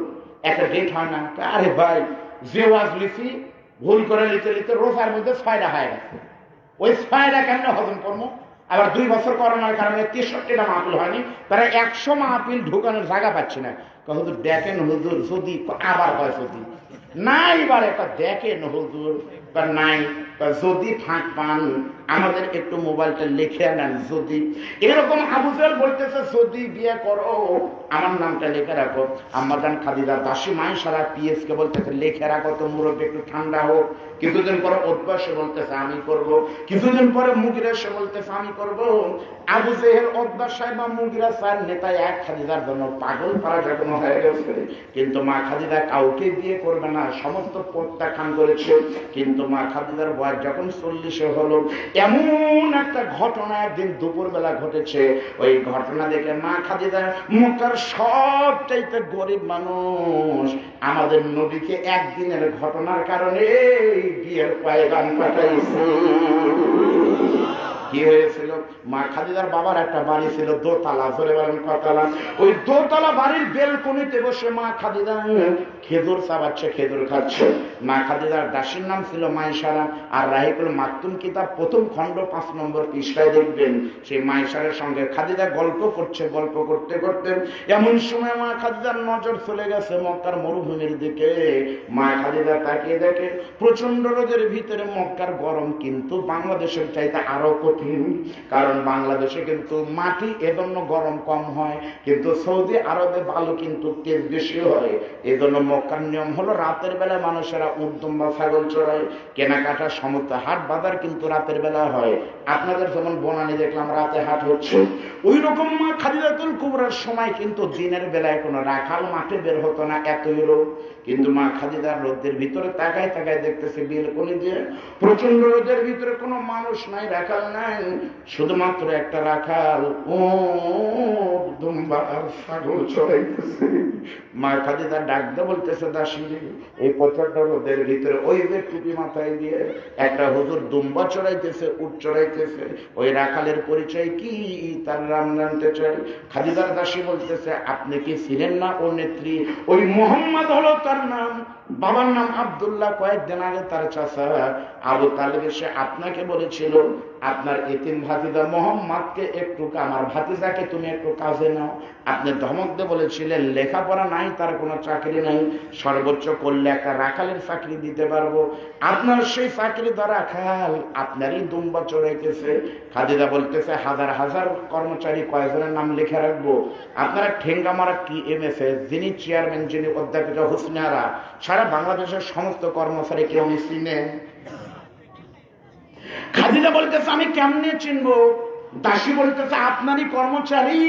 একটা ডেট হয় না। আরে ভাই, যে ওয়াজ লিখি ভুল করে লিখতে রোজার মধ্যে 6টা হয়ে গেছে, ওই 6টা কেমনে হজম করবো? আবার 2 বছর করোনার কারণে 63টা মাহফিল হয়নি, তারা 100 মাহফিল ঢুকানোর জায়গা পাচ্ছি না। হুজুর দেখেন, হুজুর যদি, আবার হয় যদি নাই, বারে দেখেন হুজুর নাই, যদি ফাঁক পান আমাদের একটু মোবাইলটা লিখে নেন। যদি এরকম আবু জেল বলতেছে, যদি বিয়ে করো আমার নামটা লিখে রাখো। আম্মাজান খাদিজা দাসী মায়েশারা পিএস কে বলতেছে, লিখে রাখো তো, মুরব্বী একটু ঠান্ডা হোক। কিছুদিন পরে অভ্যাসে বলতেছে, আমি করব। কিছুদিন পরে মুগিরা সে বলতেছে, আমি করব। আবু জেহেল, অভ্যাস সাহেব বা মুগিরা স্যার নেতা এক খাদিজার জন্য পাগল পারা যখন হয়ে গেছে, কিন্তু মা খাদিজা কাউকে বিয়ে করবে না, সমস্ত প্রত্যাখ্যান করেছে। কিন্তু মা খাদিজার বয়স যখন 40 হলো, এমন একটা ঘটনা একদিন দুপুরবেলা ঘটেছে। ওই ঘটনা দেখে মা খাদিজা, মক্কার সবচাইতে গরিব মানুষ, আমাদের নবীকে একদিনের ঘটনার কারণে বিয়ের পয়গাম পাঠাইছে। কি হয়েছিল? মা খাদিজার বাবার একটা বাড়ি ছিল দোতলা, ধরে বলেন কতলা? ওই দোতলা বাড়ির বেলকনিতে বসে মা খাদিজা খেজুর চাবাচ্ছে, খেজুর খাচ্ছে। মা খাদিজার দাসীর নাম ছিল মাইসারা। আর রাহিকুল মাকতুম কিতাব প্রথম খণ্ড 5 নম্বর পৃষ্ঠায় দেখবেন সেই মাইসারের সঙ্গে খাদিজা গল্প করছে। গল্প করতে করতে এমন সময় মা খাদিজার নজর চলে গেছে মক্কার মরুভূমির দিকে। মা খাদিজা তাকিয়ে দেখে প্রচন্ড রোদের ভিতরে মক্কার গরম কিন্তু বাংলাদেশের চাইতে আরো কঠিন। কারণ বাংলাদেশে কিন্তু মাটি, এজন্য গরম কম হয়, কিন্তু সৌদি আরবে বালু কিন্তু তেজ বেশি হয়। এজন্য মক্কার নিয়ম হলো রাতের বেলা মানুষেরা উট দুম্বা ছাগল চড়ায়, কেনাকাটা সমস্ত হাট বাজার কিন্তু রাতের বেলা হয়। আপনাদের যেমন বনানী দেখলাম রাতে হাট হচ্ছে, ওই রকম মা খাদিজাতুল কুবরার সময় কিন্তু দিনের বেলায় কোনো রাখাল মাঠে বের হতো না, এতই রোদ। কিন্তু মা খাদিজার রোদের ভিতরে তাকায় তাকায় দেখতেছে বেলকনি দিয়ে প্রচন্ড রোদের ভিতরে কোনো মানুষ নাই, রাখাল নাই, শুধুমাত্র একটা রাখাল ও দুম্বা আর ছাগল চড়াইতেছে। মা খাদিজা ডাক দিয়ে বলতেছে, দাসী এই প্রচন্ড রোদের ভিতরে ওই যে টুপি মাথায় দিয়ে একটা হুজুর দুম্বা চড়াইতেছে, উট চড়াইতেছে, ওই রাখালের পরিচয় কি, তার নাম জানতে চাই। খাদিজার দাসী বলতেছে, আপনি কি ছিলেন না ও নেত্রী? ওই মোহাম্মদ হলো তার নাম, বাবার নাম আব্দুল্লাহ। কয়েকদিন আগে তার চাচা আবু তালেব এসে আপনাকে বলেছিল আপনার এতিম ভাতিজা মোহাম্মদকে একটু, আমার ভাতিজাকে তুমি একটু কাজে নাও। আপনি ধমক দিয়ে বলেছিলেন লেখাপড়া নাই, তার কোনো চাকরি নাই, সর্বোচ্চ করলে একটা রাখালের চাকরি দিতে পারবো। আপনার সেই চাকরি দ্বারা রাখাল আপনারই দুম্বা চড়াইতেছে। খাদিজা বলতেছে, হাজার হাজার কর্মচারী কয়েকজনের নাম লিখে রাখবো। আপনারা ঠেঙ্গা মারা কি এমএসএ, যিনি চেয়ারম্যান, যিনি অধ্যাপিকা হুসনিয়ারা, সারা বাংলাদেশের সমস্ত কর্মচারী কেউ চিনেন? খাদিজা বলতেছে, আমি কেমনে চিনবো? দাসী বলতেছে, আপনারই কর্মচারী,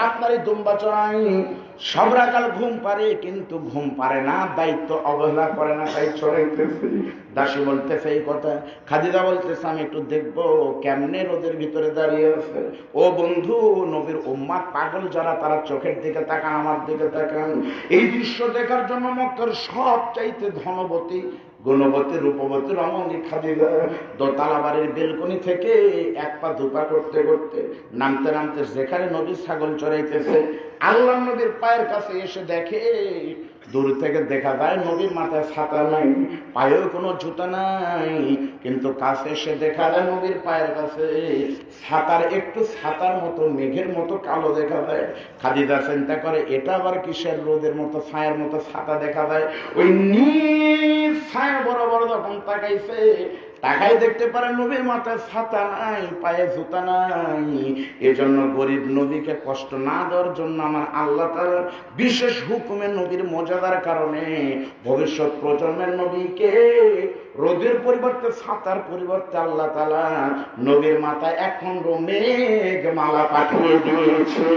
আপনারই দুম্বা চড়াই। সব রাখাল ঘুম পারে কিন্তু ঘুম পারে না, দায়িত্ব অবহেলা করে না, তাই চড়াইতেছে। দাসী বলতেছে এই কথা। খাদিজা বলতেছে, আমি একটু দেখবো কেমনে রোদের ভিতরে দাঁড়িয়ে আছে। ও বন্ধু, নবীর উম্মাত পাগল যারা, তারা চোখের দিকে তাকান, আমার দিকে তাকান। এই দৃশ্য দেখার জন্য মক্কার সব চাইতে ধনবতী, গুণবতী, রূপবতী, রমণী খাদিজা দোতলা বাড়ির বেলকনি থেকে এক পা দুপা করতে করতে নামতে নামতে যেখানে নবী ছাগল চড়াইতেছে আল্লাহ নবীর পায়ের কাছে এসে দেখে, দূর থেকে দেখা যায় নবীর মাথায় ছাতা নাই, পায়েও কোনো জুতা নাই, কিন্তু কাছে এসে দেখা যায় নবীর পায়ের কাছে ছাতার একটু ছাতার মতো মেঘের মতো কালো দেখা যায়। খাদিজা চিন্তা করে, এটা আবার কিসের রোদের মতো ছায়ার মতো ছাতা দেখা যায়। ওই নীল ছায়া বরাবর যখন তাকাইছে, তাকাই দেখতে পারে নবীর মাথায় ছাতা নাই, পায়ে জুতা নাই। এজন্য গরিব নবীকে কষ্ট না দেওয়ার জন্য আমার আল্লাহ তাআলা বিশেষ হুকুমে নবীর মর্যাদার কারণে ভবিষ্যৎ প্রজন্মের নবীকে রোদের পরিবর্তে ছাতার পরিবর্তে আল্লাহ তাআলা নবীর মাথায় একখণ্ড মেঘ মালা পাঠিয়ে দিয়েছে।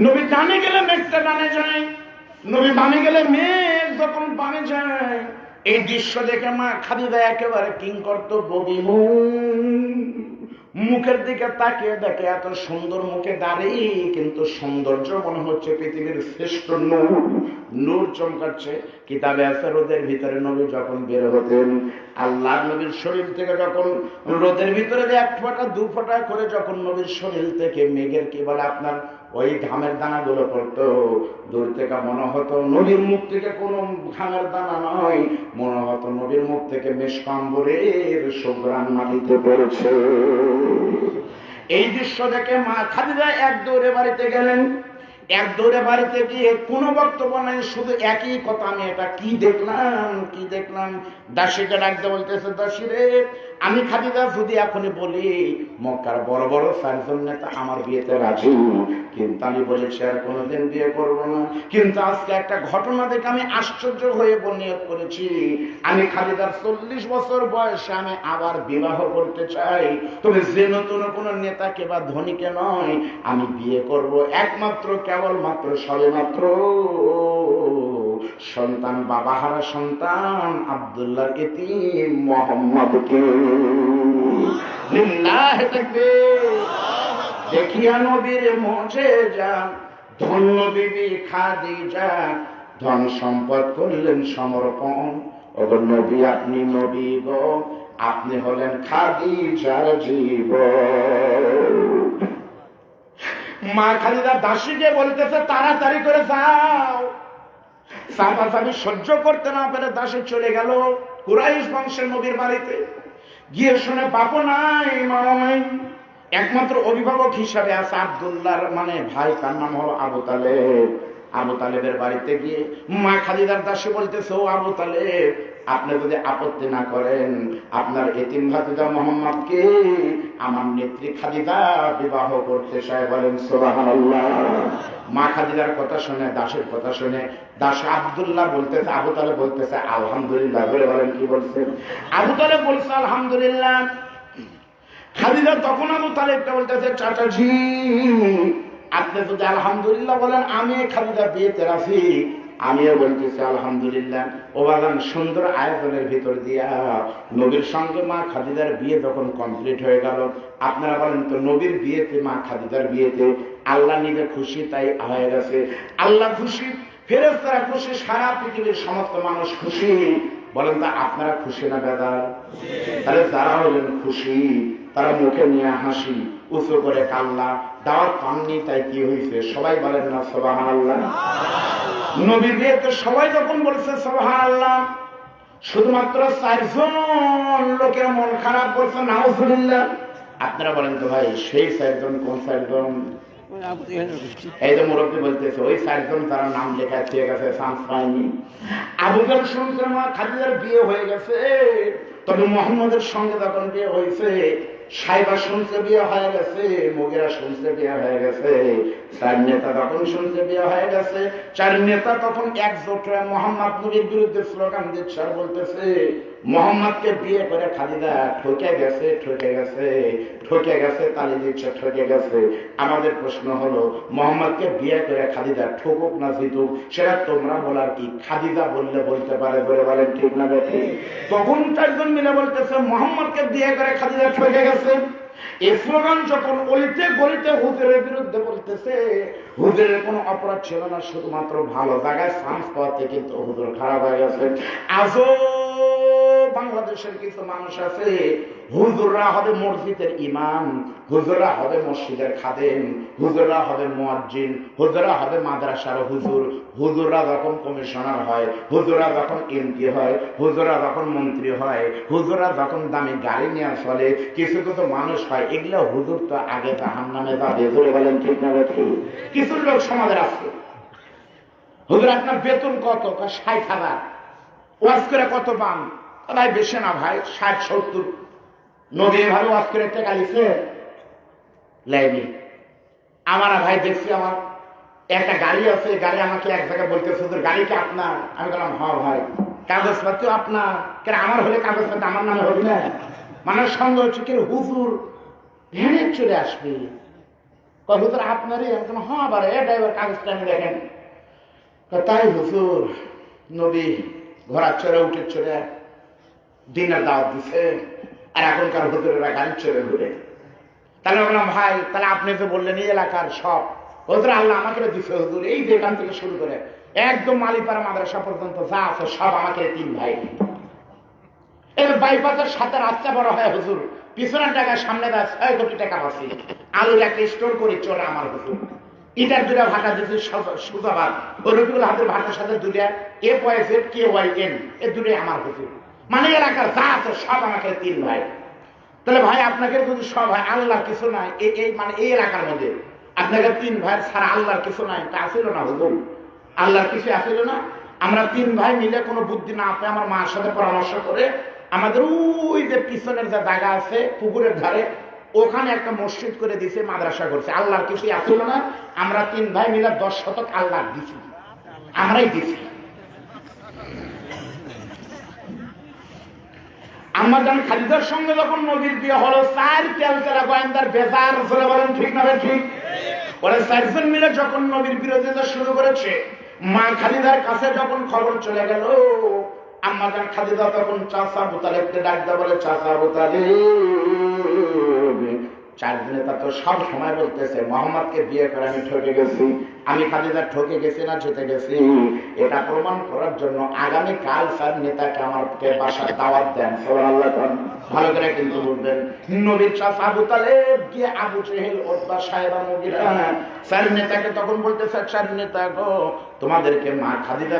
নবী ডানে গেলে মেঘটা ডানে যায়, নবী বামে গেলে মেঘ যখন বামে যায়। এই দৃশ্য দেখে মা খাদিজা একেবারে কিংকর্তব্য মুখের দিকে তাকিয়ে দেখে এত সুন্দর মুখে দাঁড়িয়ে, কিন্তু সৌন্দর্য মনে হচ্ছে পৃথিবীর শ্রেষ্ঠ নূর, নূর চমকাচ্ছে। কিতাবে আছে রোদের ভিতরে নবী যখন বের হতেন, আল্লাহ নবীর শরীর থেকে যখন রোদের ভিতরে এক ফোঁটা দু ফোঁটা করে যখন নবীর শরীর থেকে মেঘের কি বলে আপনার ওই ঘামের দানাগুলো পড়তো, দূর থেকে মনে হতো নবীর মুখ থেকে কোনো ঘামের দানা নয়, মনে হতো নবীর মুখ থেকে মেশকাম্বরের সুঘ্রাণ মাটিতে পড়েছে। এই দৃশ্য দেখে মা খাদিজা এক দৌড়ে বাড়িতে গেলেন। এক দৌড়ে বাড়িতে গিয়ে কোনো বক্তব্য নাই, শুধু একই কথা, আমি এটা কি দেখলাম, কি দেখলাম। দাসীকে ডাকতে বলতেছে, দাসী রে, আমি খাদিজা যদি এখনই বলি মক্কার বড় বড় 4 জন নেতা আমার বিয়েতে রাজি, কিন্তু আমি বলেছি আর কোনোদিন বিয়ে করব না। কিন্তু আজকে একটা ঘটনা দেখে আমি আশ্চর্য হয়ে নিয়ত করেছি, আমি খাদিজার 40 বছর বয়সে আমি আবার বিবাহ করতে চাই। তবে যে নতুন কোনো নেতাকে বা ধনীকে নয়, আমি বিয়ে করব একমাত্র কেবলমাত্র সবেমাত্র সন্তান, বাবাহারা সন্তান আব্দুল্লাহর এতিম মোহাম্মদকে। লিল্লাহি তাকবীর। দেখিয়া নবীর মুজিজা, ধন্য বিবি খাদিজা, ধন সম্পদ করলেন সমর্পণ। ওগো নবী, আপনি নবী গো, আপনি হলেন খাদিজার জীবন। মা খাদিজা দাসীকে বলতেছে তাড়াতাড়ি করে যাও। চাপাচাপি সহ্য করতে না পেরে দাসী চলে গেল কুরাইশ বংশের নবীর বাড়িতে। গিয়ে শুনে বাপও নাই মাও নাই, একমাত্র অভিভাবক হিসাবে আছে আব্দুল্লাহর মানে ভাই, তার নাম হলো আবু তালেব। আবু তালেবের বাড়িতে গিয়ে মা খাদিজার দাসী বলতেছে, ও আবু তালেব, আপনি যদি আপত্তি না করেন আপনার এতিম ভাতিজা মোহাম্মদকে আমার নেত্রী খাদিজা বিবাহ করতে চায়। বলেন সুবহানাল্লাহ। মা খাদিজার কথা শুনে, দাসের কথা শুনে দাস আব্দুল্লাহ বলতেছে, আবু তালেব বলতেছে আলহামদুলিল্লাহ। বলে বলেন কি বলছেন? আবু তালেব বলছে আলহামদুলিল্লাহ। খাদিজা তখন আবু তালেবকে বলতেছে, চাচাজি আপনি যদি আলহামদুলিল্লাহ বলেন আমি খাদিজা বিয়েতে রাজি। আমিও বলতেছি আলহামদুলিল্লাহ। ও বাগান সুন্দর আয়োজনের ভিতর দিয়া নবীর সঙ্গে মা খাদিজার বিয়ে যখন কমপ্লিট হয়ে গেল, আপনারা বলেন তো নবীর বিয়েতে, মা খাদিজার বিয়েতে আল্লাহ নিজে খুশি, তাই হয়ে গেছে। আল্লাহ খুশি, ফেরেশতারা খুশি, সারা পৃথিবীর সমস্ত মানুষ খুশি। বলেন তা আপনারা খুশি না বেদার? তাহলে যারা হলেন খুশি তারা মুখে নিয়ে হাসি, উঁচু করে কান্না, দাওয়াত পাননি তাই কি হয়েছে? সবাই বলেন না সুবহানাল্লাহ। নবীর বিয়েতে সবাই যখন বলছে সুবহানাল্লাহ, শুধুমাত্র 4 জন লোকের মন খারাপ করছে নাউজুবিল্লাহ। আপনারা বলেন তো ভাই সেই 4 জন কোন 4 জন? এই যে মুরব্বী বলতেছে ওই 4 জন তারা নাম লেখা ঠিক আছে, চান্স পায়নি। আবু বকর শুনছে মা খাদিজার বিয়ে হয়ে গেছে, তবে মুহাম্মদের সঙ্গে যখন বিয়ে হয়েছে, সাইবা শুনছে বিয়ে হয়ে গেছে, মুগিরা শুনছে বিয়ে হয়ে গেছে, 4 নেতা তখন শুনছে বিয়ে হয়ে গেছে। 4 নেতা তখন একজোট হয়ে মোহাম্মদ নবীর বিরুদ্ধে স্লোগান দিচ্ছে আর বলতেছে মোহাম্মদকে বিয়ে করে খাদিজা ঠকে গেছে, ঠকে গেছে, ঠকে গেছে, তালি দিচ্ছে ঠকে গেছে। আমাদের প্রশ্ন হলো মোহাম্মদকে বিয়ে করে খাদিজা ঠকুক না জিতুক সেটা তোমরা বলার কি? খাদিজা বললে বলতে পারে, বলে বলেন ঠিক না বেঠিক? তখন 4 জন মিলে বলতেছে মোহাম্মদকে বিয়ে করে খাদিজা ঠকে গেছে। এই স্লোগান যখন অলিতে গলিতে হুজুরের বিরুদ্ধে বলতেছে, হুজুরের কোনো অপরাধ ছিল না, শুধুমাত্র ভালো জায়গায় চান্স পাওয়াতে কিন্তু হুজুর খারাপ হয়ে গেছে। আজও বাংলাদেশের কিছু মানুষ আছে, হুজুররা হবে মসজিদের ইমাম, হুজুররা হবে মসজিদের খাদেম, হুজুররা হবে মুয়াজ্জিন, হুজুররা হবে মাদ্রাসার হুজুর, হুজুররা যখন কমিশনার হয়, হুজুররা যখন এমপি হয়, হুজুররা যখন মন্ত্রী হয়, হুজুররা যখন দামি গাড়ি নিয়ে চলে, কিছু কিছু মানুষ হয় এগুলো হুজুর তো আগে জাহান্নামে যাবে। বলে বলেন ঠিক না বেঠিক? কিছু লোক সমাজের আছে, হুজুর আপনার বেতন কত? 60,000। ওয়াজ করে কত পান? ভাই বেশি না ভাই, 60-70। নবী ভাবে ওয়াজ করে টাকা লিখছে লাইনি। আমার ভাই দেখছি আমার একটা গাড়ি আছে, গাড়ি আমাকে এক জায়গায় বলতেছে হুজুর গাড়ি কি আপনার? আমি বললাম হ্যাঁ ভাই। কাগজপত্র আপনার? কেন আমার হলে কাগজপত্র আমার নামে হবে না? মানুষ সঙ্গে হচ্ছে কি হুজুর ভ্যানে চলে আসবে, হুজুর আপনারই? আমি বললাম হ্যাঁ আবার এ ড্রাইভার কাগজটা আমি দেখেন। তাই হুজুর নবী ঘোড়ার চড়ে উঠে চড়ে দিনের দাওয়াত দিছে, আর এখনকার হুজুরেরা গাড়ি চড়ে ঘুরে। তাহলে বললাম ভাই তাহলে আপনি তো বললেন এই এলাকার সব হুজুর আল্লাহ আমাকে দিচ্ছে হুজুর, এই যে এখান থেকে শুরু করে একদম মালিপাড়া মাদ্রাসা পর্যন্ত যা আছে সব আমাকে 3 ভাই। এবার বাইপাসের সাথে রাস্তা বড় হয় হুজুর, পিছনের টাকা সামনে দেয় 6 কোটি টাকা পাচ্ছি, আলুর একটা স্টোর করে চলে আমার হুজুর। ইটার 2টা ভাটা দিচ্ছে সুজাবাদ, ওই রবিউল হাতের ভাটার সাথে 2টা KYZ এই 2টাই আমার হুজুর। মানে এলাকার যা আছে সব আমাকে 3 ভাই। তাহলে ভাই আপনাকে যদি সব হয় আল্লাহর কিছু নাই, এই মানে এই এলাকার মধ্যে আপনাকে 3 ভাইয়ের ছাড়া আল্লাহর কিছু নাই, তা আসিল না হুজুর? আল্লাহর কিছু আসিল না? আমরা 3 ভাই মিলে কোনো বুদ্ধি না পেয়ে আমার মার সাথে পরামর্শ করে আমাদের ওই যে পিছনের যে জায়গা আছে পুকুরের ধারে, ওখানে একটা মসজিদ করে দিছে, মাদ্রাসা করছে। আল্লাহর কিছু আসিল না, আমরা 3 ভাই মিলে 10 শতক আল্লাহ দিছি, আমরাই দিছি। আমার জান খালিদার সঙ্গে যখন নবীর বিয়ে হলো, 4 তেলতেলা গোয়েন্দার বেজার চলে, বলেন ঠিক না ঠিক? ওরা 4 জন মিলে যখন নবীর বিরোধিতা শুরু করেছে, মা খালিদার কাছে যখন খবর চলে গেল, আম্মা জান খালিদা তখন চাচা আবু তালেবকে ডাকতে বলে, চাচা আবু তালেব চার নেতা তো সব সময় বলতেছে মোহাম্মদকে বিয়ে করে আমি ঠকে গেছি, আমি খাদিজা ঠকে গেছি না জিতে গেছি। এটা প্রমাণ করার জন্য আগামী কাল স্যার নেতাকে আমাকে বাসার দাওয়াত দেন। সুবহানাল্লাহ। ভালো করে কিন্তু বলবেন, নবীর চাচা আবু তালেব গিয়ে আবু জেহেল ওতবা সাহেবা মুগিরা স্যার নেতাকে তখন বলতেছে, স্যার নেতা গো তোমাদেরকে মা খাদিজা